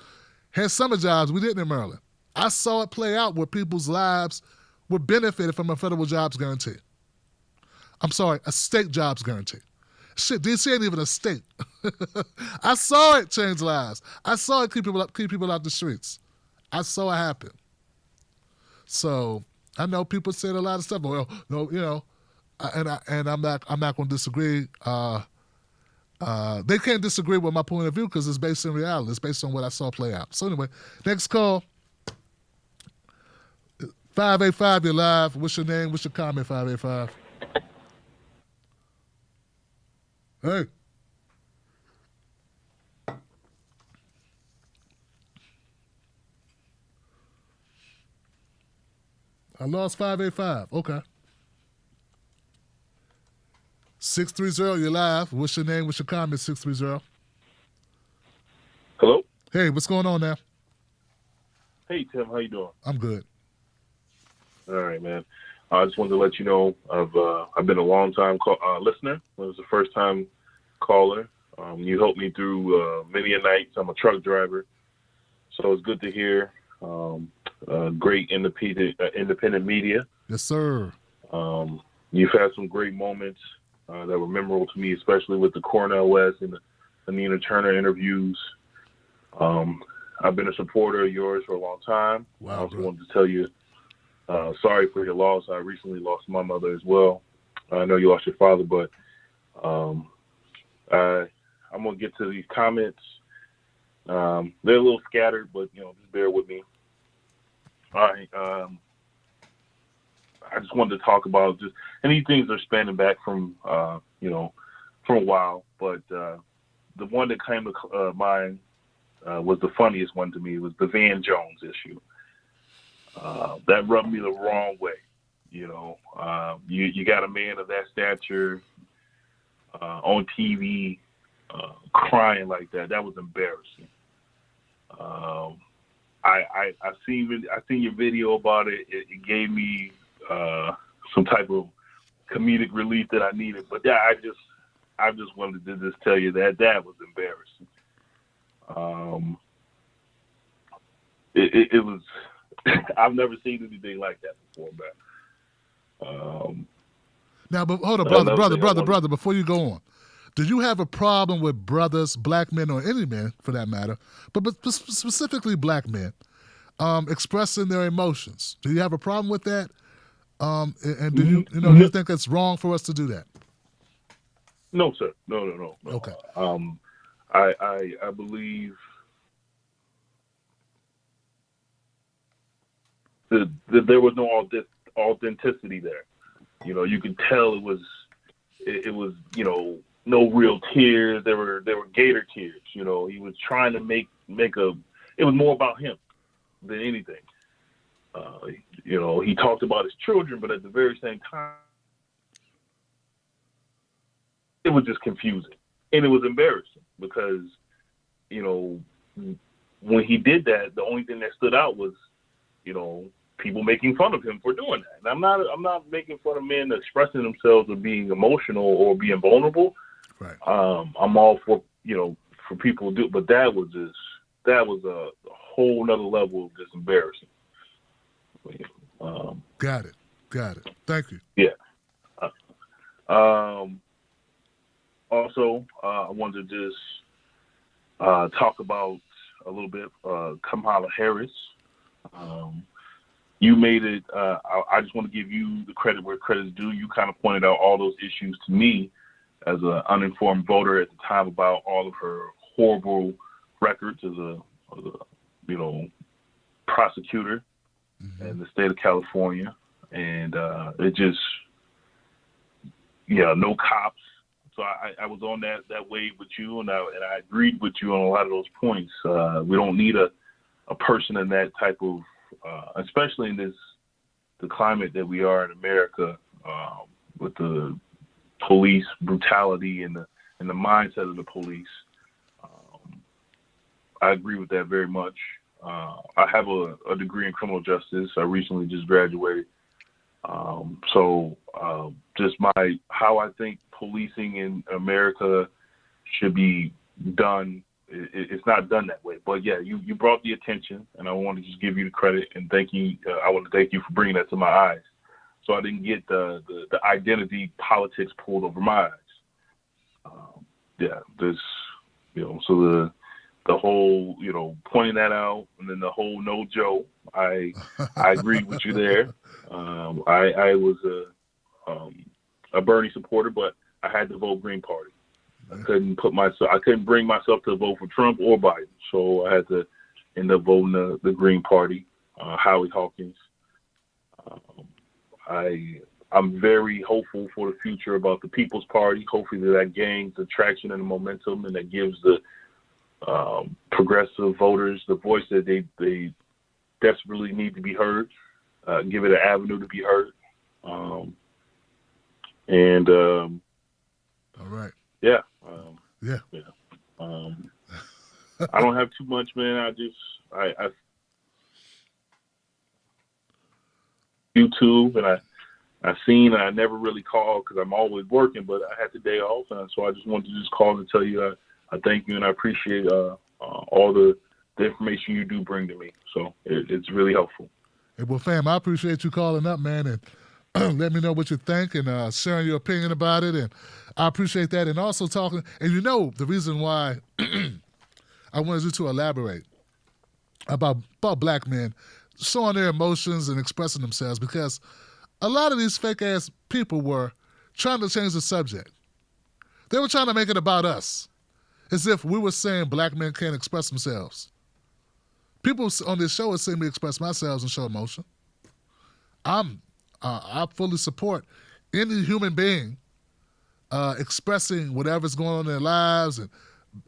had summer jobs we didn't in Maryland. I saw it play out where people's lives were benefited from a federal jobs guarantee. I'm sorry, a state jobs guarantee. Shit, D.C. ain't even a state. I saw it change lives. I saw it keep people out the streets. I saw it happen. So I know people said a lot of stuff. Well, no, and I'm not going to disagree. They can't disagree with my point of view because it's based in reality. It's based on what I saw play out. So anyway, next call. 585, you're live. What's your name? What's your comment, 585? Hey. I lost 585. Okay. 630, you're live. What's your name? What's your comment, 630? Hello? Hey, what's going on now? Hey, Tim. How you doing? I'm good. All right, man. I just wanted to let you know I've been a long-time listener. I was the first-time caller. You helped me through many a nights. I'm a truck driver, so it's good to hear great independent media. Yes, sir. You've had some great moments that were memorable to me, especially with the Cornel West and the Nina Turner interviews. I've been a supporter of yours for a long time. Wow, I also wanted to tell you, sorry for your loss. I recently lost my mother as well. I know you lost your father, but I'm going to get to these comments. They're a little scattered, but, just bear with me. All right. I just wanted to talk about just any things that are spanning back from, from a while. But the one that came to mind was the funniest one to me, was the Van Jones issue. That rubbed me the wrong way. You got a man of that stature on TV crying like that. That was embarrassing. I seen your video about it. It gave me some type of comedic relief that I needed. But yeah, I just wanted to just tell you that was embarrassing. It was. I've never seen anything like that before, man. Now, but hold on, brother, before you go on, do you have a problem with brothers, black men, or any men for that matter, but specifically black men, expressing their emotions? Do you have a problem with that? And do you think it's wrong for us to do that? No, sir. No. Okay. I believe that there was no authenticity there. You could tell it was no real tears. There were gator tears. He was trying to make it was more about him than anything. He talked about his children, but at the very same time, it was just confusing. And it was embarrassing because, when he did that, the only thing that stood out was, people making fun of him for doing that. And I'm not making fun of men expressing themselves or being emotional or being vulnerable. Right. I'm all for, for people to do it, but that was just, that was a whole nother level of just embarrassing. Got it. Thank you. Yeah. Also, I wanted to just talk about a little bit Kamala Harris. You made it. I just want to give you the credit where credit is due. You kind of pointed out all those issues to me as an uninformed voter at the time about all of her horrible records as a prosecutor in the state of California, and it just, no cops. So I was on that wave with you, and I agreed with you on a lot of those points. We don't need a person in that type of, especially in the climate that we are in America, with the police brutality and the mindset of the police. I agree with that very much. I have a degree in criminal justice. I recently just graduated. So just how I think policing in America should be done, it's not done that way. But yeah, you brought the attention, and I want to just give you the credit and thank you. I want to thank you for bringing that to my eyes, so I didn't get the identity politics pulled over my eyes. So the whole, pointing that out, and then the whole no Joe, I agreed with you there. I was a Bernie supporter, but I had to vote Green Party. I couldn't bring myself to vote for Trump or Biden, so I had to end up voting the Green Party, Howie Hawkins. I'm very hopeful for the future about the People's Party. Hopefully that gains the traction and the momentum, and that gives the progressive voters the voice that they desperately need to be heard. Give it an avenue to be heard. All right. Yeah. Yeah. I don't have too much, man. I YouTube, and I seen, and I never really called because I'm always working, but I had the day off, and so I just wanted to just call and tell you I thank you, and I appreciate all the information you do bring to me. So it's really helpful. Hey, well, fam, I appreciate you calling up, man, and let me know what you think and sharing your opinion about it. And I appreciate that. And also talking, and the reason why I wanted you to elaborate about black men showing their emotions and expressing themselves, because a lot of these fake-ass people were trying to change the subject. They were trying to make it about us, as if we were saying black men can't express themselves. People on this show have seen me express myself and show emotion. I fully support any human being expressing whatever's going on in their lives, and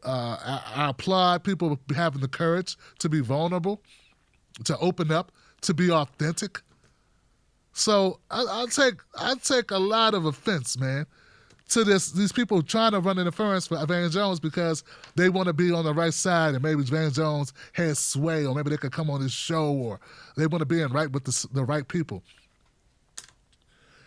I applaud people having the courage to be vulnerable, to open up, to be authentic. So I take a lot of offense, man, to these people trying to run interference for Van Jones because they want to be on the right side, and maybe Van Jones has sway, or maybe they could come on his show, or they want to be in right with the right people.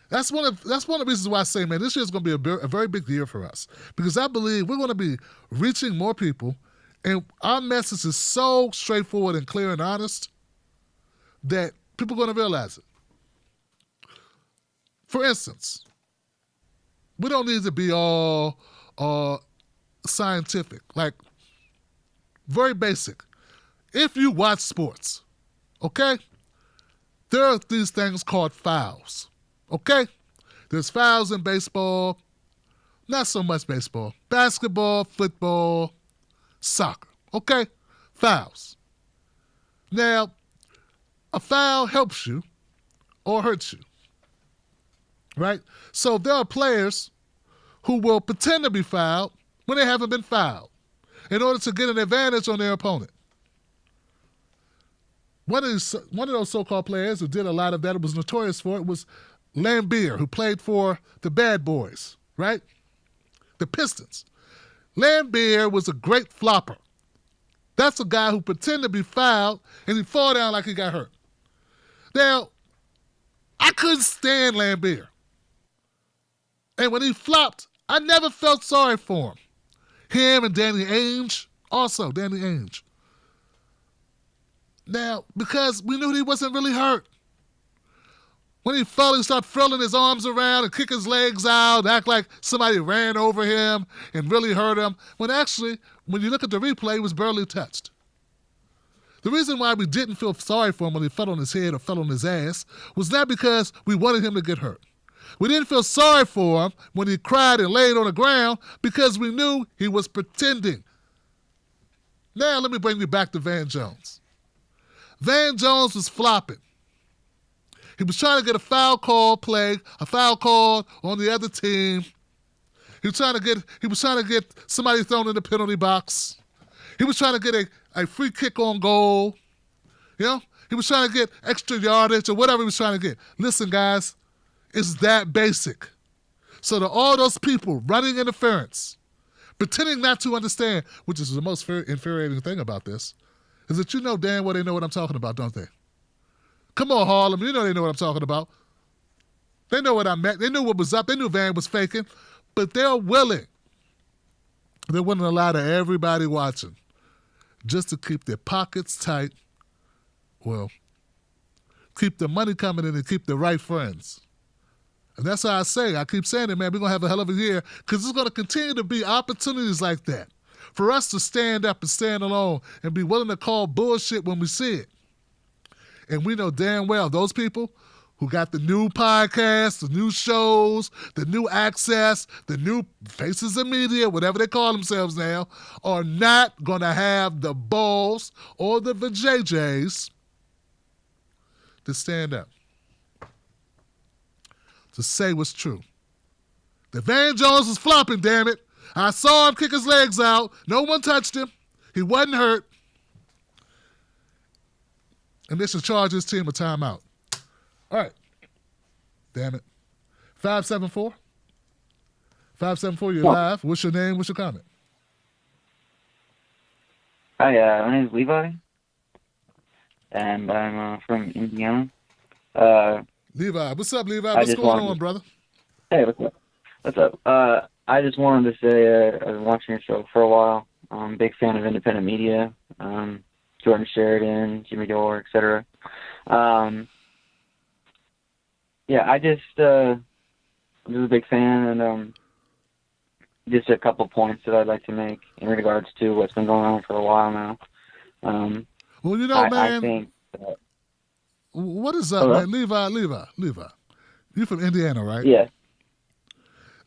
That's one of the reasons why I say, man, this year is going to be a very big year for us, because I believe we're going to be reaching more people, and our message is so straightforward and clear and honest that people are going to realize it. For instance, we don't need to be all scientific, like very basic. If you watch sports, okay, there are these things called fouls, okay? There's fouls in baseball, not so much baseball, basketball, football, soccer, okay? Fouls. Now, a foul helps you or hurts you, right? So there are players who will pretend to be fouled when they haven't been fouled in order to get an advantage on their opponent. One of those so-called players who did a lot of that, was notorious for it, was Lambeer, who played for the Bad Boys, right? The Pistons. Lambeer was a great flopper. That's a guy who pretended to be fouled and he fall down like he got hurt. Now, I couldn't stand Lambeer. And when he flopped, I never felt sorry for him. Him and Danny Ainge, also Danny Ainge. Now, because we knew he wasn't really hurt. When he fell, he started throwing his arms around and kick his legs out, act like somebody ran over him and really hurt him, when actually, when you look at the replay, he was barely touched. The reason why we didn't feel sorry for him when he fell on his head or fell on his ass was not because we wanted him to get hurt. We didn't feel sorry for him when he cried and laid on the ground because we knew he was pretending. Now let me bring you back to Van Jones. Van Jones was flopping. He was trying to get a foul call on the other team. He was trying to get somebody thrown in the penalty box. He was trying to get a free kick on goal. You know? He was trying to get extra yardage or whatever he was trying to get. Listen, guys, it's that basic. So to all those people running interference, pretending not to understand, which is the most infuriating thing about this, is that you know damn well they know what I'm talking about, don't they? Come on, Harlem, you know they know what I'm talking about. They know what I meant. They knew what was up. They knew Van was faking, but they're willing. They're willing to lie to everybody watching just to keep their pockets tight. Well, keep the money coming in and keep the right friends. And that's how I keep saying it, man, we're going to have a hell of a year because there's going to continue to be opportunities like that for us to stand up and stand alone and be willing to call bullshit when we see it. And we know damn well those people who got the new podcasts, the new shows, the new access, the new faces of media, whatever they call themselves now, are not going to have the balls or the vajayjays to stand up, to say what's true. The Van Jones was flopping, damn it. I saw him kick his legs out. No one touched him. He wasn't hurt. And they should charge his team a timeout. All right. Damn it. 574. 574, you're live. What's your name? What's your comment? Hi, my name is Levi. And I'm from Indiana. Levi. What's up, Levi? What's going on, brother? Hey, what's up? What's up? I just wanted to say I've been watching your show for a while. I'm a big fan of independent media. Jordan Sheridan, Jimmy Dore, etc. I just I'm just a big fan, and just a couple points that I'd like to make in regards to what's been going on for a while now. Well, you know, man, I think what is up, man? Levi, you from Indiana, right? Yeah.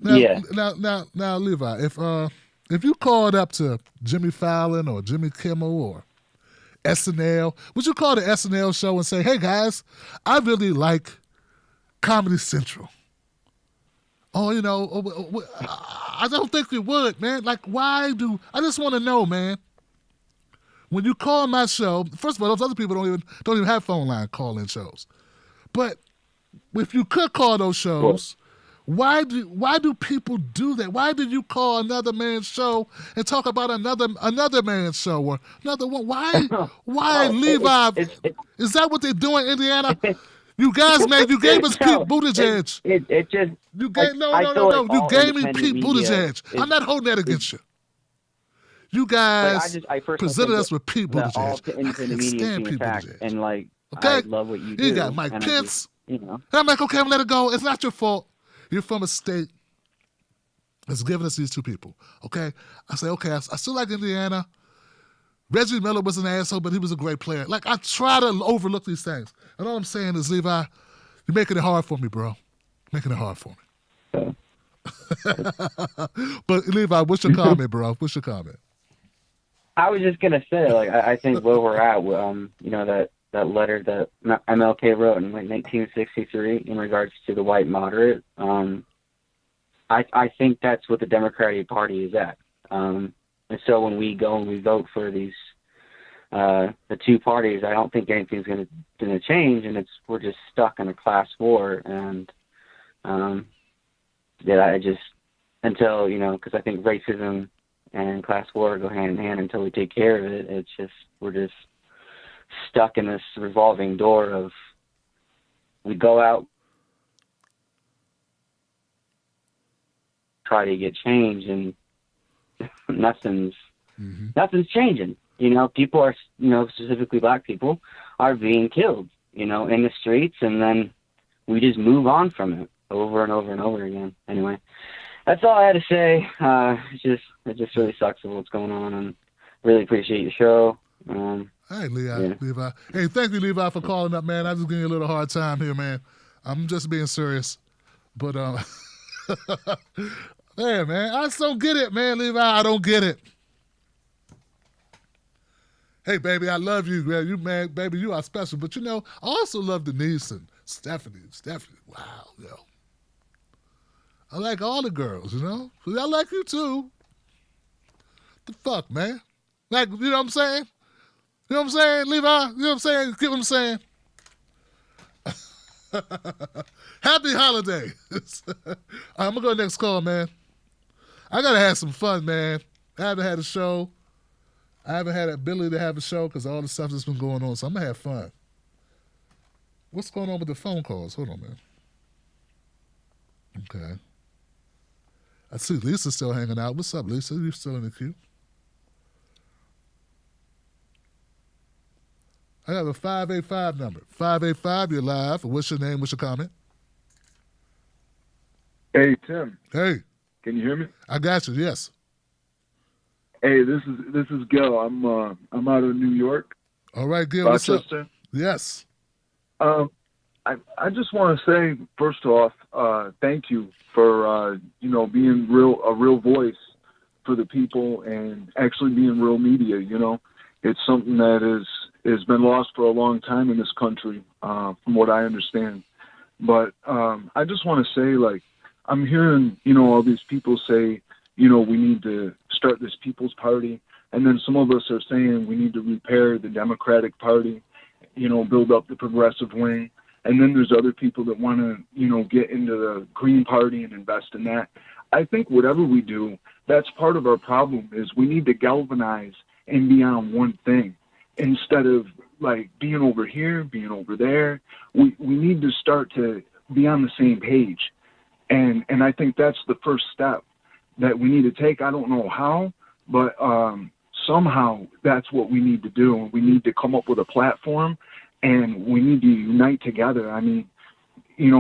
Now, Levi, if you called up to Jimmy Fallon or Jimmy Kimmel or SNL, would you call the SNL show and say, hey, guys, I really like Comedy Central? Oh, you know, I don't think you would, man. Like, I just want to know, man. When you call my show, first of all, those other people don't even have phone line call-in shows. But if you could call those shows, why do people do that? Why do you call another man's show and talk about another man's show or another one? Why, Levi? Is that what they're doing in Indiana? You guys, man, you gave us Pete Buttigieg. It just you gave no. You gave me Pete Buttigieg. I'm not holding that against you. You guys presented us with Pete Buttigieg. I can't stand Pete Buttigieg. And okay? I love what you do. You got Mike Pence. And I'm like, okay, I'm let it go. It's not your fault. You're from a state that's giving us these two people. Okay? I say, okay, I still like Indiana. Reggie Miller was an asshole, but he was a great player. Like, I try to overlook these things. And all I'm saying is, Levi, you're making it hard for me, bro. Making it hard for me. But, Levi, what's your comment, bro? What's your comment? I was just going to say, like, I think where we're at, you know, that letter that MLK wrote in like 1963 in regards to the white moderate, I think that's what the Democratic Party is at. And so when we go and we vote for these the two parties, I don't think anything's going to change, and we're just stuck in a class war. And I just until because I think racism and class war go hand in hand until we take care of it. We're just stuck in this revolving door of we go out, try to get change, and nothing's changing. people are, specifically black people, are being killed, in the streets, and then we just move on from it over and over and over again. Anyway, that's all I had to say. It just really sucks with what's going on, and really appreciate your show. Hey, Levi. Hey, thank you, Levi, for calling up, man. I'm just giving you a little hard time here, man. I'm just being serious. But, man, I just don't get it, man, Levi. I don't get it. Hey, baby, I love you, man. You, man, baby, you are special. But, I also love Denise and Stephanie. Wow, I like all the girls, I like you, too. The fuck, man? Like, you know what I'm saying? You know what I'm saying, Levi? You know what I'm saying? Get what I'm saying? Happy holidays. I'm going to go next call, man. I got to have some fun, man. I haven't had a show. I haven't had the ability to have a show because of all the stuff that's been going on, so I'm going to have fun. What's going on with the phone calls? Hold on, man. Okay. I see Lisa's still hanging out. What's up, Lisa? You still in the queue? I have a 585 number. 585, you're live. What's your name? What's your comment? Hey, Tim. Hey. Can you hear me? I got you, yes. Hey, this is Gil. I'm out of New York. All right, Gil, Rochester. what's up? Yes. I just want to say, first off, thank you for being a real voice for the people and actually being real media. It's something that has been lost for a long time in this country, from what I understand. But I just want to say, I'm hearing all these people say, we need to start this People's Party, and then some of us are saying we need to repair the Democratic Party, build up the progressive wing. And then there's other people that want to, get into the Green Party and invest in that. I think whatever we do, that's part of our problem is we need to galvanize and be on one thing instead of being over here, being over there. We need to start to be on the same page. And I think that's the first step that we need to take. I don't know how, but somehow that's what we need to do. We need to come up with a platform, and we need to unite together. I mean,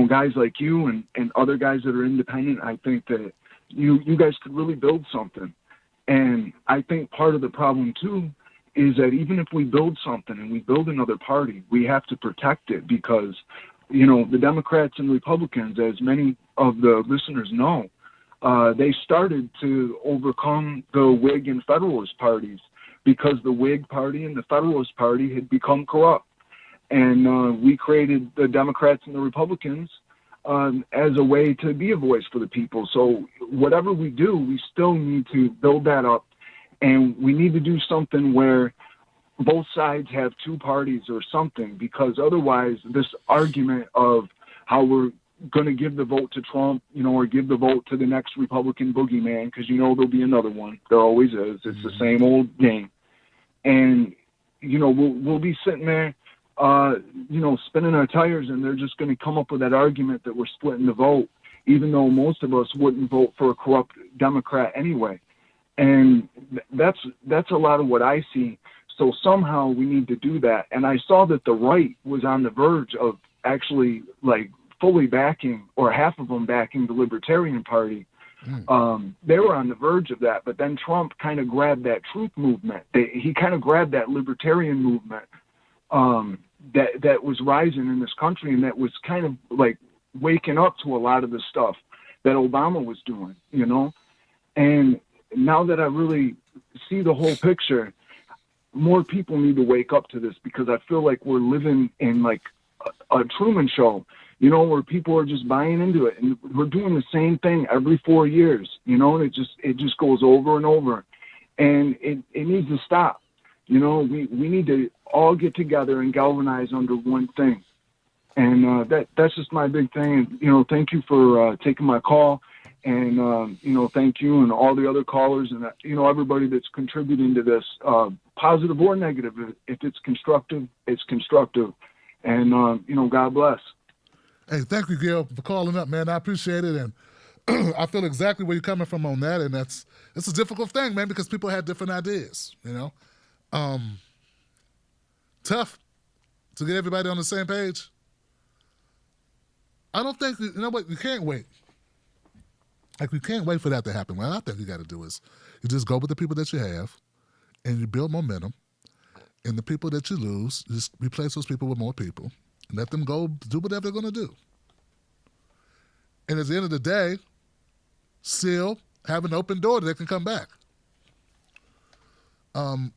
guys like you and other guys that are independent, I think that you guys could really build something. And I think part of the problem, too, is that even if we build something and we build another party, we have to protect it because, the Democrats and Republicans, as many of the listeners know, they started to overcome the Whig and Federalist parties because the Whig Party and the Federalist Party had become corrupt. And we created the Democrats and the Republicans as a way to be a voice for the people. So whatever we do, we still need to build that up. And we need to do something where both sides have two parties or something, because otherwise this argument of how we're going to give the vote to Trump, or give the vote to the next Republican boogeyman, because there'll be another one. There always is. It's the same old game. And, we'll be sitting there, spinning our tires, and they're just going to come up with that argument that we're splitting the vote, even though most of us wouldn't vote for a corrupt Democrat anyway. And that's a lot of what I see. So somehow we need to do that. And I saw that the right was on the verge of actually fully backing, or half of them backing, the Libertarian Party. They were on the verge of that, but then Trump kind of grabbed that truth movement. He kind of grabbed that libertarian movement that was rising in this country, and that was kind of waking up to a lot of the stuff that Obama was doing, And now that I really see the whole picture, more people need to wake up to this, because I feel like we're living in a Truman Show, where people are just buying into it, and we're doing the same thing every 4 years, and it just goes over and over, and it needs to stop. We need to all get together and galvanize under one thing, and that's just my big thing. And thank you for taking my call, and thank you and all the other callers, and everybody that's contributing to this, positive or negative. If it's constructive, it's constructive, and God bless. Hey, thank you, Gil, for calling up, man. I appreciate it, and I feel exactly where you're coming from on that, and it's a difficult thing, man, because people have different ideas, tough to get everybody on the same page. I don't think, you know what, you can't wait. Like, you can't wait for that to happen. What I think you got to do is you just go with the people that you have and you build momentum. And the people that you lose, just replace those people with more people and let them go do whatever they're going to do. And at the end of the day, still have an open door that they can come back. And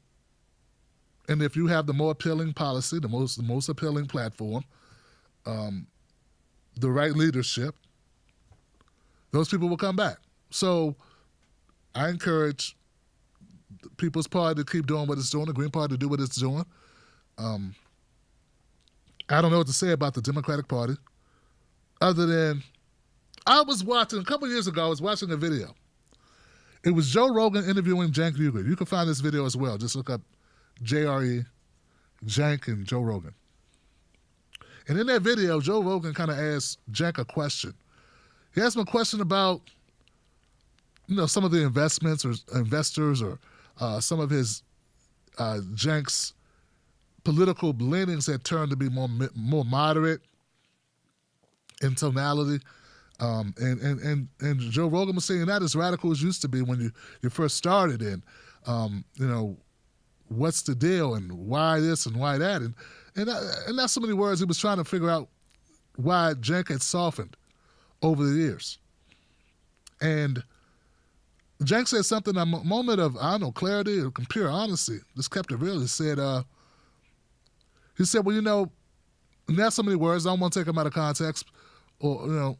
if you have the more appealing policy, the most appealing platform, the right leadership, those people will come back. So I encourage the People's Party to keep doing what it's doing, the Green Party to do what it's doing. I don't know what to say about the Democratic Party other than I was watching, a couple years ago, I was watching a video. It was Joe Rogan interviewing Cenk Uygur. You can find this video as well. Just look up JRE, Cenk and Joe Rogan. And in that video, Joe Rogan kind of asked Cenk a question. He asked him a question about, some of the investments or investors or some of his Cenk's political leanings had turned to be more moderate in tonality. And Joe Rogan was saying not as radical as used to be when you first started. And what's the deal and why this and why that, and not so many words. He was trying to figure out why Cenk had softened over the years. And Cenk said something, a moment of, clarity or pure honesty. Just kept it real. He said, well, not so many words. I don't want to take them out of context or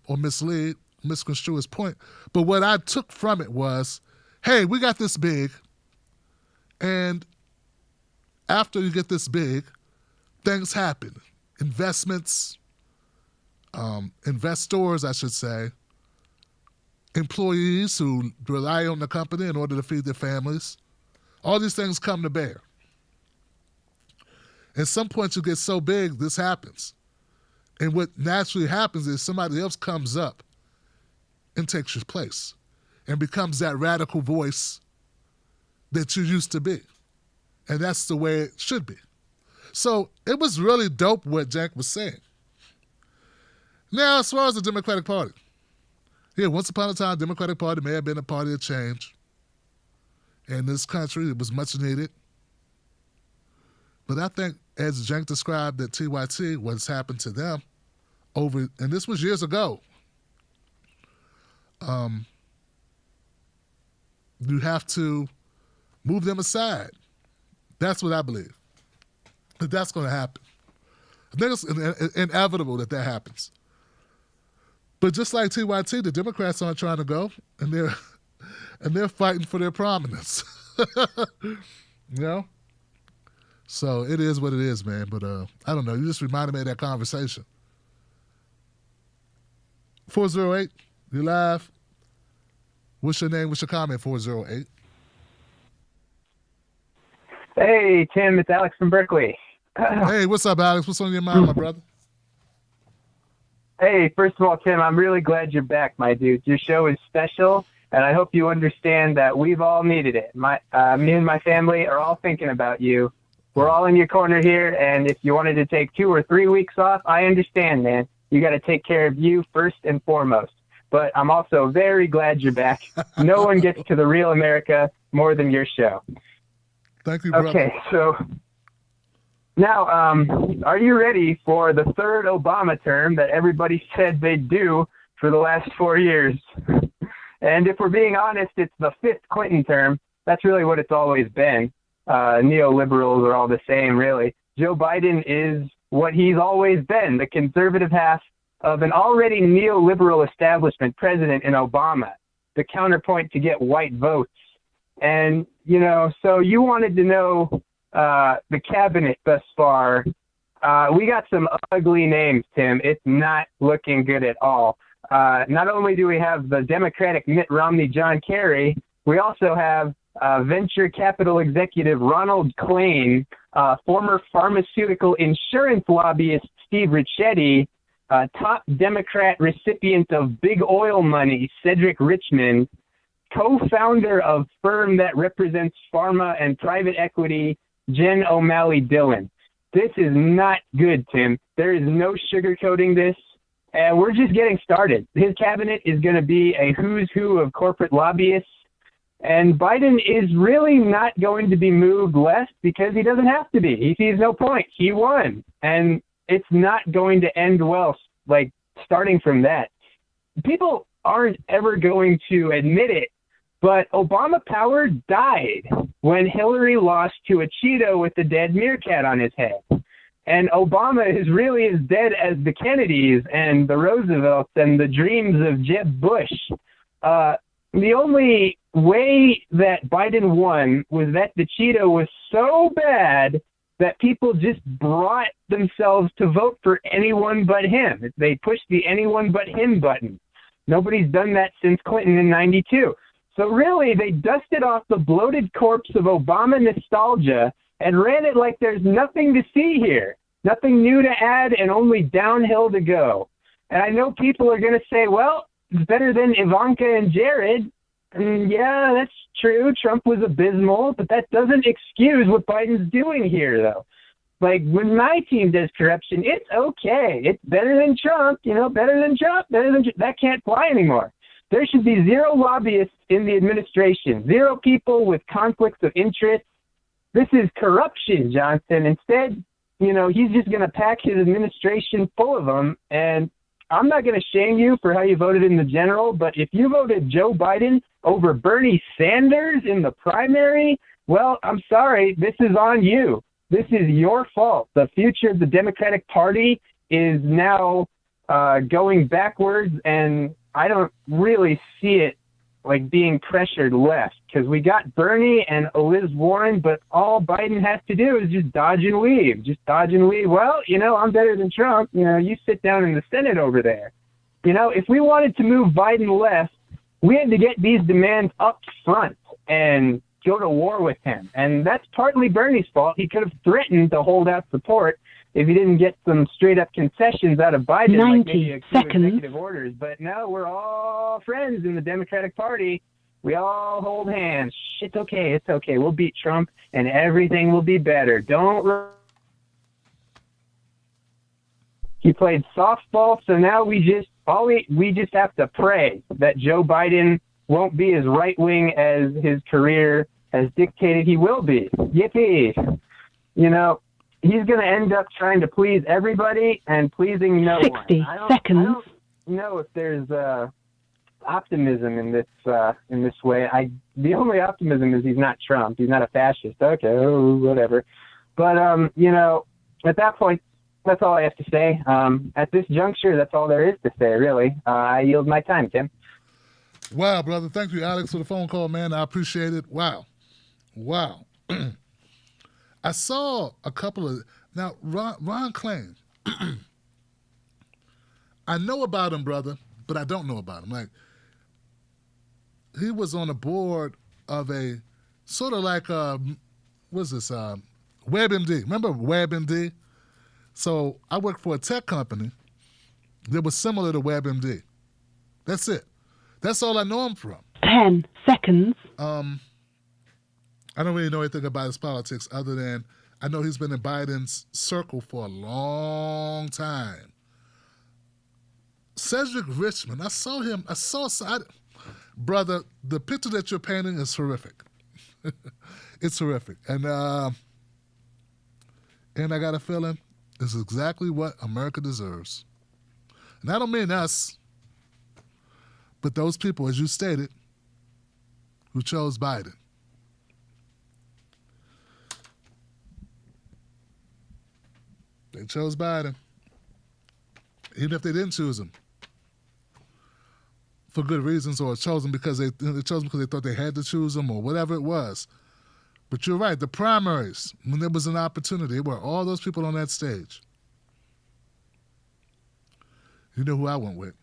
misconstrue his point. But what I took from it was, hey, we got this big, and after you get this big, things happen. Investments, investors, I should say, employees who rely on the company in order to feed their families. All these things come to bear. At some point you get so big, this happens. And what naturally happens is somebody else comes up and takes your place and becomes that radical voice that you used to be. And that's the way it should be. So it was really dope what Cenk was saying. Now, as far as the Democratic Party, once upon a time, Democratic Party may have been a party of change. In this country, it was much needed. But I think, as Cenk described at TYT, what's happened to them and this was years ago, you have to move them aside. That's what I believe. That's going to happen. I think it's inevitable that happens. But just like TYT, the Democrats aren't trying to go, and they're fighting for their prominence. So it is what it is, man. But I don't know. You just reminded me of that conversation. 408, you live. What's your name? What's your comment? 408. Hey, Tim. It's Alex from Berkeley. Hey, what's up, Alex? What's on your mind, my brother? Hey, first of all, Tim, I'm really glad you're back, my dude. Your show is special, and I hope you understand that we've all needed it. Me and my family are all thinking about you. We're all in your corner here, and if you wanted to take 2 or 3 weeks off, I understand, man. You got to take care of you first and foremost. But I'm also very glad you're back. No one gets to the real America more than your show. Thank you, brother. Okay, so now, are you ready for the third Obama term that everybody said they'd do for the last 4 years? And if we're being honest, it's the 5th Clinton term. That's really what it's always been. Neoliberals are all the same, really. Joe Biden is what he's always been, the conservative half of an already neoliberal establishment president in Obama, the counterpoint to get white votes. And, so you wanted to know the cabinet thus far. We got some ugly names, Tim. It's not looking good at all. Not only do we have the Democratic Mitt Romney, John Kerry, we also have venture capital executive Ronald Klain, former pharmaceutical insurance lobbyist Steve Ricchetti, top Democrat recipient of big oil money Cedric Richmond, co-founder of firm that represents pharma and private equity Jen O'Malley Dillon. This is not good, Tim. There is no sugarcoating this, and we're just getting started. His cabinet is going to be a who's who of corporate lobbyists, and Biden is really not going to be moved left because he doesn't have to be. He sees no point. He won, and it's not going to end well, like, starting from that. People aren't ever going to admit it, but Obama power died when Hillary lost to a Cheeto with a dead meerkat on his head. And Obama is really as dead as the Kennedys and the Roosevelts and the dreams of Jeb Bush. The only way that Biden won was that the Cheeto was so bad that people just brought themselves to vote for anyone but him. They pushed the anyone but him button. Nobody's done that since Clinton in 92. So really, they dusted off the bloated corpse of Obama nostalgia and ran it like there's nothing to see here, nothing new to add, and only downhill to go. And I know people are going to say, well, it's better than Ivanka and Jared. And yeah, that's true. Trump was abysmal, but that doesn't excuse what Biden's doing here, though. Like, when my team does corruption, it's okay. It's better than Trump, better than Trump, that can't fly anymore. There should be zero lobbyists in the administration, zero people with conflicts of interest. This is corruption, Johnson. Instead, he's just going to pack his administration full of them. And I'm not going to shame you for how you voted in the general, but if you voted Joe Biden over Bernie Sanders in the primary, well, I'm sorry, this is on you. This is your fault. The future of the Democratic Party is now going backwards, and I don't really see it like being pressured left, because we got Bernie and Liz Warren, but all Biden has to do is just dodge and weave. Well, I'm better than Trump. You sit down in the Senate over there. If we wanted to move Biden left, we had to get these demands up front and go to war with him. And that's partly Bernie's fault. He could have threatened to hold out support if he didn't get some straight-up concessions out of Biden, 90 like maybe a few seconds. executive orders. But no, we're all friends in the Democratic Party. We all hold hands. It's okay. We'll beat Trump, and everything will be better. He played softball, so now we just have to pray that Joe Biden won't be as right-wing as his career has dictated he will be. Yippee! He's going to end up trying to please everybody and pleasing no 60 one. seconds. I don't know if there's optimism in this way. The only optimism is he's not Trump. He's not a fascist. Okay, whatever. But at that point, that's all I have to say. At this juncture, that's all there is to say, really. I yield my time, Tim. Wow, brother. Thank you, Alex, for the phone call, man. I appreciate it. Wow. I saw a couple of... Now, Ron claims... I know about him, brother, but I don't know about him. Like, he was on the board of a sort of like, what's this, WebMD. Remember WebMD? So I worked for a tech company that was similar to WebMD. That's it. That's all I know him from. 10 seconds. I don't really know anything about his politics other than I know he's been in Biden's circle for a long time. Cedric Richmond, I saw him. Brother, the picture that you're painting is horrific. It's horrific. And I got a feeling this is exactly what America deserves. And I don't mean us, but those people, as you stated, who chose Biden. They chose Biden. Even if they didn't choose him for good reasons, or chose him because they thought they had to choose him, or whatever it was. But you're right, the primaries, when there was an opportunity, were all those people on that stage. You know who I went with.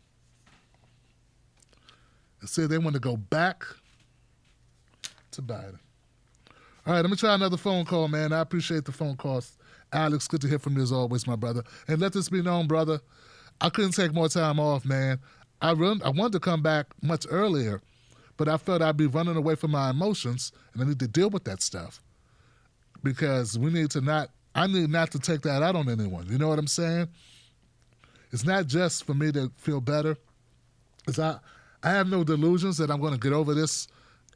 They said they want to go back to Biden. All right, let me try another phone call, man. I appreciate the phone calls. Alex, good to hear from you as always, my brother. And let this be known, brother, I couldn't take more time off, man. I wanted to come back much earlier, but I felt I'd be running away from my emotions, and I need to deal with that stuff. because I need not to take that out on anyone. You know what I'm saying? It's not just for me to feel better. I have no delusions that I'm going to get over this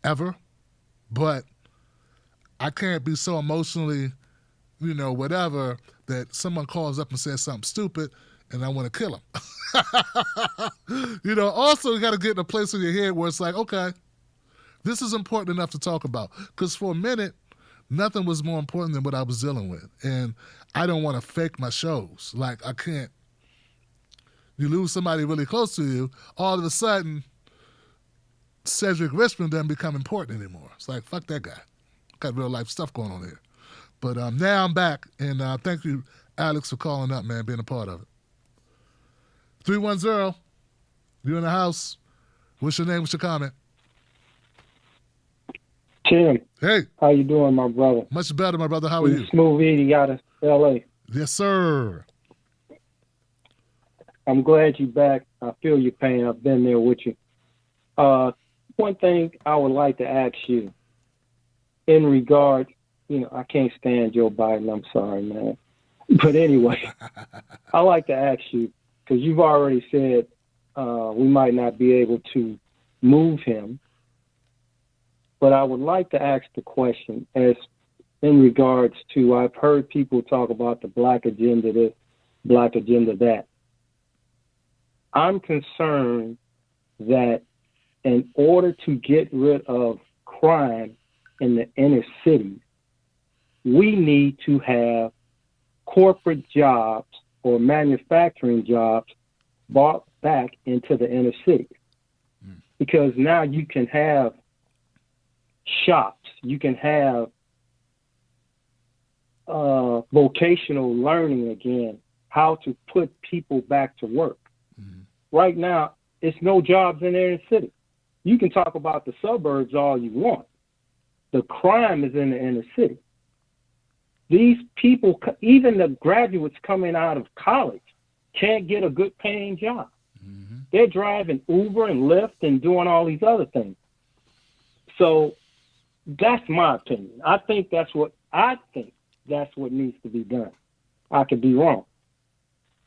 ever, but I can't be so emotionally, whatever, that someone calls up and says something stupid and I want to kill them. Also you got to get in a place in your head where it's like, okay, this is important enough to talk about. Because for a minute, nothing was more important than what I was dealing with. And I don't want to fake my shows. Like, I can't. You lose somebody really close to you, all of a sudden, Cedric Richmond doesn't become important anymore. It's like, fuck that guy. Got real life stuff going on here. But now I'm back, and thank you, Alex, for calling up, man, being a part of it. 310, you in the house. What's your name? What's your comment? Tim. Hey. How you doing, my brother? Much better, my brother. How are you? Smooth Eating out of L.A. Yes, sir. I'm glad you're back. I feel your pain. I've been there with you. One thing I would like to ask you in regard, I can't stand Joe Biden. I'm sorry, man. But anyway, I like to ask you, because you've already said we might not be able to move him. But I would like to ask the question as in regards to, I've heard people talk about the black agenda this, black agenda that. I'm concerned that in order to get rid of crime in the inner cities, we need to have corporate jobs or manufacturing jobs brought back into the inner cities. Because now you can have shops, you can have vocational learning again, how to put people back to work. Right now, it's no jobs in the inner city. You can talk about the suburbs all you want. The crime is in the inner city. These people, even the graduates coming out of college, can't get a good paying job. They're driving Uber and Lyft and doing all these other things. So that's my opinion. I think that's what needs to be done. I could be wrong.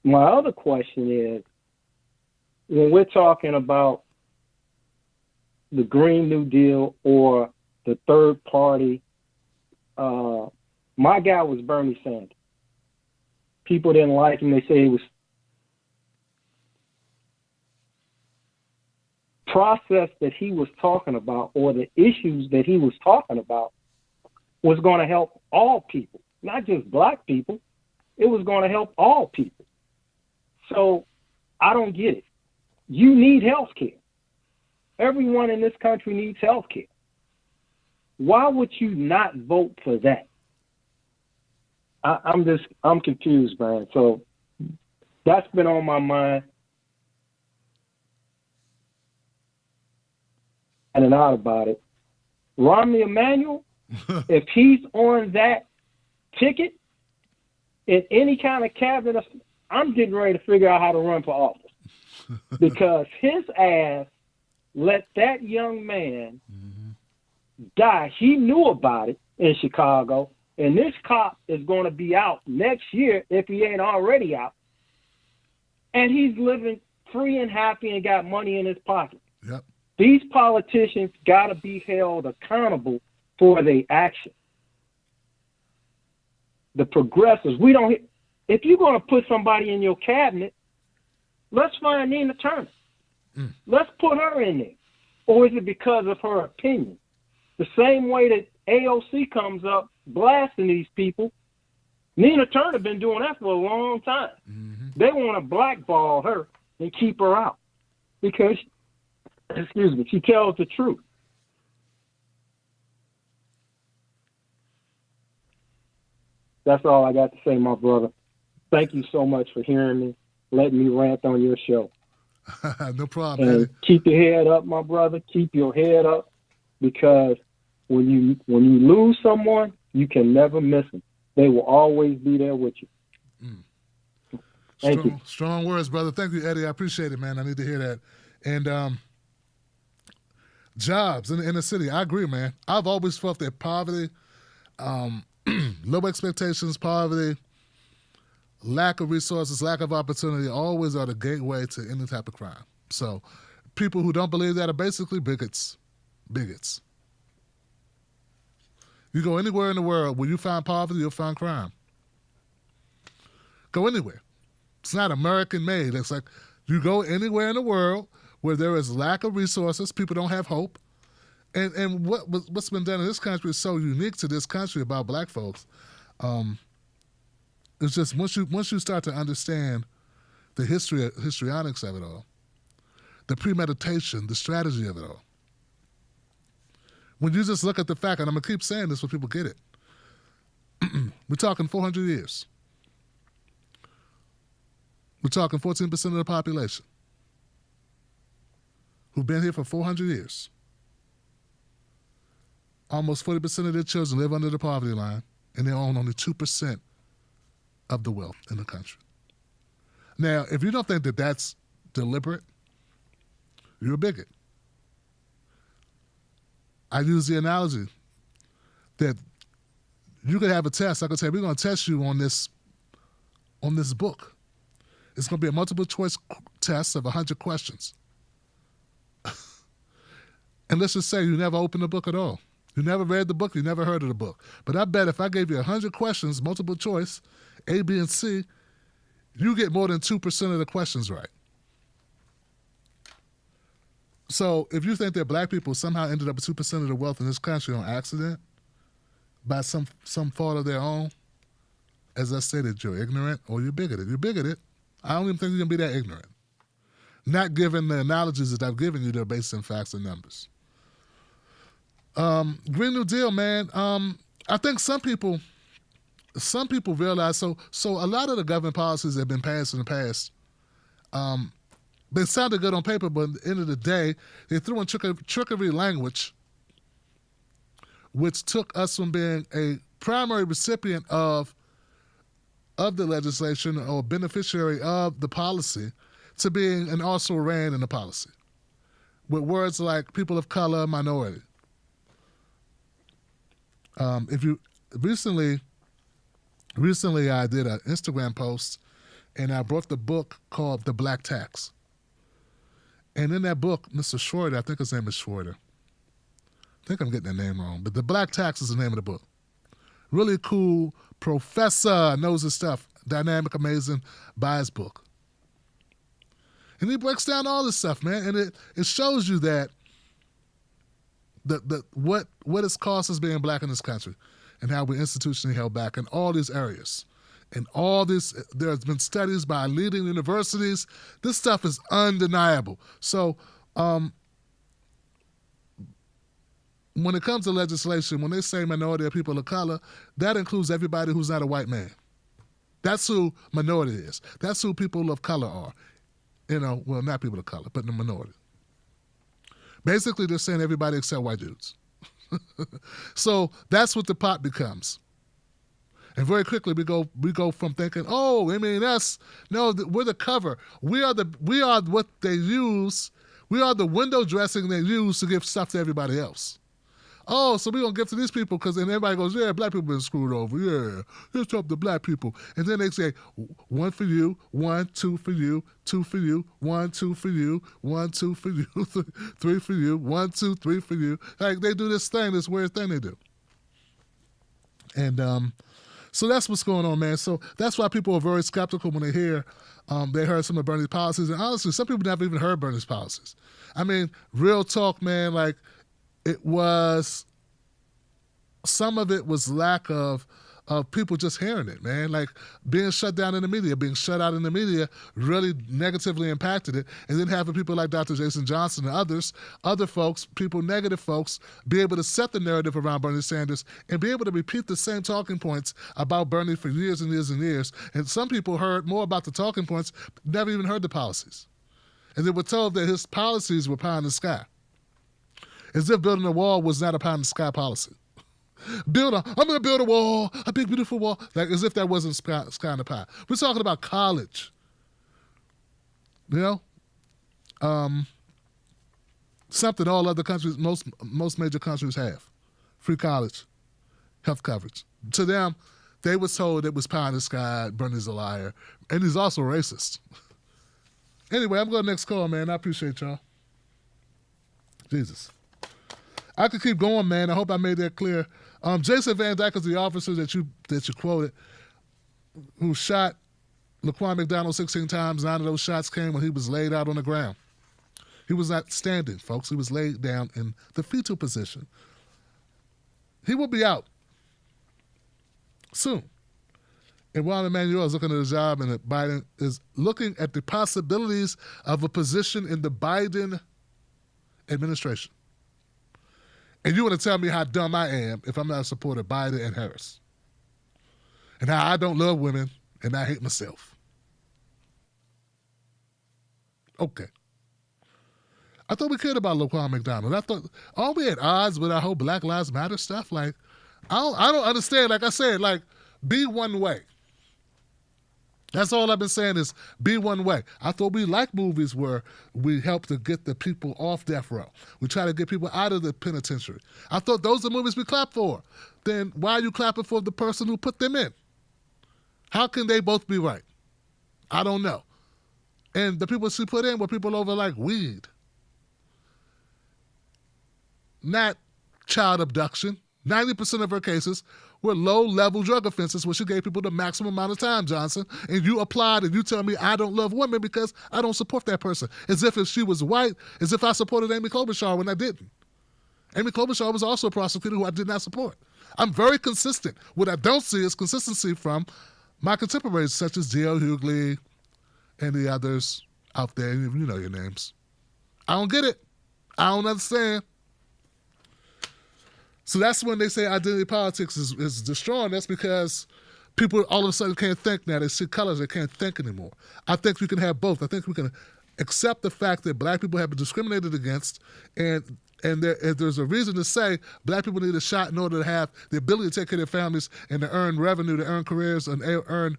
My other question is, when we're talking about the Green New Deal or the third party, my guy was Bernie Sanders. People didn't like him. They say he was process that he was talking about, or the issues that he was talking about, was going to help all people, not just black people. It was going to help all people. So I don't get it. You need health care. Everyone in this country needs health care. Why would you not vote for that? I'm confused, man. So that's been on my mind. And out about it. Rahm Emanuel, if he's on that ticket in any kind of cabinet, I'm getting ready to figure out how to run for office. Because his ass let that young man die. He knew about it in Chicago, and this cop is going to be out next year if he ain't already out. And he's living free and happy and got money in his pocket. Yep. These politicians got to be held accountable for their actions. The progressives, if you're going to put somebody in your cabinet, let's find Nina Turner. Let's put her in there. Or is it because of her opinion? The same way that AOC comes up blasting these people, Nina Turner been doing that for a long time. They want to blackball her and keep her out because, she tells the truth. That's all I got to say, my brother. Thank you so much for hearing me, letting me rant on your show. No problem, And man. keep your head up, my brother. Keep your head up, because when you lose someone, you can never miss them. They will always be there with you. Thank you. Strong words, brother. Thank you, Eddie. I appreciate it, man. I need to hear that. And jobs in the inner city. I agree, man. I've always felt that poverty Low expectations, poverty, lack of resources, lack of opportunity always are the gateway to any type of crime. So people who don't believe that are basically bigots. Bigots. You go anywhere in the world where you find poverty, you'll find crime. Go anywhere. It's not American made. It's like you go anywhere in the world where there is lack of resources, people don't have hope. And what's been done in this country is so unique to this country about black folks. It's just once you start to understand the histrionics of it all, the premeditation, the strategy of it all. When you just look at the fact, and I'm going to keep saying this so people get it, we're talking 400 years. We're talking 14% of the population who've been here for 400 years. Almost 40% of their children live under the poverty line, and they own only 2% of the wealth in the country. Now, if you don't think that that's deliberate, you're a bigot. I use the analogy that you could have a test. I could say, we're going to test you on this book. It's going to be a multiple choice test of 100 questions. And let's just say you never opened the book at all. You never read the book, you never heard of the book. But I bet if I gave you 100 questions, multiple choice, A, B, and C, you get more than 2% of the questions right. So if you think that black people somehow ended up with 2% of the wealth in this country on accident, by some fault of their own, as I stated, you're ignorant or you're bigoted. You're bigoted. I don't even think you're going to be that ignorant. Not given the analogies that I've given you that are based in facts and numbers. Green New Deal, man. I think some people realize, so a lot of the government policies that have been passed in the past, they sounded good on paper, but at the end of the day, they threw in trickery language, which took us from being a primary recipient of the legislation or beneficiary of the policy to being an also ran in the policy with words like people of color, minority. If you recently I did an Instagram post and I brought the book called The Black Tax. And in that book, Mr. Schroeder, I think his name is Schroeder. I think I'm getting the name wrong, but The Black Tax is the name of the book. Really cool professor, knows his stuff, dynamic, amazing, buy his book. And he breaks down all this stuff, man, and it shows you that what it's cost us being black in this country and how we're institutionally held back in all these areas. And all this, there's been studies by leading universities. This stuff is undeniable. So when it comes to legislation, when they say minority or people of color, that includes everybody who's not a white man. That's who minority is. That's who people of color are. Well, not people of color, but the minority. Basically, they're saying everybody except white dudes. So that's what the pot becomes. And very quickly we go from thinking, we're the cover. We are what they use. We are the window dressing they use to give stuff to everybody else. So we're going to give to these people because then everybody goes, yeah, black people been screwed over. Yeah, let's help the black people. And then they say, 1 for you, 1, 2 for you, 2 for you, 1, 2 for you, 1, 2 for you, 3 for you, 1, 2, 3 for you. Like they do this weird thing they do. And so that's what's going on, man. So that's why people are very skeptical when they heard some of Bernie's policies. And honestly, some people never even heard Bernie's policies. I mean, real talk, man, like, some of it was lack of people just hearing it, man. Like being shut down in the media, being shut out in the media really negatively impacted it. And then having people like Dr. Jason Johnson and other folks, negative folks, be able to set the narrative around Bernie Sanders and be able to repeat the same talking points about Bernie for years and years and years. And some people heard more about the talking points, never even heard the policies. And they were told that his policies were pie in the sky. As if building a wall was not a pie in the sky policy. I'm going to build a wall, a big, beautiful wall. Like as if that wasn't sky in the pie. We're talking about college. Something all other countries, most major countries have. Free college, health coverage, to them, they was told it was pie in the sky, Bernie's a liar, and he's also racist. Anyway, I'm going to next call, man. I appreciate y'all. Jesus. I could keep going, man. I hope I made that clear. Jason Van Dyke is the officer that you quoted, who shot Laquan McDonald 16 times. 9 of those shots came when he was laid out on the ground. He was not standing, folks. He was laid down in the fetal position. He will be out soon. And while Emanuel is looking at his job and Biden is looking at the possibilities of a position in the Biden administration. And you want to tell me how dumb I am if I'm not a supporter of Biden and Harris. And how I don't love women and I hate myself. Okay. I thought we cared about Laquan McDonald. I thought, are we at odds with our whole Black Lives Matter stuff? Like, I don't understand. Like I said, like, be one way. That's all I've been saying is be one way. I thought we liked movies where we help to get the people off death row. We try to get people out of the penitentiary. I thought those are movies we clap for. Then why are you clapping for the person who put them in? How can they both be right? I don't know. And the people she put in were people over like weed. Not child abduction. 90% of her cases were low-level drug offenses where she gave people the maximum amount of time, Johnson. And you applied and you tell me I don't love women because I don't support that person. As if she was white, as if I supported Amy Klobuchar when I didn't. Amy Klobuchar was also a prosecutor who I did not support. I'm very consistent. What I don't see is consistency from my contemporaries such as G.L. Hughley and the others out there. You know your names. I don't get it. I don't understand. So that's when they say identity politics is destroying. That's because people all of a sudden can't think now. They see colors, they can't think anymore. I think we can have both. I think we can accept the fact that black people have been discriminated against, and there's a reason to say black people need a shot in order to have the ability to take care of their families and to earn revenue, to earn careers, and earn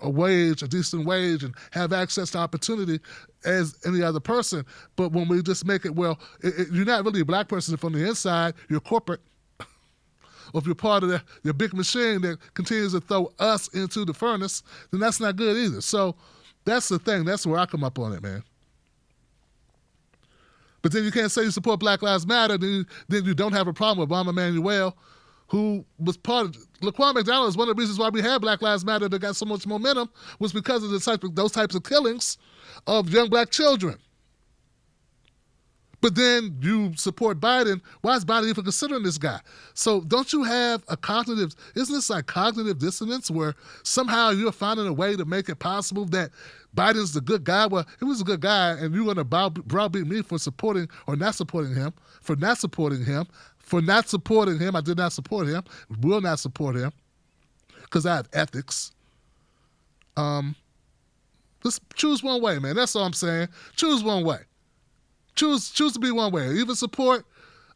a wage, a decent wage, and have access to opportunity as any other person. But when we just make it, well, you're not really a black person from the inside, you're corporate. Or if you're part of the big machine that continues to throw us into the furnace, then that's not good either. So that's the thing. That's where I come up on it, man. But then you can't say you support Black Lives Matter, then you don't have a problem with Rahm Emanuel, who was part of Laquan McDonald is one of the reasons why we had Black Lives Matter that got so much momentum was because of those types of killings of young black children. But then you support Biden. Why is Biden even considering this guy? So don't you have isn't this like cognitive dissonance where somehow you're finding a way to make it possible that Biden's the good guy? Well, he was a good guy, and you're going to browbeat me for supporting or not supporting him, for not supporting him, for not supporting him. I did not support him, will not support him, because I have ethics. Just choose one way, man. That's all I'm saying. Choose one way. Choose to be one way. Either support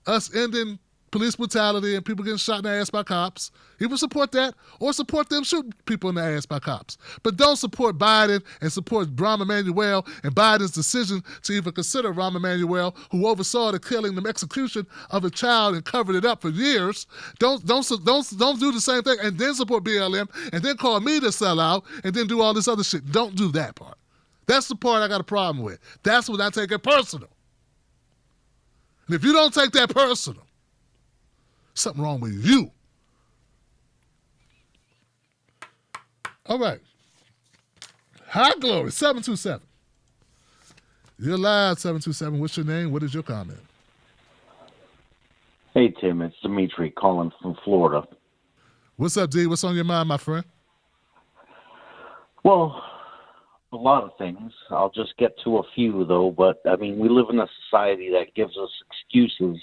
us ending police brutality and people getting shot in the ass by cops. Either support that or support them shooting people in the ass by cops. But don't support Biden and support Rahm Emanuel and Biden's decision to even consider Rahm Emanuel, who oversaw the killing, the execution of a child and covered it up for years. Don't do the same thing and then support BLM and then call me the sellout and then do all this other shit. Don't do that part. That's the part I got a problem with. That's when I take it personal. And if you don't take that personal, something wrong with you. All right. High Glory, 727. You're live, 727. What's your name? What is your comment? Hey, Tim. It's Dimitri calling from Florida. What's up, D? What's on your mind, my friend? Well, a lot of things. I'll just get to a few, though. But, I mean, we live in a society that gives us excuses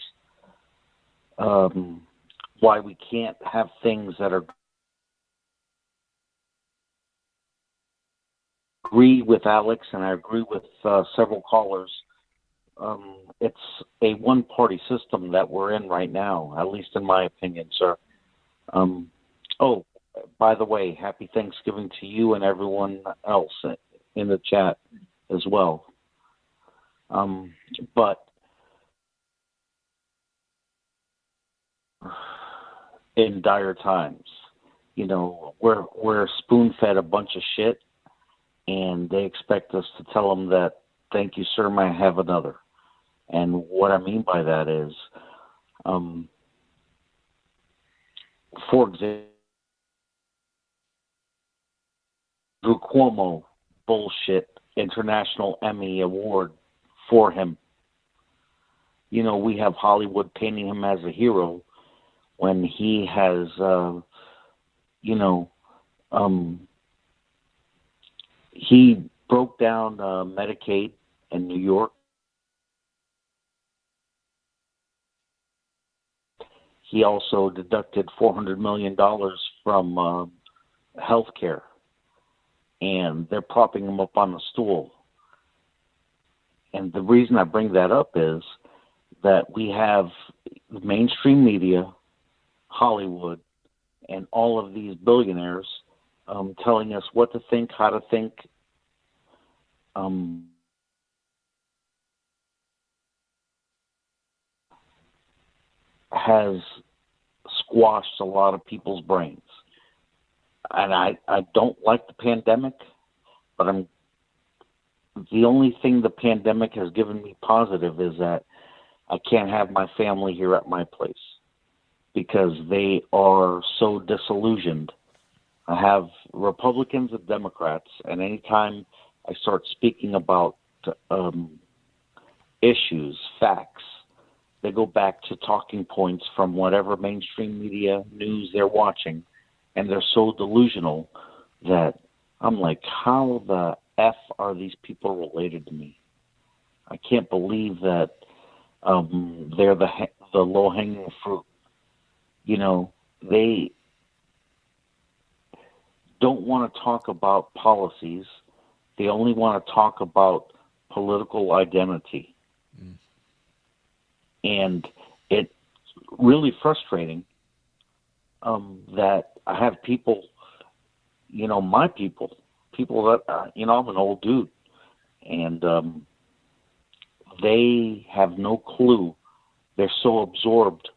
why we can't have things that are agree with Alex, and I agree with several callers. It's a one-party system that we're in right now, at least in my opinion, sir. Oh, by the way, happy Thanksgiving to you and everyone else in the chat as well. But in dire times. You know, we're spoon-fed a bunch of shit, and they expect us to tell them that, thank you, sir, may I have another? And what I mean by that is, for example, Drew Cuomo bullshit international Emmy award for him. You know, we have Hollywood painting him as a hero when he has, he broke down Medicaid in New York. He also deducted $400 million from health care, and they're propping him up on a stool. And the reason I bring that up is that we have the mainstream media, Hollywood, and all of these billionaires telling us what to think, how to think. Has squashed a lot of people's brains. And I don't like the pandemic, but the only thing the pandemic has given me positive is that I can't have my family here at my place because they are so disillusioned. I have Republicans and Democrats, and anytime I start speaking about issues, facts, they go back to talking points from whatever mainstream media news they're watching, and they're so delusional that I'm like, how the F are these people related to me? I can't believe that they're the low-hanging fruit. You know, they don't want to talk about policies. They only want to talk about political identity. And it's really frustrating that I have people, you know, my people that, you know, I'm an old dude, and they have no clue. They're so absorbed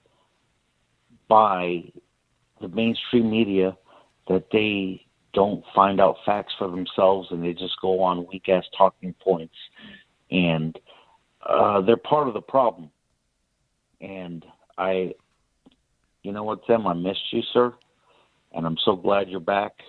by the mainstream media that they don't find out facts for themselves, and they just go on weak-ass talking points. And they're part of the problem. And you know what, Tim? I missed you, sir. And I'm so glad you're back.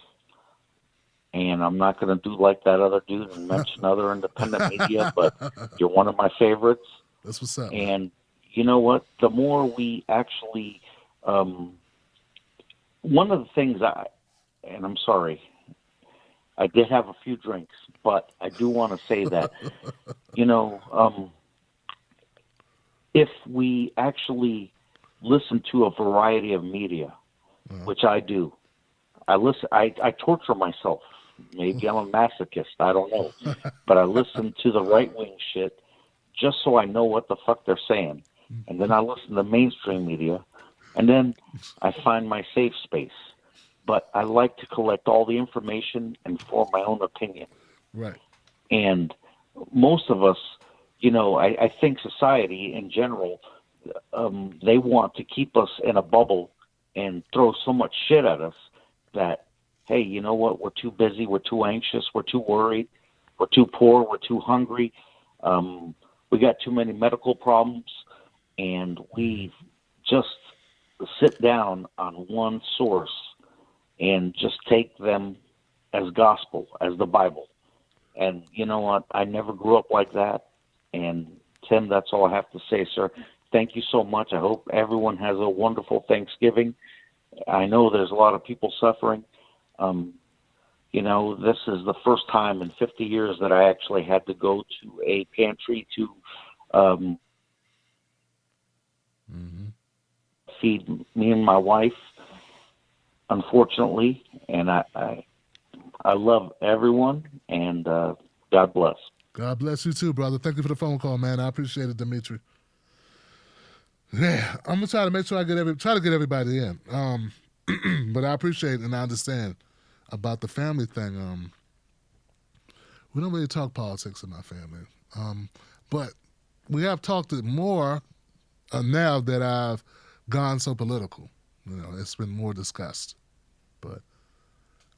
And I'm not going to do like that other dude and mention other independent media, but you're one of my favorites. That's what's up. And you know what? The more we actually, one of the things and I'm sorry, I did have a few drinks, but I do want to say that, you know, if we actually listen to a variety of media, which I do, I torture myself. Maybe I'm a masochist. I don't know. But I listen to the right-wing shit just so I know what the fuck they're saying. And then I listen to mainstream media, and then I find my safe space. But I like to collect all the information and form my own opinion. Right. And most of us, you know, I think society in general, they want to keep us in a bubble and throw so much shit at us that, hey, you know what? We're too busy. We're too anxious. We're too worried. We're too poor. We're too hungry. We got too many medical problems. And we just sit down on one source and just take them as gospel, as the Bible. And you know what? I never grew up like that. And Tim, that's all I have to say, sir. Thank you so much. I hope everyone has a wonderful Thanksgiving. I know there's a lot of people suffering. You know, this is the first time in 50 years that I actually had to go to a pantry to feed me and my wife, unfortunately. And I love everyone, and God bless. God bless you too, brother. Thank you for the phone call, man. I appreciate it, Dimitri. Yeah, I'm gonna try to make sure I try to get everybody in. But I appreciate and I understand about the family thing. We don't really talk politics in my family, but we have talked it more now that I've gone so political. It's been more discussed. But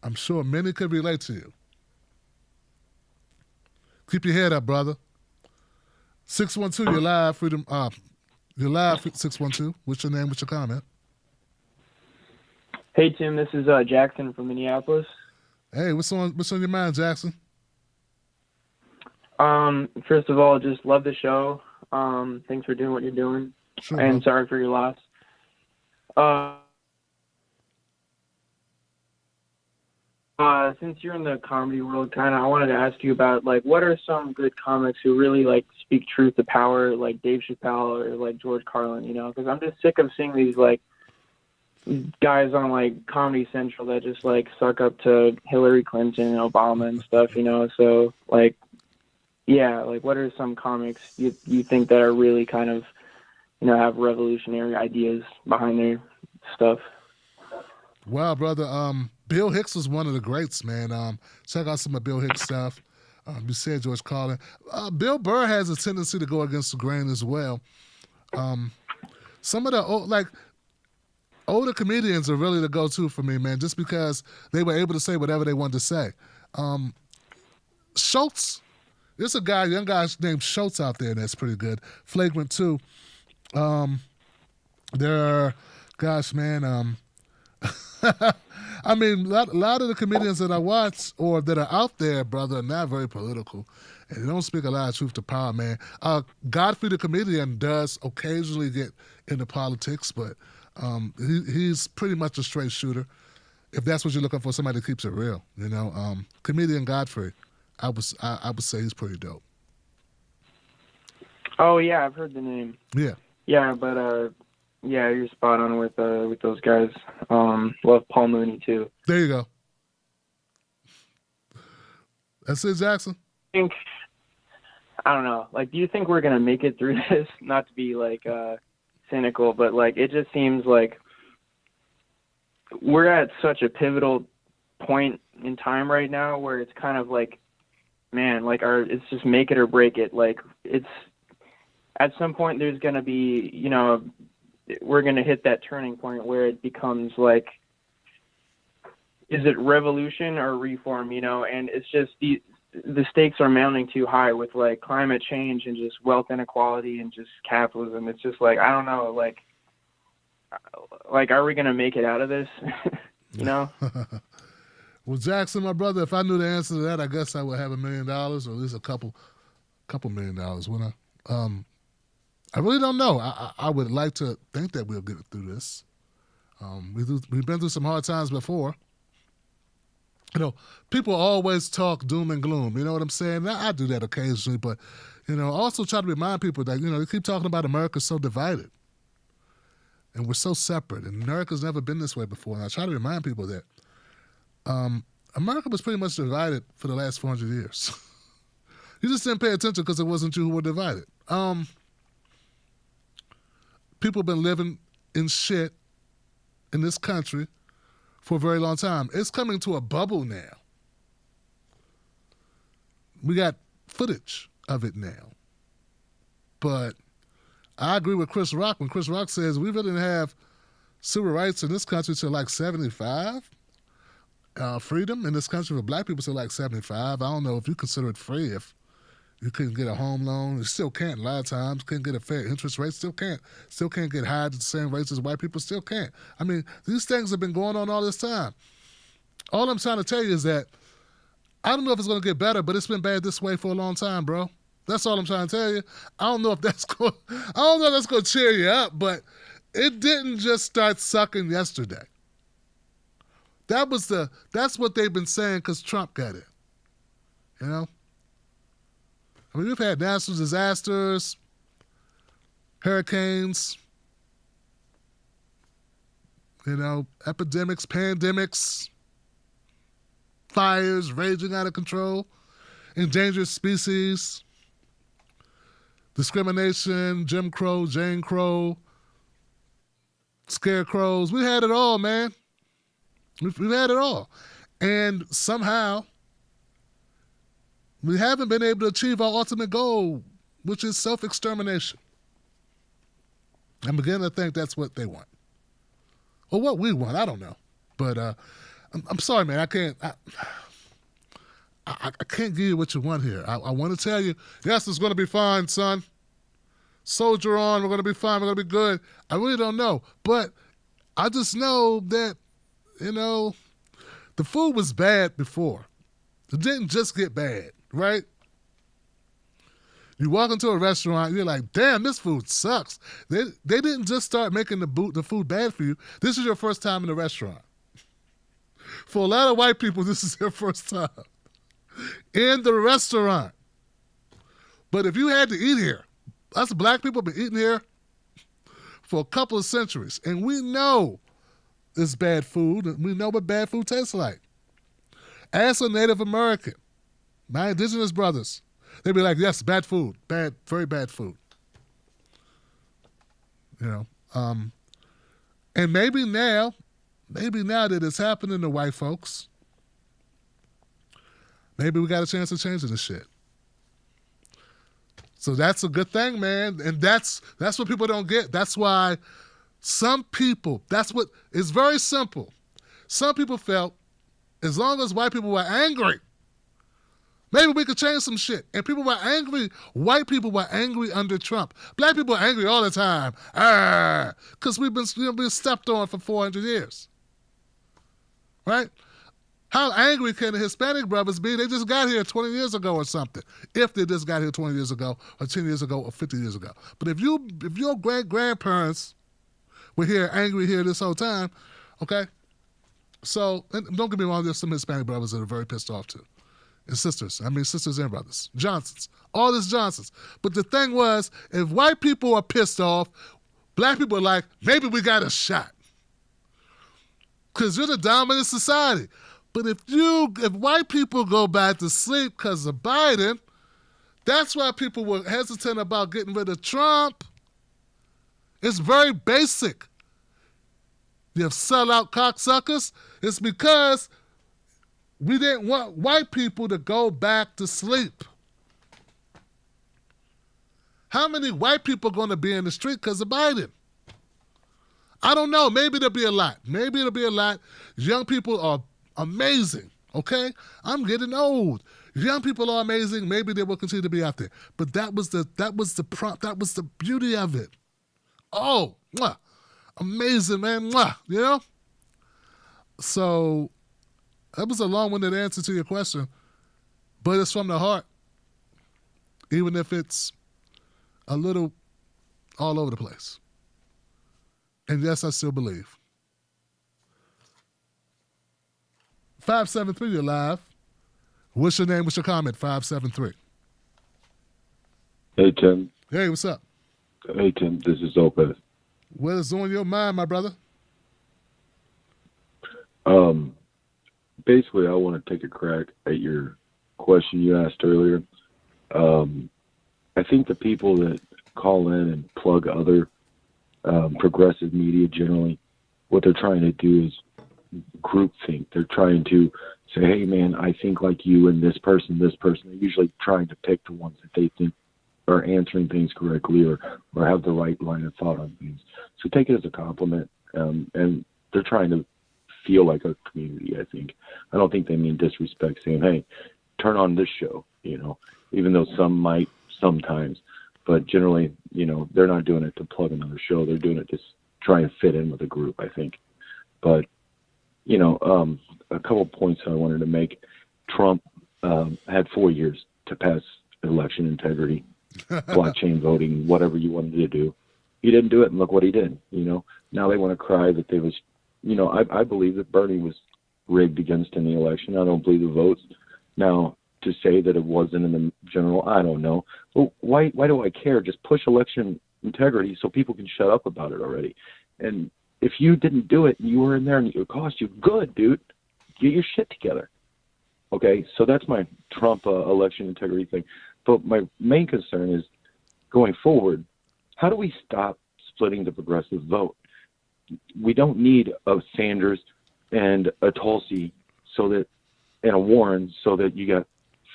I'm sure many could relate to you. Keep your head up, brother. 612, you're live, Freedom. You're live, 612. What's your name? What's your comment? Hey, Tim, this is Jackson from Minneapolis. Hey, what's on your mind, Jackson? First of all, just love the show. Thanks for doing what you're doing. Sure, and bro. sorry for your loss. Since you're in the comedy world, I wanted to ask you about, what are some good comics who really, speak truth to power, like Dave Chappelle or, George Carlin, Because I'm just sick of seeing these, guys on, Comedy Central that just, suck up to Hillary Clinton and Obama and stuff, So, what are some comics you think that are really kind of, have revolutionary ideas behind their stuff? Wow, brother. Bill Hicks was one of the greats, man. Check out some of Bill Hicks' stuff. You said George Carlin. Bill Burr has a tendency to go against the grain as well. Some of the older comedians are really the go-to for me, man, just because they were able to say whatever they wanted to say. Schultz, there's a young guy named Schultz out there that's pretty good. Flagrant 2. Gosh, man, I mean, a lot of the comedians that I watch or that are out there, brother, are not very political. And they don't speak a lot of truth to power, man. Godfrey the comedian does occasionally get into politics, but he's pretty much a straight shooter. If that's what you're looking for, somebody that keeps it real, Comedian Godfrey, I would say he's pretty dope. Oh, yeah, I've heard the name. Yeah. Yeah, but... yeah, you're spot on with those guys. Love Paul Mooney too. There you go. That's it, Jackson. I don't know. Do you think we're gonna make it through this? Not to be cynical, but it just seems like we're at such a pivotal point in time right now where it's kind of it's just make it or break it. It's at some point there's gonna be we're going to hit that turning point where it becomes is it revolution or reform, and it's just the stakes are mounting too high with climate change and just wealth inequality and just capitalism. It's just I don't know, are we going to make it out of this? Well, Jackson, my brother, if I knew the answer to that, I guess I would have $1 million or at least a couple $1 million, wouldn't I? I really don't know. I would like to think that we'll get through this. We've been through some hard times before. People always talk doom and gloom. You know what I'm saying? I do that occasionally, but, also try to remind people that, they keep talking about America's so divided. And we're so separate. And America's never been this way before. And I try to remind people that America was pretty much divided for the last 400 years. You just didn't pay attention because it wasn't you who were divided. People have been living in shit in this country for a very long time. It's coming to a bubble now. We got footage of it now. But I agree with Chris Rock when Chris Rock says we really didn't have civil rights in this country till 75. Freedom in this country for black people till 75. I don't know if you consider it free if you couldn't get a home loan. You still can't a lot of times. Couldn't get a fair interest rate. Still can't. Still can't get hired at the same rates as white people. Still can't. I mean, these things have been going on all this time. All I'm trying to tell you is that I don't know if it's going to get better, but it's been bad this way for a long time, bro. That's all I'm trying to tell you. I don't know if that's going to cheer you up, but it didn't just start sucking yesterday. That's what they've been saying because Trump got it. I mean, we've had natural disasters, hurricanes, epidemics, pandemics, fires raging out of control, endangered species, discrimination, Jim Crow, Jane Crow, scarecrows. We had it all, man. We've had it all. And somehow we haven't been able to achieve our ultimate goal, which is self-extermination. I'm beginning to think that's what they want. or what we want. I don't know. But I'm sorry, man. I can't. I can't give you what you want here. I want to tell you, yes, it's going to be fine, son. Soldier on. We're going to be fine. We're going to be good. I really don't know. But I just know that, the food was bad before. It didn't just get bad, right? You walk into a restaurant, you're like, damn, this food sucks. They didn't just start making the food bad for you. This is your first time in a restaurant. For a lot of white people, this is their first time in the restaurant. But if you had to eat here, us black people have been eating here for a couple of centuries, and we know it's bad food, and we know what bad food tastes like. Ask a Native American, my indigenous brothers, they'd be like, yes, bad food, bad, very bad food. And maybe now that it's happening to white folks, maybe we got a chance of changing this shit. So that's a good thing, man. And that's what people don't get. That's why some people, it's very simple. Some people felt as long as white people were angry, maybe we could change some shit. And people were angry. White people were angry under Trump. Black people are angry all the time. Because we've been stepped on for 400 years. Right? How angry can the Hispanic brothers be? They just got here 20 years ago or something. If they just got here 20 years ago or 10 years ago or 50 years ago. But if your great-grandparents were here, angry here this whole time, okay? So, and don't get me wrong, there's some Hispanic brothers that are very pissed off too. And sisters and brothers. Johnsons. All this Johnsons. But the thing was, if white people are pissed off, black people are like, maybe we got a shot. Because you're the dominant society. But if white people go back to sleep because of Biden, that's why people were hesitant about getting rid of Trump. It's very basic. You have sellout cocksuckers. It's because we didn't want white people to go back to sleep. How many white people are going to be in the street because of Biden? I don't know. Maybe there'll be a lot. Young people are amazing, okay? I'm getting old. Young people are amazing. Maybe they will continue to be out there. But that was the beauty of it. Oh, mwah, amazing, man, mwah, So that was a long-winded answer to your question, but it's from the heart, even if it's a little all over the place. And yes, I still believe. 573, you're live. What's your name? What's your comment? 573. Hey, Tim. Hey, what's up? Hey, Tim. This is Opeth. What is on your mind, my brother? Basically, I want to take a crack at your question you asked earlier. I think the people that call in and plug other progressive media generally, what they're trying to do is groupthink. They're trying to say, hey, man, I think like you and this person. They're usually trying to pick the ones that they think are answering things correctly or have the right line of thought on things. So take it as a compliment. And they're trying to feel like a community, I think. I don't think they mean disrespect, saying, hey, turn on this show, even though some might sometimes. But generally, they're not doing it to plug another show. They're doing it to try and fit in with a group, I think. But, a couple of points I wanted to make. Trump had 4 years to pass election integrity, blockchain voting, whatever you wanted to do. He didn't do it, and look what he did. Now they want to cry that there was, I believe that Bernie was rigged against in the election. I don't believe the votes. Now, to say that it wasn't in the general, I don't know. Well, why do I care? Just push election integrity so people can shut up about it already. And if you didn't do it and you were in there and it cost you, good, dude. Get your shit together. Okay, so that's my Trump election integrity thing. But my main concern is going forward, how do we stop splitting the progressive vote? We don't need a Sanders and a Tulsi and a Warren so that you got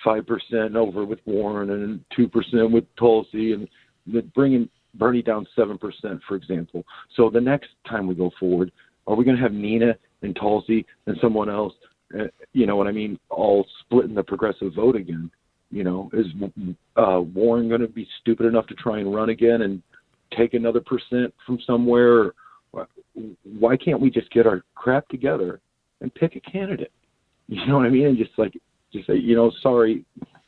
5% over with Warren and 2% with Tulsi and bringing Bernie down 7%, for example. So the next time we go forward, Are we going to have Nina and Tulsi and someone else, you know what I mean, all splitting the progressive vote again? You know, is Warren going to be stupid enough to try and run again and take another % from somewhere? Why can't we just get our crap together and pick a candidate? You know what I mean? And just say, you know, sorry,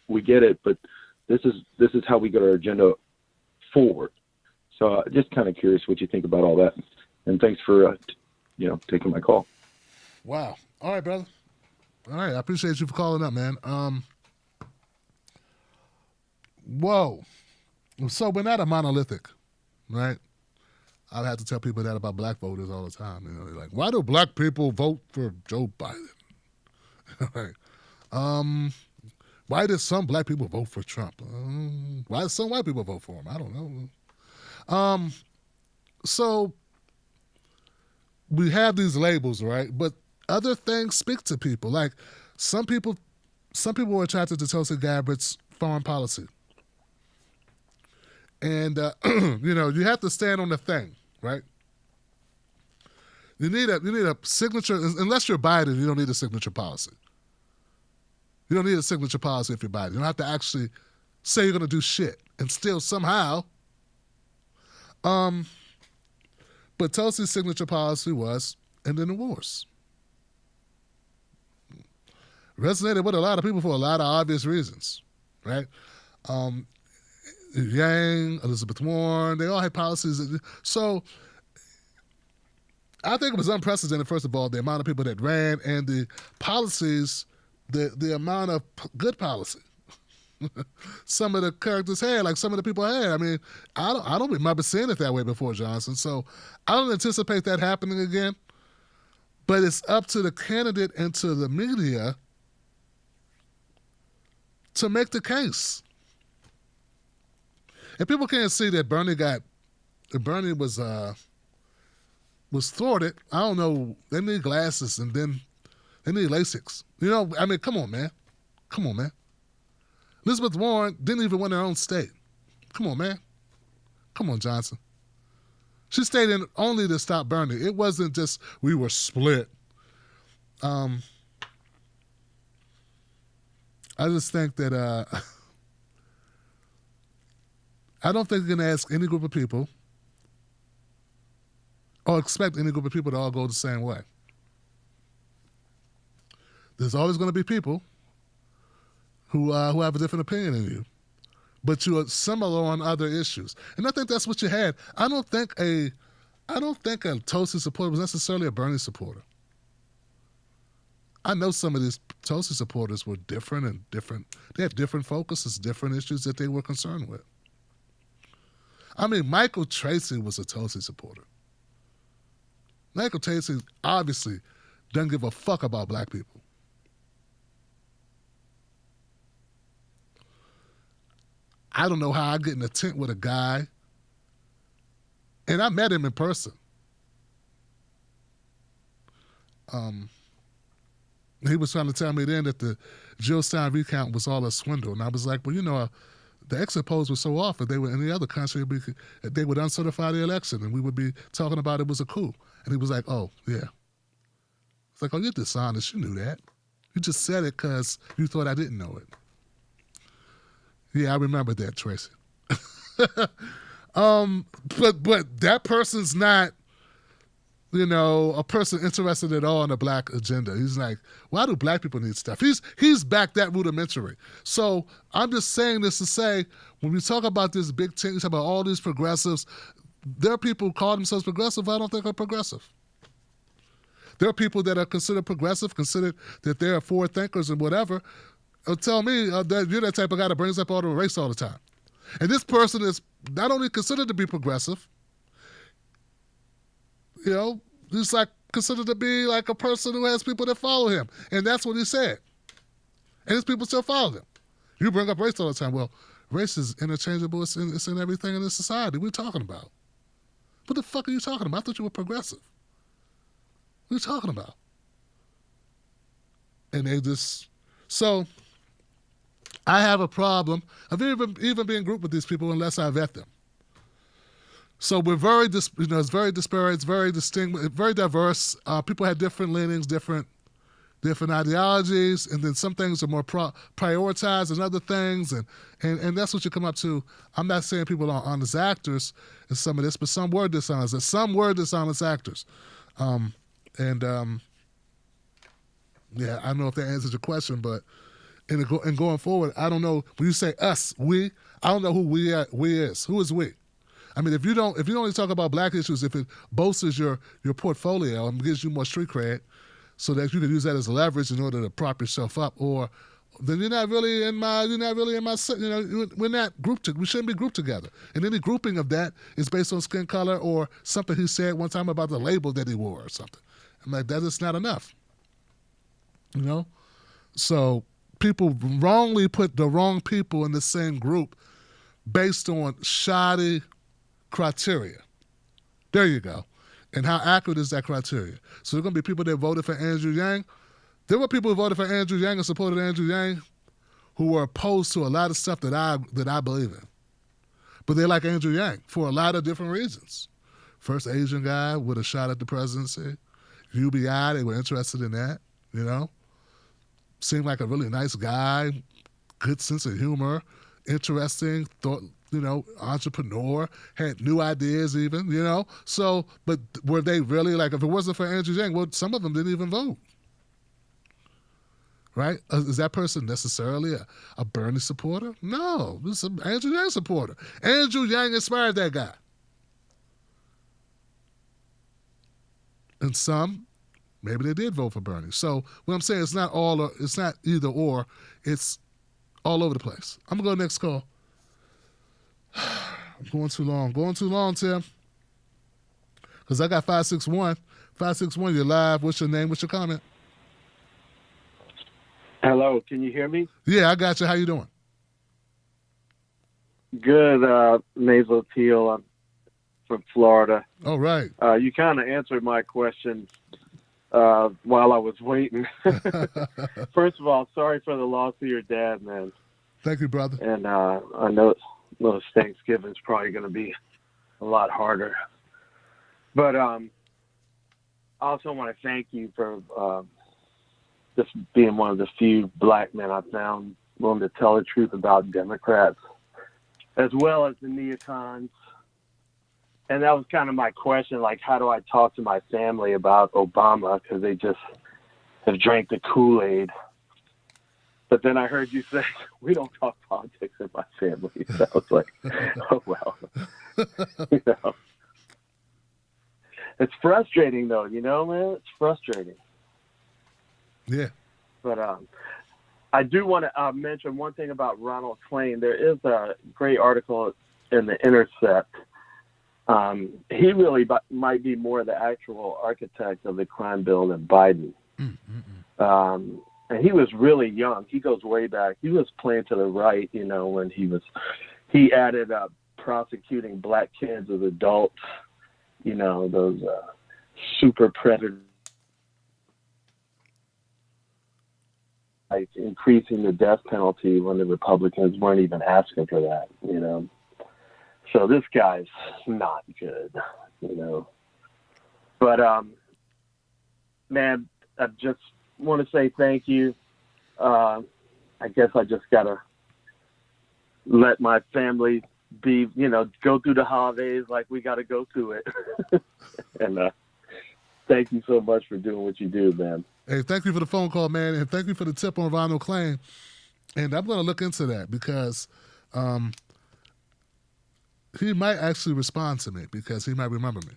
we get it, but this is how we get our agenda forward. So just kind of curious what you think about all that. And thanks for, you know, taking my call. Wow. All right, brother. All right. I appreciate you for calling up, man. Whoa. So we're not a monolithic, right? I have to tell people that about black voters all the time. You know, they're like, why do black people vote for Joe Biden? Right. Why did some black people vote for Trump? Why did some white people vote for him? I don't know. So we have these labels, right? But other things speak to people. Like some people were attracted to Tulsi Gabbard's foreign policy. And, you know, you have to stand on the thing, right? You need a signature. Unless you're Biden, you don't need a signature policy. You don't need a signature policy if you're Biden. You don't have to actually say you're going to do shit and still somehow. But Tulsi's signature policy was ending the wars. Resonated with a lot of people for a lot of obvious reasons, right? Yang, Elizabeth Warren, they all had policies. So I think it was unprecedented, first of all, the amount of people that ran and the policies, the amount of good policy some of the characters had, like some of the people had. I mean, I don't remember seeing it that way before, Johnson. So I don't anticipate that happening again. But it's up to the candidate and to the media to make the case. If people can't see that Bernie was thwarted, I don't know, they need glasses and then they need LASIKs. You know, I mean, come on, man. Come on, man. Elizabeth Warren didn't even win her own state. Come on, man. Come on, Johnson. She stayed in only to stop Bernie. It wasn't just we were split. I just think that I don't think you're going to ask any group of people or expect any group of people to all go the same way. There's always going to be people who have a different opinion than you, but you are similar on other issues. And I think that's what you had. I don't think a Tulsi supporter was necessarily a Bernie supporter. I know some of these Tulsi supporters were different. They had different focuses, different issues that they were concerned with. I mean, Michael Tracy was a Tulsi supporter. Michael Tracy obviously doesn't give a fuck about black people. I don't know how I get in a tent with a guy, and I met him in person. He was trying to tell me then that the Jill Stein recount was all a swindle, and I was like, well, you know, the exit polls were so off. If they were in the other country, they would uncertify the election, and we would be talking about it was a coup. And he was like, oh, yeah. It's like, oh, you're dishonest. You knew that. You just said it because you thought I didn't know it. Yeah, I remember that, Tracy. But that person's not, you know, a person interested at all in the black agenda. He's like, why do black people need stuff? He's back that rudimentary. So I'm just saying this to say, when we talk about this big thing, talk about all these progressives, there are people who call themselves progressive I don't think are progressive. There are people that are considered progressive, considered that they are forward thinkers and whatever, tell me that you're that type of guy that brings up all the race all the time. And this person is not only considered to be progressive, you know, he's like considered to be like a person who has people that follow him. And that's what he said. And his people still follow him. You bring up race all the time. Well, race is interchangeable. It's in everything in this society. What are you talking about? What the fuck are you talking about? I thought you were progressive. What are you talking about? And they just... So... I have a problem of even being grouped with these people unless I vet them. So we're very, it's very disparate, it's very distinct, very diverse. People have different leanings, different ideologies, and then some things are more prioritized than other things, and that's what you come up to. I'm not saying people are honest actors in some of this, but some were dishonest. Some were dishonest actors. Yeah, I don't know if that answers your question, but in going forward, I don't know. When you say us, we, I don't know who we is. Who is we? I mean, if you only talk about black issues, if it bolsters your portfolio and gives you more street cred, so that you can use that as leverage in order to prop yourself up, or then you're not really in my, we're not grouped. We shouldn't be grouped together. And any grouping of that is based on skin color or something he said one time about the label that he wore or something. I'm like, that is not enough. So people wrongly put the wrong people in the same group based on shoddy criteria. There you go. And how accurate is that criteria? So there are going to be people that voted for Andrew Yang. There were people who voted for Andrew Yang and supported Andrew Yang who were opposed to a lot of stuff that I believe in. But they like Andrew Yang for a lot of different reasons. First Asian guy with a shot at the presidency. UBI, they were interested in that, Seemed like a really nice guy, good sense of humor, interesting, entrepreneur, had new ideas even, So, but were they really like, if it wasn't for Andrew Yang, well, some of them didn't even vote. Right? Is that person necessarily a Bernie supporter? No, it's an Andrew Yang supporter. Andrew Yang inspired that guy. And some, maybe they did vote for Bernie. So what I'm saying, it's not either or, it's all over the place. I'm going to go next call. I'm going too long, Tim. Because I got 561. 561, you're live. What's your name? What's your comment? Hello, can you hear me? Yeah, I got you. How you doing? Good, Nasal Teal. I'm from Florida. All right. You kind of answered my question while I was waiting. First of all, sorry for the loss of your dad, man. Thank you, brother. And I know Thanksgiving's probably going to be a lot harder. But I also want to thank you for just being one of the few black men I've found willing to tell the truth about Democrats, as well as the neocons. And that was kind of my question, like, how do I talk to my family about Obama? Because they just have drank the Kool-Aid. But then I heard you say, we don't talk politics in my family. So I was like, oh, well. It's frustrating, though, man? It's frustrating. Yeah. But I do want to mention one thing about Ronald Klain. There is a great article in The Intercept. He really might be more the actual architect of the crime bill than Biden. And he was really young. He goes way back. He was playing to the right, when he added up prosecuting black kids as adults, those super predators, like increasing the death penalty when the Republicans weren't even asking for that, So this guy's not good, But, man, I just want to say thank you. I guess I just got to let my family be, go through the holidays like we got to go through it. And thank you so much for doing what you do, man. Hey, thank you for the phone call, man, and thank you for the tip on Ronald Klain. And I'm going to look into that because he might actually respond to me because he might remember me.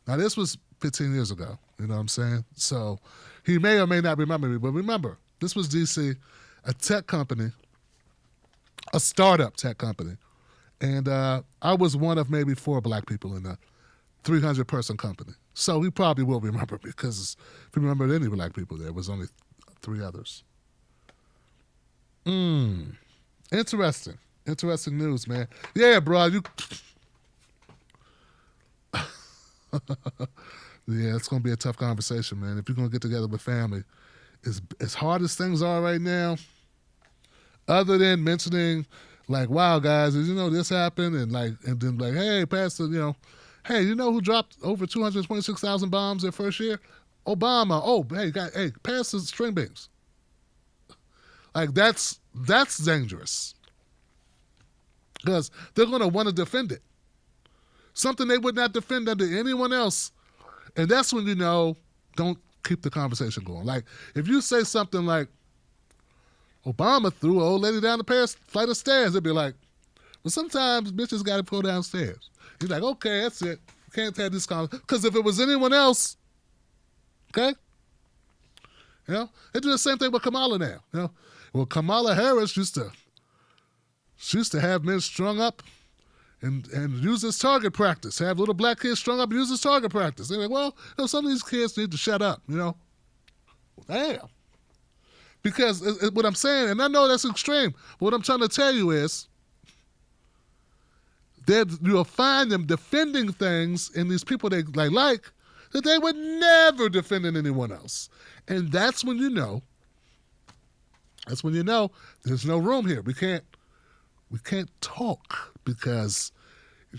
Now, this was 15 years ago, you know what I'm saying? So he may or may not remember me, but remember, this was D.C., a tech company, a startup tech company, and I was one of maybe 4 black people in a 300-person company. So he probably will remember me because if he remembered any black people, there was only 3 others. Interesting. Interesting news, man. Yeah, bro. Yeah, it's going to be a tough conversation, man. If you're going to get together with family, as hard as things are right now, other than mentioning like, wow, guys, did you know this happened? And then hey, Pastor, hey, you know who dropped over 226,000 bombs their first year? Obama. Oh, hey, pass the string beans. Like that's dangerous because they're going to want to defend it. Something they would not defend under anyone else, and that's when don't keep the conversation going. Like if you say something like Obama threw an old lady down the flight of stairs, it'd be like, well, sometimes bitches got to go downstairs. He's like, okay, that's it. Can't have this conversation because if it was anyone else, okay. They do the same thing with Kamala now. Well, Kamala Harris used to have men strung up and use this target practice. Have little black kids strung up and use this target practice. They're like, well, some of these kids need to shut up. Damn. Because what I'm saying, and I know that's extreme, but what I'm trying to tell you is that you'll find them defending things in these people they like that they would never defend in anyone else. And that's when you know there's no room here. We can't talk because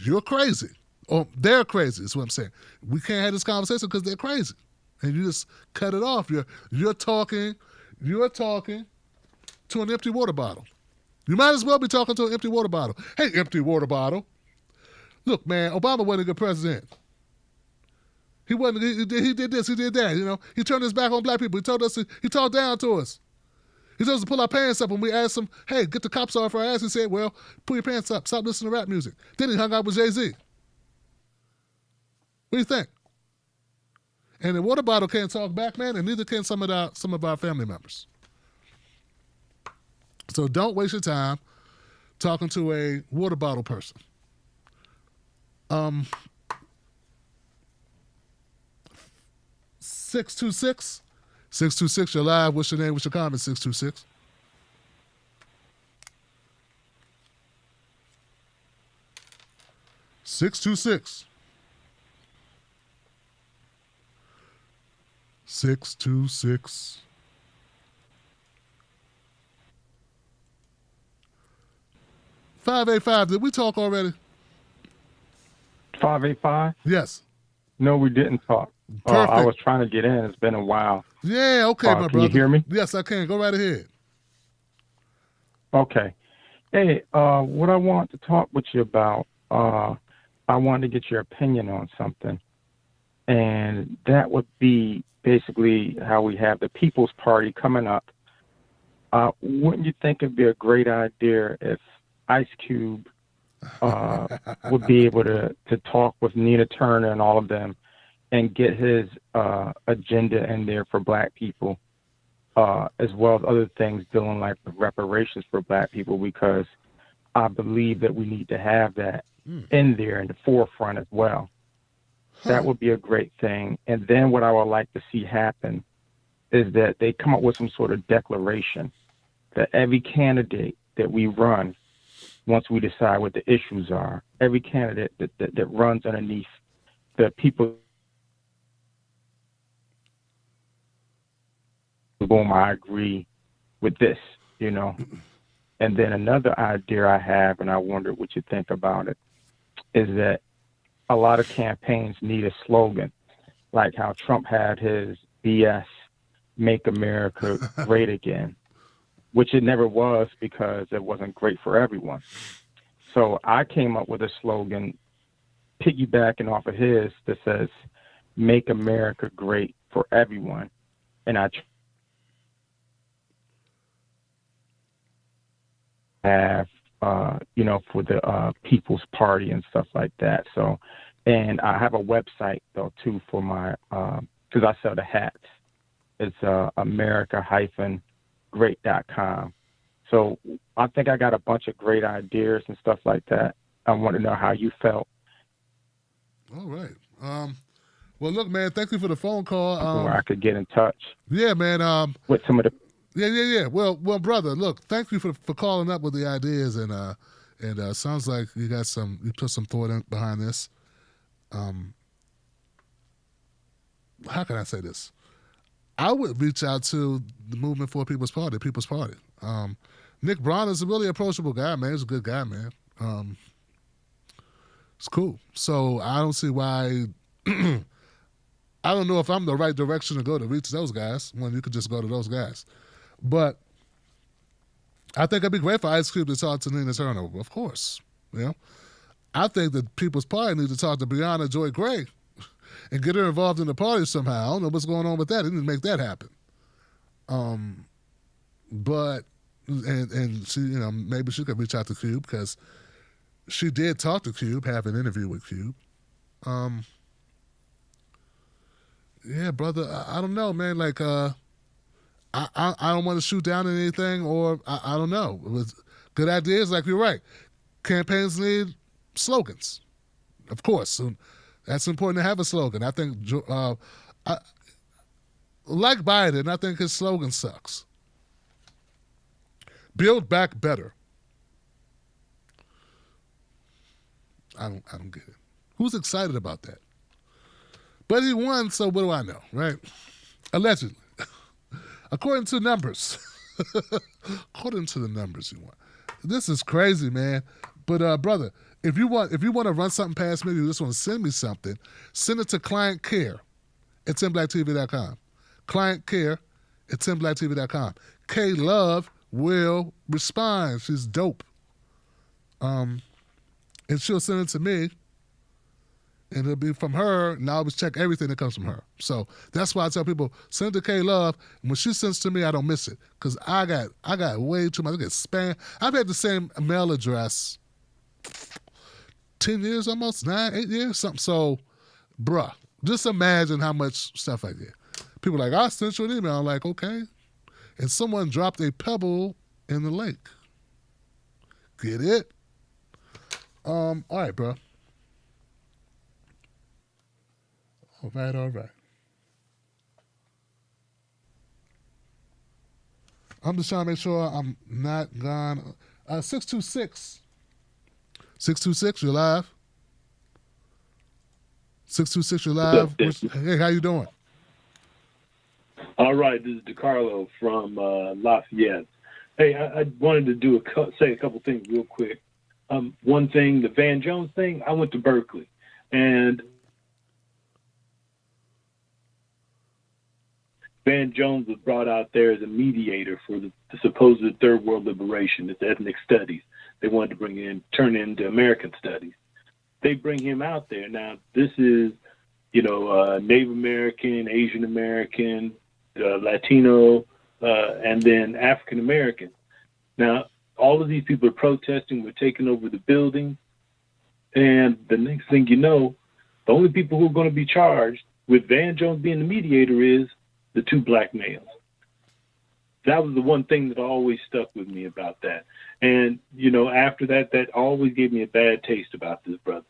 you're crazy. Or they're crazy, is what I'm saying. We can't have this conversation because they're crazy. And you just cut it off. You're talking to an empty water bottle. You might as well be talking to an empty water bottle. Hey, empty water bottle. Look, man, Obama wasn't a good president. He wasn't. He did this. He did that. He turned his back on black people. He told us. He talked down to us. He told us to pull our pants up when we asked him, "Hey, get the cops off our ass." He said, "Well, pull your pants up. Stop listening to rap music." Then he hung out with Jay-Z. What do you think? And the water bottle can't talk back, man, and neither can some of our family members. So don't waste your time talking to a water bottle person. 626, you're live. What's your name? What's your comment? 626. (626) 626. (585). Did we talk already? 585? Yes. No, we didn't talk. I was trying to get in. It's been a while. Yeah, okay, my brother. Can you hear me? Yes, I can. Go right ahead. Okay. Hey, what I want to talk with you about, I wanted to get your opinion on something. And that would be basically how we have the People's Party coming up. Wouldn't you think it'd be a great idea if Ice Cube would be able to talk with Nina Turner and all of them and get his agenda in there for black people, as well as other things dealing like with reparations for black people, because I believe that we need to have that in there in the forefront as well. That would be a great thing. And then what I would like to see happen is that they come up with some sort of declaration that every candidate that we run, once we decide what the issues are, every candidate that runs underneath the people, boom, I agree with this, And then another idea I have, and I wonder what you think about it, is that a lot of campaigns need a slogan, like how Trump had his BS, Make America Great Again, which it never was because it wasn't great for everyone. So I came up with a slogan piggybacking off of his that says, Make America Great for Everyone. And I have, for the People's Party and stuff like that. So, and I have a website though too for my, because I sell the hats. It's America-great.com. So I think I got a bunch of great ideas and stuff like that. I want to know how you felt. All right. Well, look, man, thank you for the phone call. Where I could get in touch. Yeah, man. With some of the. Yeah. Well, brother, look, thank you for calling up with the ideas, and sounds like you put some thought behind this. How can I say this? I would reach out to the Movement for People's Party. Nick Braun is a really approachable guy, man. He's a good guy, man. It's cool. So I don't see why. I don't know if I'm the right direction to go to reach those guys when you could just go to those guys. But I think it'd be great for Ice Cube to talk to Nina Turner, of course. You know, I think that People's Party need to talk to Breonna Joy Gray and get her involved in the party somehow. I don't know what's going on with that. They need to make that happen. But she, you know, maybe she could reach out to Cube because she did talk to Cube, have an interview with Cube. Yeah, brother, I don't know, man. Like, I don't want to shoot down anything, or I don't know. With good ideas, like you're right. Campaigns need slogans, of course. So that's important to have a slogan. I think, like Biden, I think his slogan sucks. Build back better. I don't get it. Who's excited about that? But he won, so what do I know, right? Allegedly. According to numbers. According to the numbers he won. This is crazy, man. But brother, if you want to run something past me, you just want to send me something, send it to client care at timblacktv.com. Client care at timblacktv.com. K Love will respond. She's dope. And she'll send it to me, and it'll be from her, and I always check everything that comes from her. So that's why I tell people, send it to K Love, and when she sends to me, I don't miss it, because I got way too much. I get spam. I've had the same mail address 10 years almost, 8 years, something. So, bruh, just imagine how much stuff I get. People are like, I sent you an email. I'm like, okay. And someone dropped a pebble in the lake. Get it? All right, bro. All right. I'm just trying to make sure I'm not gone. 626. 626, you're live. 626, you're live. Hey, how you doing? All right, this is DeCarlo from Lafayette. Hey, I wanted to say a couple things real quick. One thing, the Van Jones thing, I went to Berkeley, and Van Jones was brought out there as a mediator for the supposed third world liberation, it's ethnic studies. They wanted to turn it into American studies. They bring him out there. Now, this is, Native American, Asian American, Latino, and then African American. Now, all of these people are protesting. We're taking over the building. And the next thing you know, the only people who are going to be charged with Van Jones being the mediator is the two black males. That was the one thing that always stuck with me about that. And, after that always gave me a bad taste about this brother.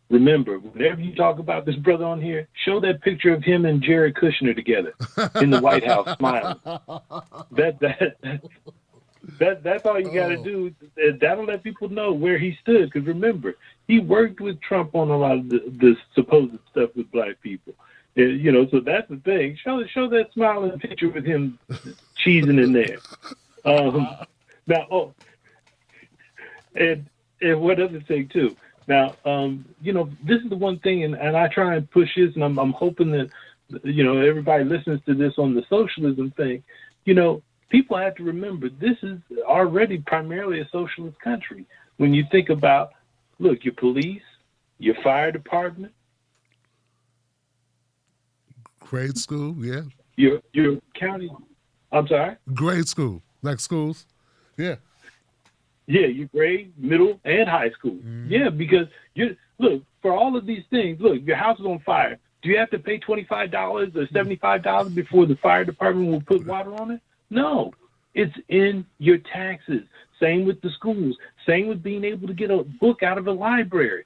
Remember, whenever you talk about this brother on here, show that picture of him and Jared Kushner together in the White House smiling. That's all you got to do. That'll let people know where he stood. Because remember, he worked with Trump on a lot of the supposed stuff with black people. So that's the thing. Show that smiling picture with him cheesing in there. And what other thing too? Now, this is the one thing, and I try and push this, and I'm hoping that, everybody listens to this on the socialism thing. People have to remember this is already primarily a socialist country. When you think about, look, your police, your fire department, grade school, yeah. Your county, I'm sorry? Grade school, like schools, yeah. Yeah, your grade, middle, and high school. Mm-hmm. Yeah, because look, for all of these things, look, your house is on fire. Do you have to pay $25 or $75 before the fire department will put water on it? No, it's in your taxes. Same with the schools. Same with being able to get a book out of a library.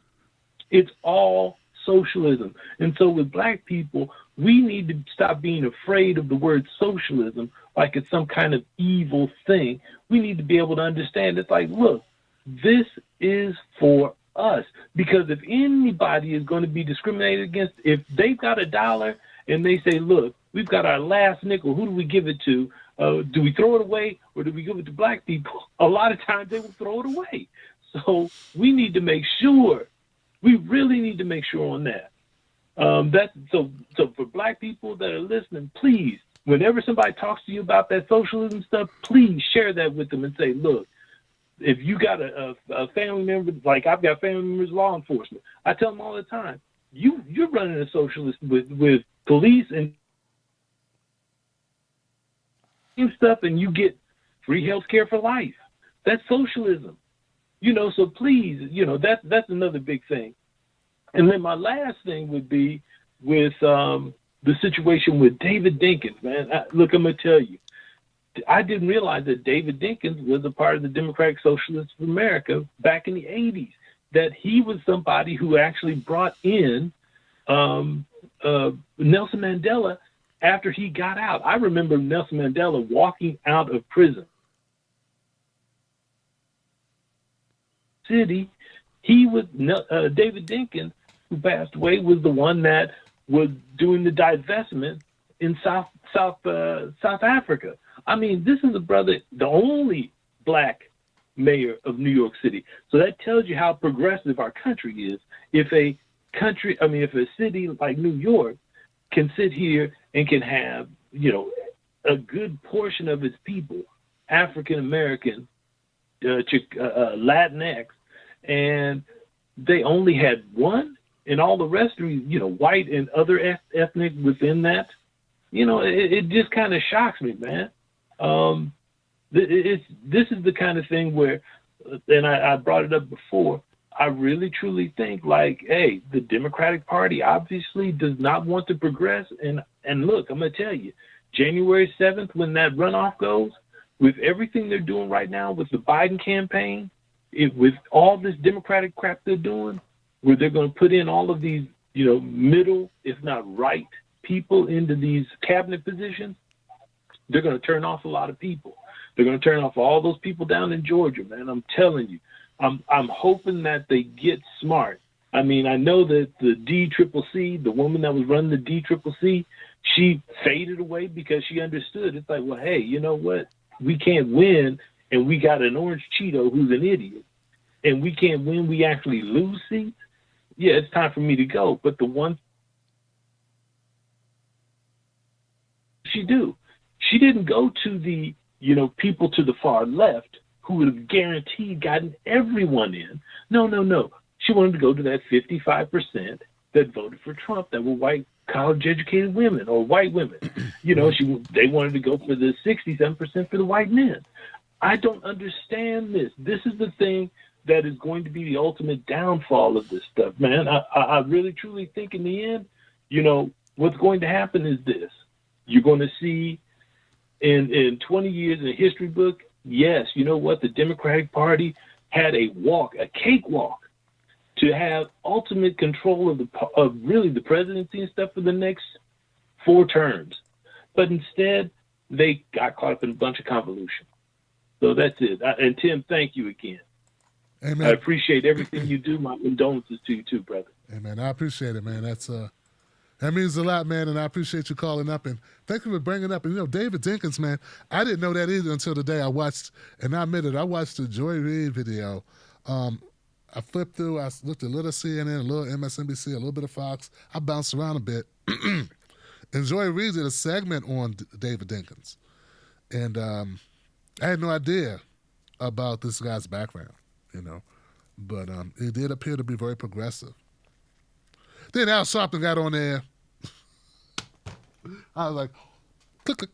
It's all socialism. And so with black people, we need to stop being afraid of the word socialism like it's some kind of evil thing. We need to be able to understand it's like, look, this is for us. Because if anybody is going to be discriminated against, if they've got $1 and they say, look, we've got our last nickel, who do we give it to? Do we throw it away or do we give it to black people? A lot of times they will throw it away. So we need to make sure. We really need to make sure on that. So for black people that are listening, please, whenever somebody talks to you about that socialism stuff, please share that with them and say, look, if you got a family member, like I've got family members, law enforcement, I tell them all the time, you're running a socialist with police and stuff, and you get free health care for life. That's socialism. So please, that's another big thing. And then my last thing would be with the situation with David Dinkins, man. Look, I'm going to tell you, I didn't realize that David Dinkins was a part of the Democratic Socialists of America back in the 80s, that he was somebody who actually brought in Nelson Mandela after he got out. I remember Nelson Mandela walking out of prison. City, he was David Dinkins, who passed away, was the one that was doing the divestment in South Africa. I mean, this is a brother, the only black mayor of New York City. So that tells you how progressive our country is. If a city like New York can sit here and can have, a good portion of its people, African American, Latinx, and they only had one, and all the rest are, white and other ethnic within that. It just kind of shocks me, man. This is the kind of thing where, and I brought it up before, I really truly think like, hey, the Democratic Party obviously does not want to progress. And look, I'm going to tell you, January 7th, when that runoff goes, with everything they're doing right now with the Biden campaign, with all this Democratic crap they're doing, where they're going to put in all of these, middle, if not right, people into these cabinet positions, they're going to turn off a lot of people. They're going to turn off all those people down in Georgia, man. I'm telling you. I'm hoping that they get smart. I mean, I know that the DCCC, the woman that was running the DCCC, she faded away because she understood. It's like, well, hey, you know what? We can't win, and we got an orange Cheeto who's an idiot. And we can't win, we actually lose seats. Yeah, it's time for me to go. But the one she didn't go to the, people to the far left who would have guaranteed gotten everyone in. No. She wanted to go to that 55% that voted for Trump that were white college-educated women or white women. They wanted to go for the 67% for the white men. I don't understand this. This is the thing that is going to be the ultimate downfall of this stuff, man. I really, truly think in the end, what's going to happen is this. You're going to see in 20 years in a history book, yes, you know what? The Democratic Party had a cakewalk to have ultimate control of really the presidency and stuff for the next 4 terms. But instead, they got caught up in a bunch of convolution. So that's it. And Tim, thank you again. Amen. I appreciate everything you do. My condolences to you too, brother. Amen. I appreciate it, man. That means a lot, man, and I appreciate you calling up, and thank you for bringing up. And, David Dinkins, man, I didn't know that either until the day I watched, and I admit it, I watched the Joy Reid video. I flipped through, I looked at a little CNN, a little MSNBC, a little bit of Fox. I bounced around a bit. And Joy Reid did a segment on David Dinkins. And I had no idea about this guy's background, But it did appear to be very progressive. Then Al Sharpton got on there. I was like, click, click.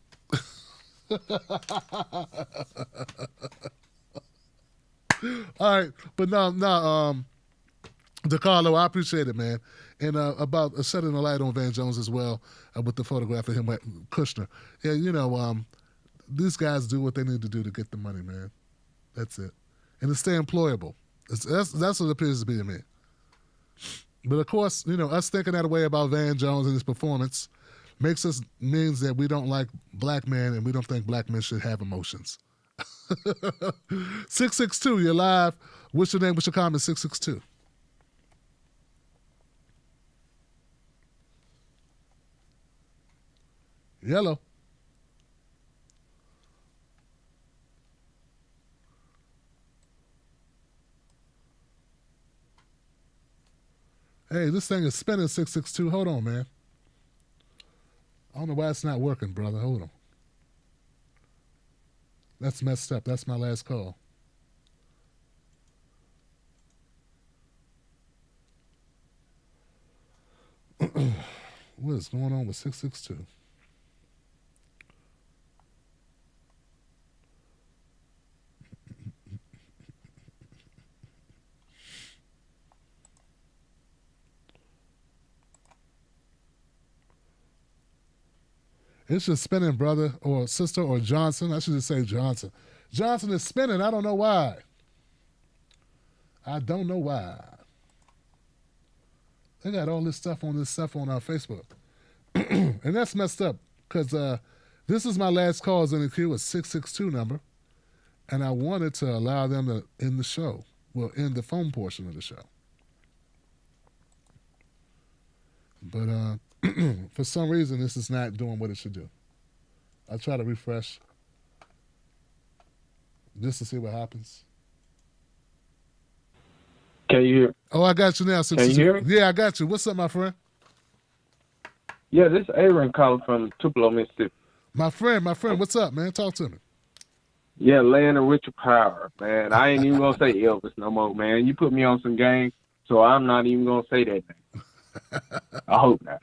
All right, but no, DeCarlo, I appreciate it, man. And about shedding the light on Van Jones as well with the photograph of him with Kushner. Yeah, these guys do what they need to do to get the money, man. That's it. And to stay employable. That's what it appears to be to me. But of course, us thinking that way about Van Jones and his performance means that we don't like black men and we don't think black men should have emotions. 662, you're live. What's your name? What's your comment? 662. Yellow. Hey, this thing is spinning 662. Hold on, man. I don't know why it's not working, brother. Hold on. That's messed up. That's my last call. What is going on with 662? It's just spinning, brother or sister or Johnson. I should just say Johnson. Johnson is spinning. I don't know why. I don't know why. They got all this stuff on our Facebook. And that's messed up because this is my last calls in the queue, a 662 number. And I wanted to allow them to end the show. Well, end the phone portion of the show. But for some reason, this is not doing what it should do. I'll try to refresh just to see what happens. Can you hear? Oh, I got you now. Can you hear me? Yeah, I got you. What's up, my friend? Yeah, this is Aaron calling from Tupelo, Mississippi. My friend, what's up, man? Talk to me. Yeah, land of Richard Power, man. I ain't even gonna say Elvis no more, man. You put me on some game, so I'm not even gonna say that name. I hope not.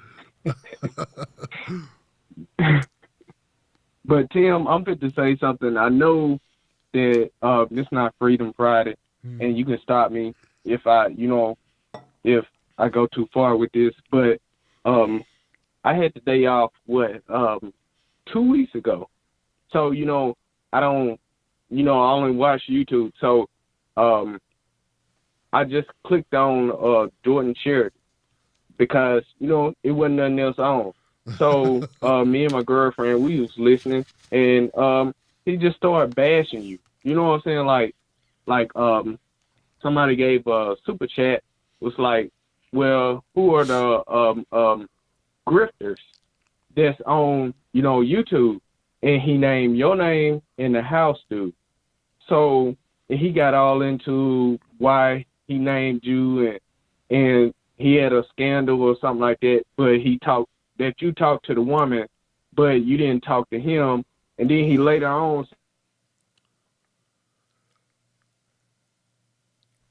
But Tim, I'm fit to say something. I know that this is not Freedom Friday, and you can stop me if I go too far with this. But I had the day off 2 weeks ago, so I don't, I only watch YouTube. So I just clicked on Jordan Sheridan because it wasn't nothing else on. So me and my girlfriend, we was listening, and he just started bashing you. You know what I'm saying? Like somebody gave a super chat, was like, well, who are the grifters that's on YouTube? And he named your name and the house dude. So he got all into why he named you, and he had a scandal or something like that, but you talked to the woman, but you didn't talk to him. And then he later on,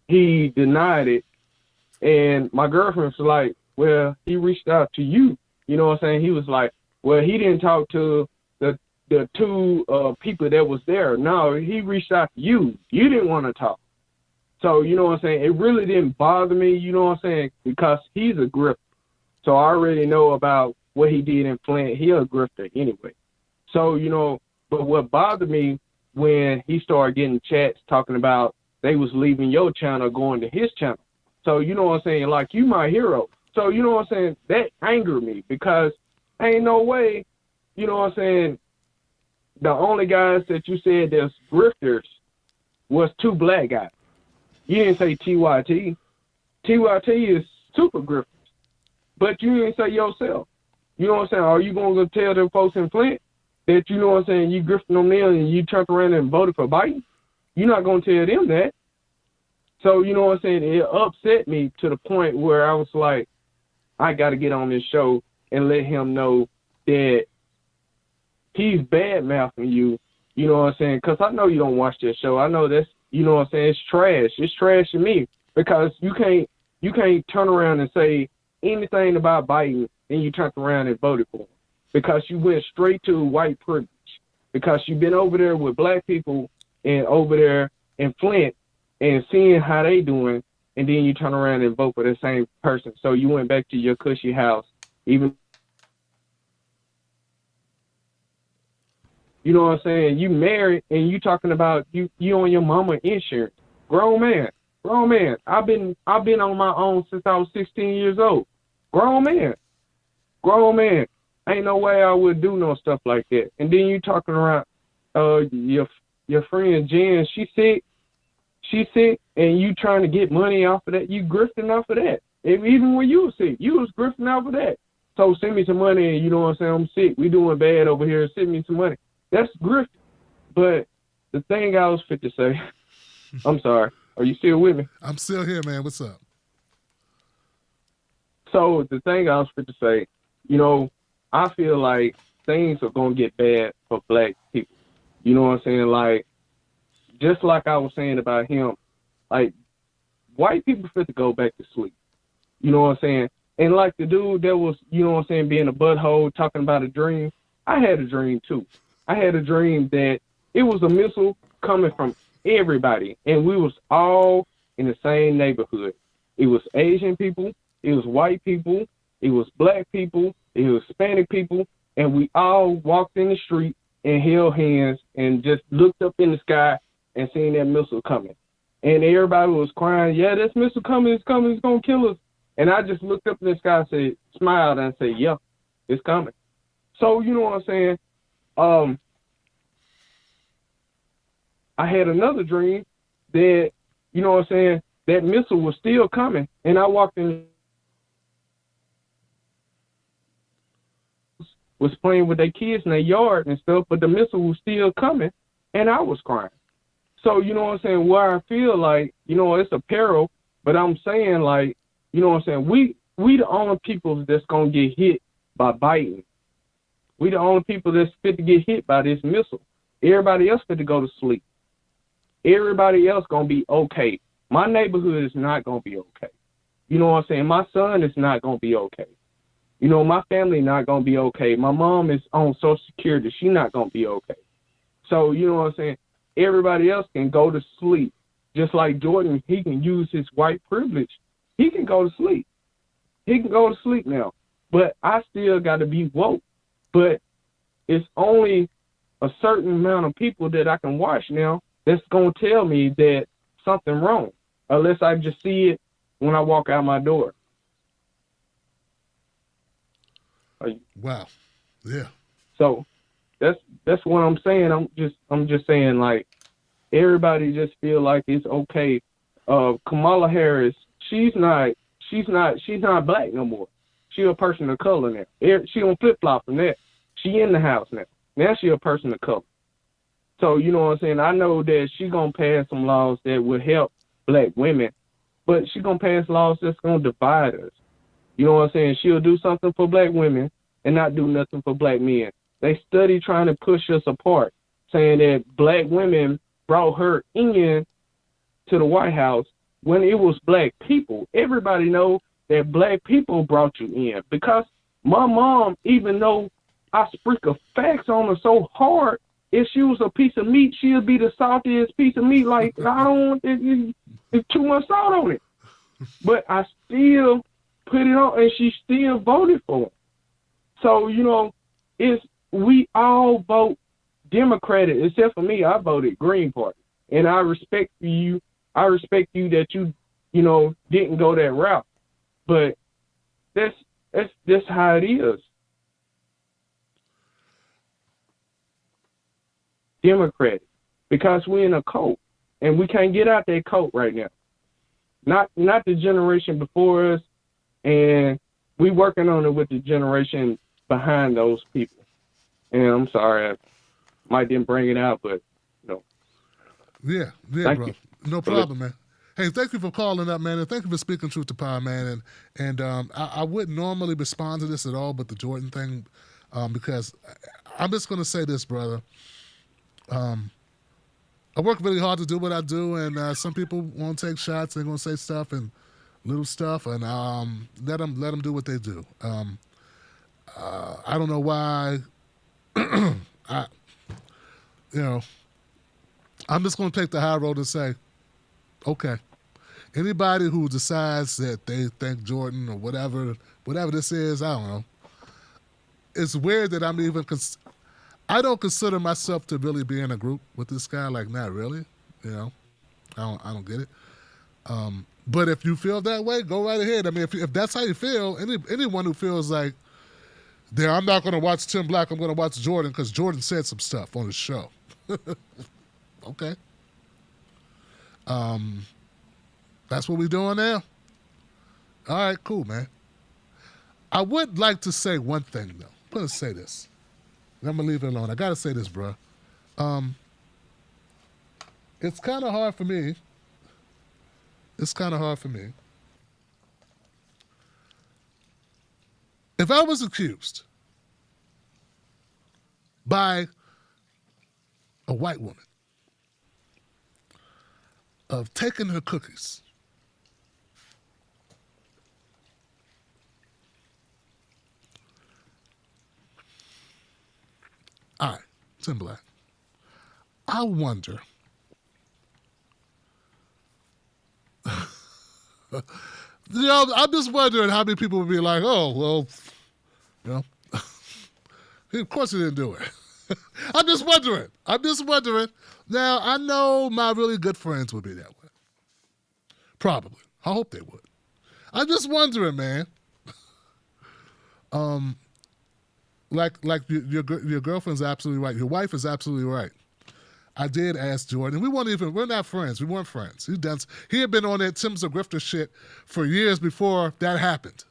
he denied it. And my girlfriend was like, well, he reached out to you. You know what I'm saying? He was like, well, he didn't talk to the two people that was there. No, he reached out to you. You didn't want to talk. So, you know what I'm saying? It really didn't bother me, you know what I'm saying? Because he's a grifter. So I already know about what he did in Flint. He a grifter anyway. So, but what bothered me when he started getting chats talking about they was leaving your channel, going to his channel. So, you know what I'm saying? Like, you my hero. So, you know what I'm saying? That angered me because ain't no way, you know what I'm saying, the only guys that you said there's grifters was two black guys. You didn't say TYT. TYT is super grifters. But you didn't say yourself. You know what I'm saying? Are you going to tell them folks in Flint that, you know what I'm saying, you grifting on them and you turned around and voted for Biden? You're not going to tell them that. So, you know what I'm saying? It upset me to the point where I was like, I got to get on this show and let him know that he's bad-mouthing you, you know what I'm saying? Because I know you don't watch this show. I know that's, you know what I'm saying, it's trash. It's trash to me because you can't turn around and say anything about Biden and you turned around and voted for him because you went straight to white privilege because you've been over there with black people and over there in Flint and seeing how they doing, and then you turn around and vote for the same person. So you went back to your cushy house, even, you know what I'm saying, you married and you talking about you on your mama insurance. Grown man. I've been on my own since I was 16 years old. Grown man. Ain't no way I would do no stuff like that. And then you talking around your friend Jen, she's sick, and you trying to get money off of that. You grifting off of that. Even when you was sick, you was grifting off of that. So send me some money, and you know what I'm saying, I'm sick. We doing bad over here. Send me some money. That's grifting. But the thing I was fit to say, I'm sorry. Are you still with me? I'm still here, man. What's up? So the thing I was going to say, you know, I feel like things are going to get bad for black people. You know what I'm saying? Like, just like I was saying about him, like, white people fit to go back to sleep. You know what I'm saying? And like the dude that was, you know what I'm saying, being a butthole, talking about a dream, I had a dream too. I had a dream that it was a missile coming from everybody, and we was all in the same neighborhood. It was Asian people, it was white people, it was black people, it was Hispanic people, and we all walked in the street and held hands and just looked up in the sky and seen that missile coming. And everybody was crying, yeah, this missile coming, it's coming, it's going to kill us. And I just looked up in the sky and said, smiled and said, yeah, it's coming. So, you know what I'm saying? I had another dream that, you know what I'm saying, that missile was still coming. And I walked in, was playing with their kids in their yard and stuff, but the missile was still coming, and I was crying. So, you know what I'm saying, where I feel like, you know, it's a peril, but I'm saying, like, you know what I'm saying, we the only people that's going to get hit by Biden. We the only people that's fit to get hit by this missile. Everybody else fit to go to sleep. Everybody else going to be okay. My neighborhood is not going to be okay. You know what I'm saying? My son is not going to be okay. You know, my family not going to be okay. My mom is on Social Security. She not going to be okay. So, you know what I'm saying? Everybody else can go to sleep. Just like Jordan, he can use his white privilege. He can go to sleep. He can go to sleep now. But I still got to be woke. But it's only a certain amount of people that I can watch now that's going to tell me that something wrong, unless I just see it when I walk out my door. Wow. Yeah. So that's what I'm saying. I'm just saying, like, everybody just feel like it's okay. Kamala Harris, she's not black no more. She a person of color now. She don't flip flop from that. She in the house now. Now she a person of color. So, you know what I'm saying? I know that she gonna pass some laws that will help black women, but she gonna pass laws that's gonna divide us. You know what I'm saying? She'll do something for black women and not do nothing for black men. They study trying to push us apart, saying that black women brought her in to the White House when it was black people. Everybody know that black people brought you in, because my mom, even though I speak of facts on her so hard, if she was a piece of meat, she'd be the saltiest piece of meat. Like, I don't want it's too much salt on it. But I still put it on, and she still voted for it. So, you know, we all vote Democratic, except for me. I voted Green Party, and I respect you. I respect you that you know, didn't go that route. But that's how it is. Democratic, because we're in a cult, and we can't get out that cult right now. Not the generation before us, and we working on it with the generation behind those people. And I'm sorry, I might didn't bring it out, but you know. Yeah, Thank bro. you. No problem, man. Hey, thank you for calling up, man, and thank you for speaking truth to power, man. And I wouldn't normally respond to this at all, but the Jordan thing, because I'm just gonna say this, brother. I work really hard to do what I do, and some people won't take shots. They're gonna say stuff and little stuff, and let them do what they do. I don't know why. I'm just gonna take the high road and say, okay. Anybody who decides that they think Jordan or whatever this is, I don't know. It's weird that I'm even. I don't consider myself to really be in a group with this guy. Like, not really. You know, I don't get it. But if you feel that way, go right ahead. I mean, if that's how you feel, anyone who feels like, I'm not going to watch Tim Black, I'm going to watch Jordan because Jordan said some stuff on his show. Okay. That's what we're doing now? All right, cool, man. I would like to say one thing, though. I'm going to say this. I'm going to leave it alone. I got to say this, bro. It's kind of hard for me. If I was accused by a white woman of taking her cookies, all right, Tim Black, I wonder I'm just wondering how many people would be like, oh, well, of course he didn't do it. I'm just wondering. Now, I know my really good friends would be that way. Probably. I hope they would. I'm just wondering, man. Like your girlfriend's absolutely right. Your wife is absolutely right. I did ask Jordan. We're not friends. We weren't friends. He had been on that Tim's a Grifter shit for years before that happened.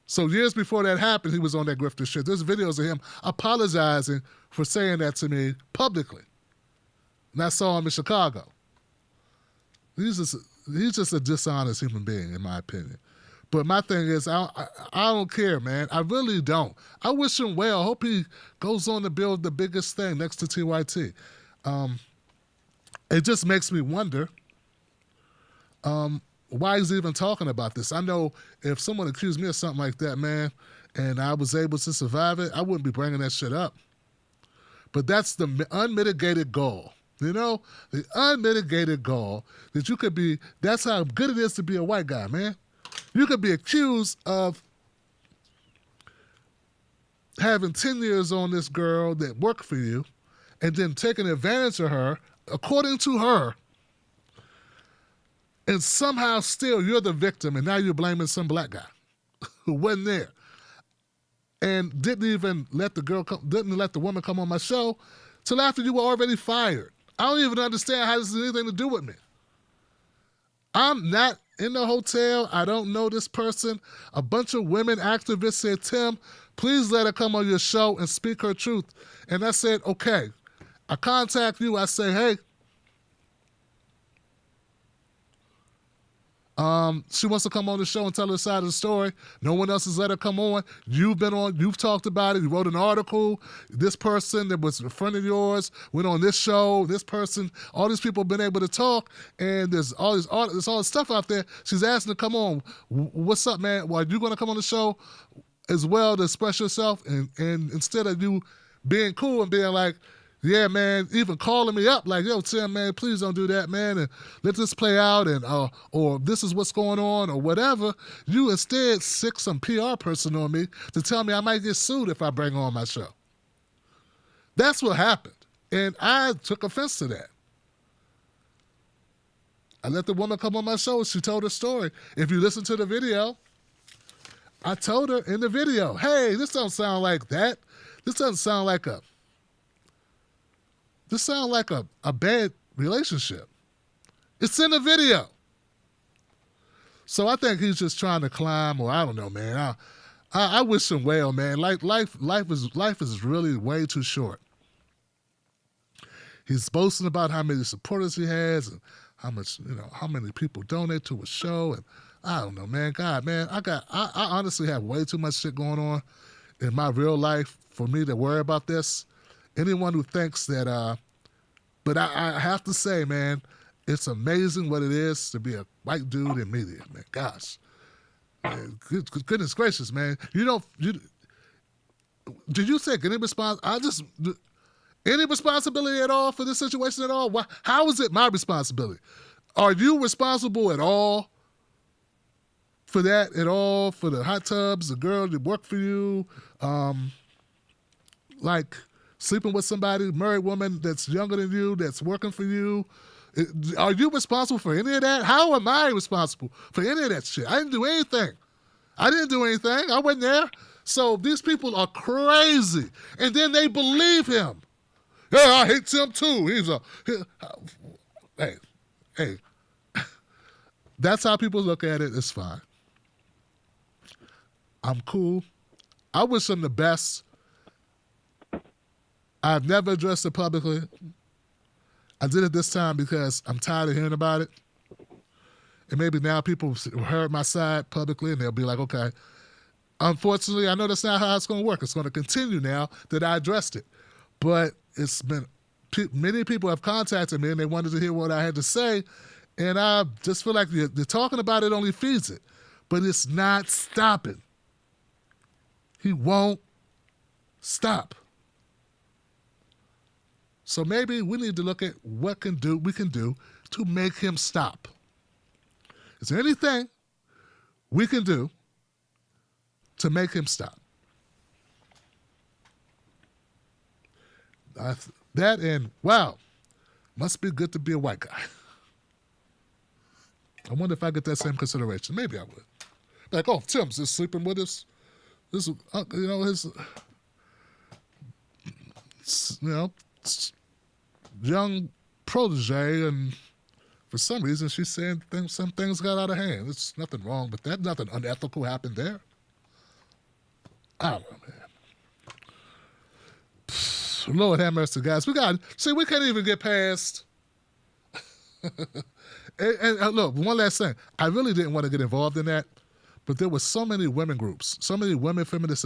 So years before that happened, he was on that grifter shit. There's videos of him apologizing for saying that to me publicly. And I saw him in Chicago. He's just a dishonest human being, in my opinion. But my thing is, I don't care, man. I really don't. I wish him well. I hope he goes on to build the biggest thing next to TYT. It just makes me wonder why he's even talking about this. I know if someone accused me of something like that, man, and I was able to survive it, I wouldn't be bringing that shit up. But that's the unmitigated goal. The unmitigated goal that you could be, that's how good it is to be a white guy, man. You could be accused of having 10 years on this girl that worked for you and then taking advantage of her, according to her, and somehow still you're the victim and now you're blaming some black guy who wasn't there and didn't let the woman come on my show till after you were already fired. I don't even understand how this has anything to do with me. I'm not in the hotel. I don't know this person. A bunch of women activists said, Tim, please let her come on your show and speak her truth. And I said, okay. I contact you. I say, hey, she wants to come on the show and tell her side of the story. No one else has let her come on. You've been on, you've talked about it. You wrote an article. This person that was a friend of yours went on this show. This person, all these people have been able to talk, and there's all this stuff out there. She's asking to come on. What's up, man? Well, are you going to come on the show as well to express yourself? And instead of you being cool and being like, yeah, man, even calling me up like, yo, Tim, man, please don't do that, man, and let this play out, and or this is what's going on, or whatever. You instead sick some PR person on me to tell me I might get sued if I bring her on my show. That's what happened, and I took offense to that. I let the woman come on my show. She told her story. If you listen to the video, I told her in the video, hey, this don't sound like that. This doesn't sound like This sounds like a bad relationship. It's in the video. So I think he's just trying to climb, or I don't know, man. I wish him well, man. Life is really way too short. He's boasting about how many supporters he has and how much, how many people donate to his show, and I don't know, man. God, man, I honestly have way too much shit going on in my real life for me to worry about this. Anyone who thinks that, but I have to say, man, it's amazing what it is to be a white dude in media, man. Gosh, man, goodness gracious, man. Did you take any any responsibility at all for this situation at all? How is it my responsibility? Are you responsible at all for that at all? For the hot tubs, the girl that worked for you, like sleeping with somebody, married woman that's younger than you, that's working for you? Are you responsible for any of that? How am I responsible for any of that shit? I didn't do anything. I wasn't there. So these people are crazy. And then they believe him. Yeah, I hate Tim too. Hey. That's how people look at it. It's fine. I'm cool. I wish him the best. I've never addressed it publicly. I did it this time because I'm tired of hearing about it. And maybe now people heard my side publicly and they'll be like, okay, Unfortunately, I know that's not how it's going to work. It's going to continue now that I addressed it. But it's been, many people have contacted me and they wanted to hear what I had to say. And I just feel like the talking about it only feeds it. But it's not stopping. He won't stop. So maybe we need to look at what we can do to make him stop. Is there anything we can do to make him stop? That and, wow, must be good to be a white guy. I wonder if I get that same consideration. Maybe I would. Like, oh, Tim's just sleeping with his young protege, and for some reason she's saying some things got out of hand. There's nothing wrong with that. Nothing unethical happened there. I don't know, man. Lord have mercy, guys. We can't even get past. and look, one last thing. I really didn't want to get involved in that, but there were so many women groups, so many women feminists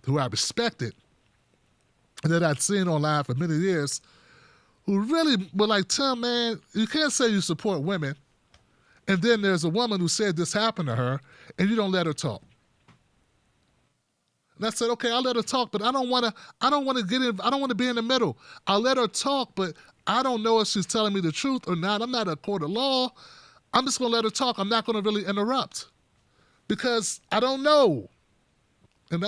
who I respected, and that I'd seen online for many years, who really were like, Tim, man, you can't say you support women, and then there's a woman who said this happened to her, and you don't let her talk. And I said, okay, I'll let her talk, but I don't want to be in the middle. I'll let her talk, but I don't know if she's telling me the truth or not. I'm not a court of law. I'm just going to let her talk. I'm not going to really interrupt because I don't know. And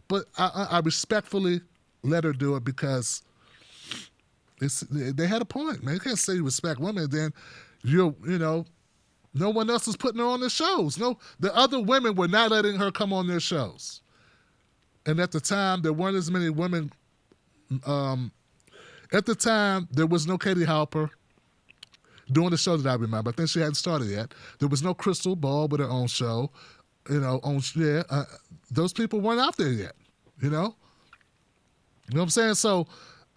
but I respectfully let her do it because they had a point, man. You can't say you respect women, then no one else is putting her on their shows. No, the other women were not letting her come on their shows. And at the time, there weren't as many women. At the time, there was no Katie Halper doing the show that I remember. I think she hadn't started yet. There was no Crystal Ball with her own show. Those people weren't out there yet. You know what I'm saying? So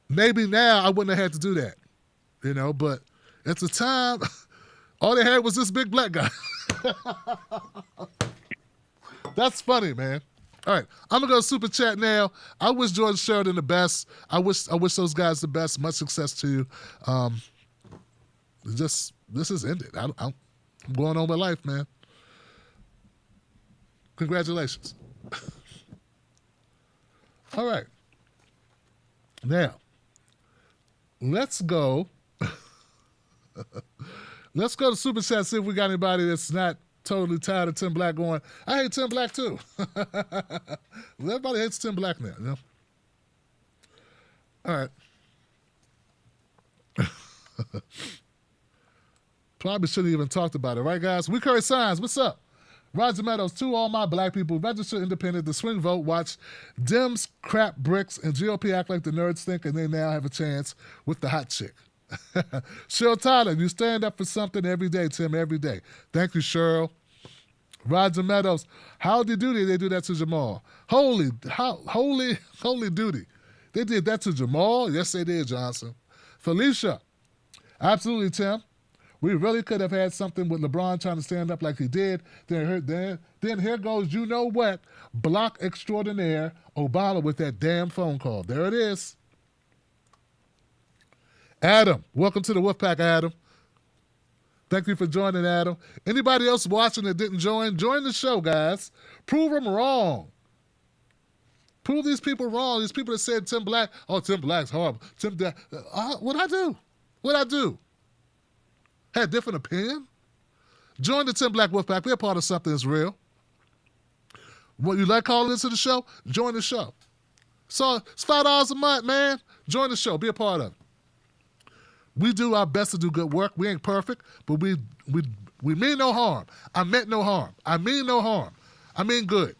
maybe now I wouldn't have had to do that. But at the time, all they had was this big black guy. That's funny, man. All right, I'm going to go super chat now. I wish Jordan Sheridan the best. I wish those guys the best. Much success to you. This is ended. I'm going on with life, man. Congratulations. All right. Now, let's go. Let's go to super chat, see if we got anybody that's not totally tired of Tim Black going, I hate Tim Black too. Everybody hates Tim Black now, All right. Probably shouldn't even talked about it, right, guys? We Curry Signs, what's up? Roger Meadows, to all my black people, register independent, the swing vote, watch Dems crap bricks, and GOP act like the nerds think, and they now have a chance with the hot chick. Cheryl Tyler, you stand up for something every day, Tim, every day. Thank you, Cheryl. Roger Meadows, howdy doody, they do that to Jamal. Holy duty. They did that to Jamal? Yes, they did, Johnson. Felicia, absolutely, Tim. We really could have had something with LeBron trying to stand up like he did. Then here goes, you know what, block extraordinaire, Obama with that damn phone call. There it is. Adam, welcome to the Wolfpack, Adam. Thank you for joining, Adam. Anybody else watching that didn't join the show, guys. Prove them wrong. Prove these people wrong. These people that said Tim Black's horrible. What'd I do? Had a different opinion? Join the Tim Black Wolfpack. Be a part of something that's real. What, you like calling into the show? Join the show. So it's $5 a month, man. Join the show. Be a part of it. We do our best to do good work. We ain't perfect, but we mean no harm. I meant no harm. I mean no harm. I mean good.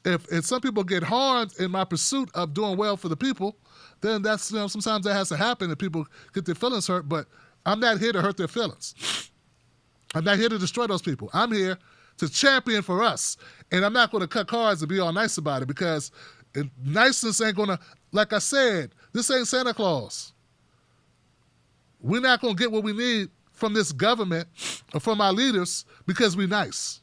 If some people get harmed in my pursuit of doing well for the people, then that's, sometimes that has to happen and people get their feelings hurt, but I'm not here to hurt their feelings. I'm not here to destroy those people. I'm here to champion for us. And I'm not going to cut cards and be all nice about it because niceness ain't going to, like I said, this ain't Santa Claus. We're not going to get what we need from this government or from our leaders because we nice.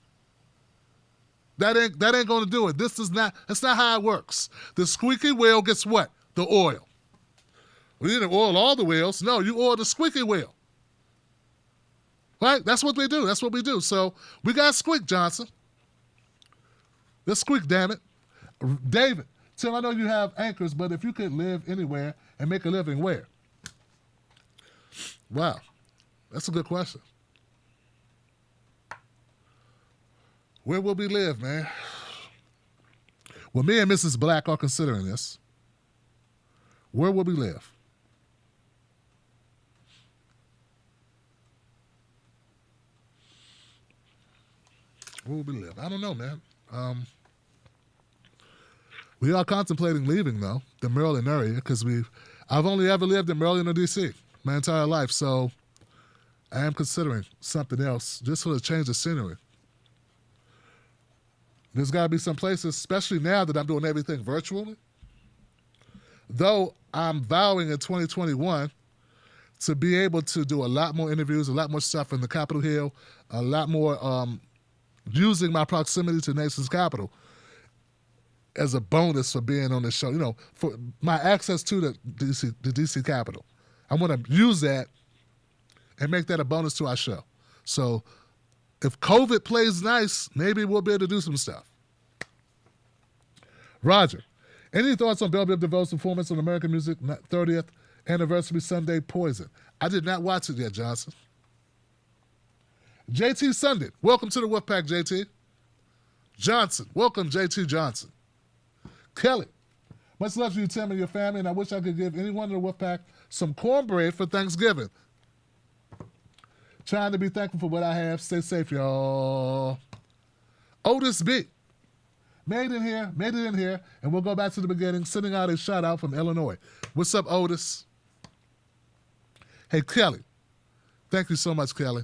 That ain't going to do it. That's not how it works. The squeaky wheel gets what? The oil. We didn't oil all the wheels. No, you oil the squeaky wheel. Right? That's what we do. That's what we do. So we got squeak, Johnson. Let's squeak, damn it. David, Tim, I know you have anchors, but if you could live anywhere and make a living, where? Wow. That's a good question. Where will we live, man? Well, me and Mrs. Black are considering this. Where will we live? Where will we live? I don't know, man. We are contemplating leaving, though, the Maryland area, because I've only ever lived in Maryland or D.C. my entire life, so I am considering something else just for the change of scenery. There's got to be some places, especially now that I'm doing everything virtually. Though I'm vowing in 2021 to be able to do a lot more interviews, a lot more stuff in the Capitol Hill, a lot more using my proximity to the nation's capital as a bonus for being on this show. You know, for my access to the DC Capitol. I want to use that and make that a bonus to our show. So if COVID plays nice, maybe we'll be able to do some stuff. Roger, any thoughts on Bell Biv DeVoe's performance on American Music 30th Anniversary Sunday Poison? I did not watch it yet, Johnson. JT Sunday, welcome to the Wolfpack, JT. Johnson, welcome, JT Johnson. Kelly, much love to you, Tim, and your family, and I wish I could give anyone in the Wolfpack some cornbread for Thanksgiving. Trying to be thankful for what I have. Stay safe, y'all. Otis B. Made it in here, and we'll go back to the beginning, sending out a shout out from Illinois. What's up, Otis? Hey, Kelly. Thank you so much, Kelly.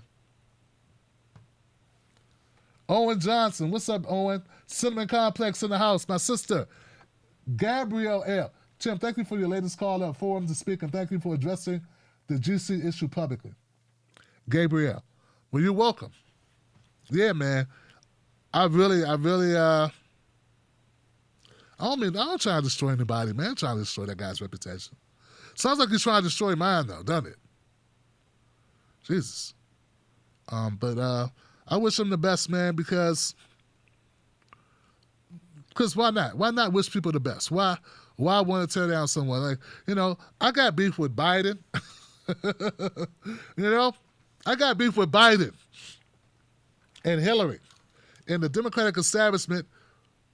Owen Johnson. What's up, Owen? Cinnamon Complex in the house. My sister, Gabrielle L. Tim, thank you for your latest call at Forum to Speak, and thank you for addressing the GC issue publicly. Gabrielle, well, you're welcome. Yeah, man. I don't try to destroy anybody, man. I'm trying to destroy that guy's reputation. Sounds like he's trying to destroy mine, though, doesn't it? Jesus. But I wish him the best, man, because why not? Why not wish people the best? Why want to tear down someone? Like, you know, I got beef with Biden. You know? I got beef with Biden and Hillary and the Democratic establishment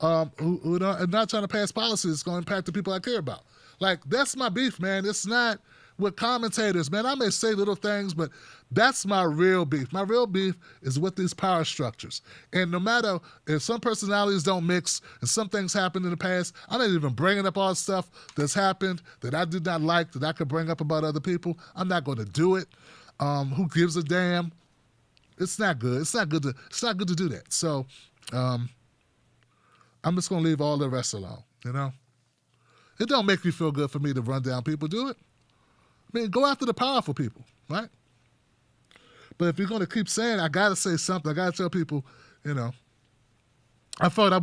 who are not trying to pass policies that's going to impact the people I care about. Like, that's my beef, man. It's not with commentators, man. I may say little things, but that's my real beef. My real beef is with these power structures. And no matter if some personalities don't mix and some things happened in the past, I'm not even bringing up all the stuff that's happened that I did not like, that I could bring up about other people. I'm not going to do it. Who gives a damn? It's not good. It's not good to do that. So I'm just going to leave all the rest alone, you know? It don't make me feel good for me to run down people, do it? I mean, go after the powerful people, right? But if you're going to keep saying, I got to say something, I got to tell people, you know, I felt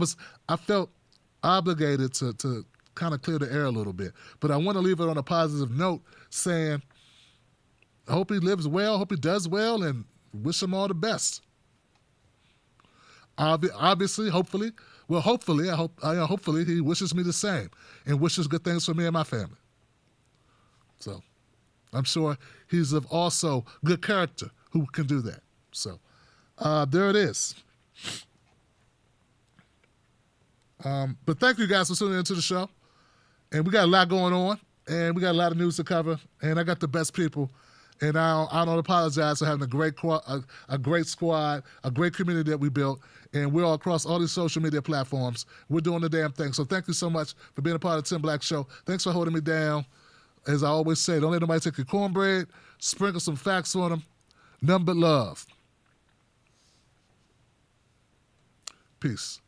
obligated to kind of clear the air a little bit. But I want to leave it on a positive note saying, I hope he lives well, hope he does well, and wish him all the best. Obviously, hopefully he wishes me the same and wishes good things for me and my family. So I'm sure he's of also good character who can do that. So there it is. But thank you guys for tuning into the show. And we got a lot going on, and we got a lot of news to cover, and I got the best people. And I don't apologize for having a great squad, a great community that we built, and we're all across all these social media platforms. We're doing the damn thing. So thank you so much for being a part of the Tim Black Show. Thanks for holding me down. As I always say, don't let nobody take your cornbread. Sprinkle some facts on them. None but love. Peace.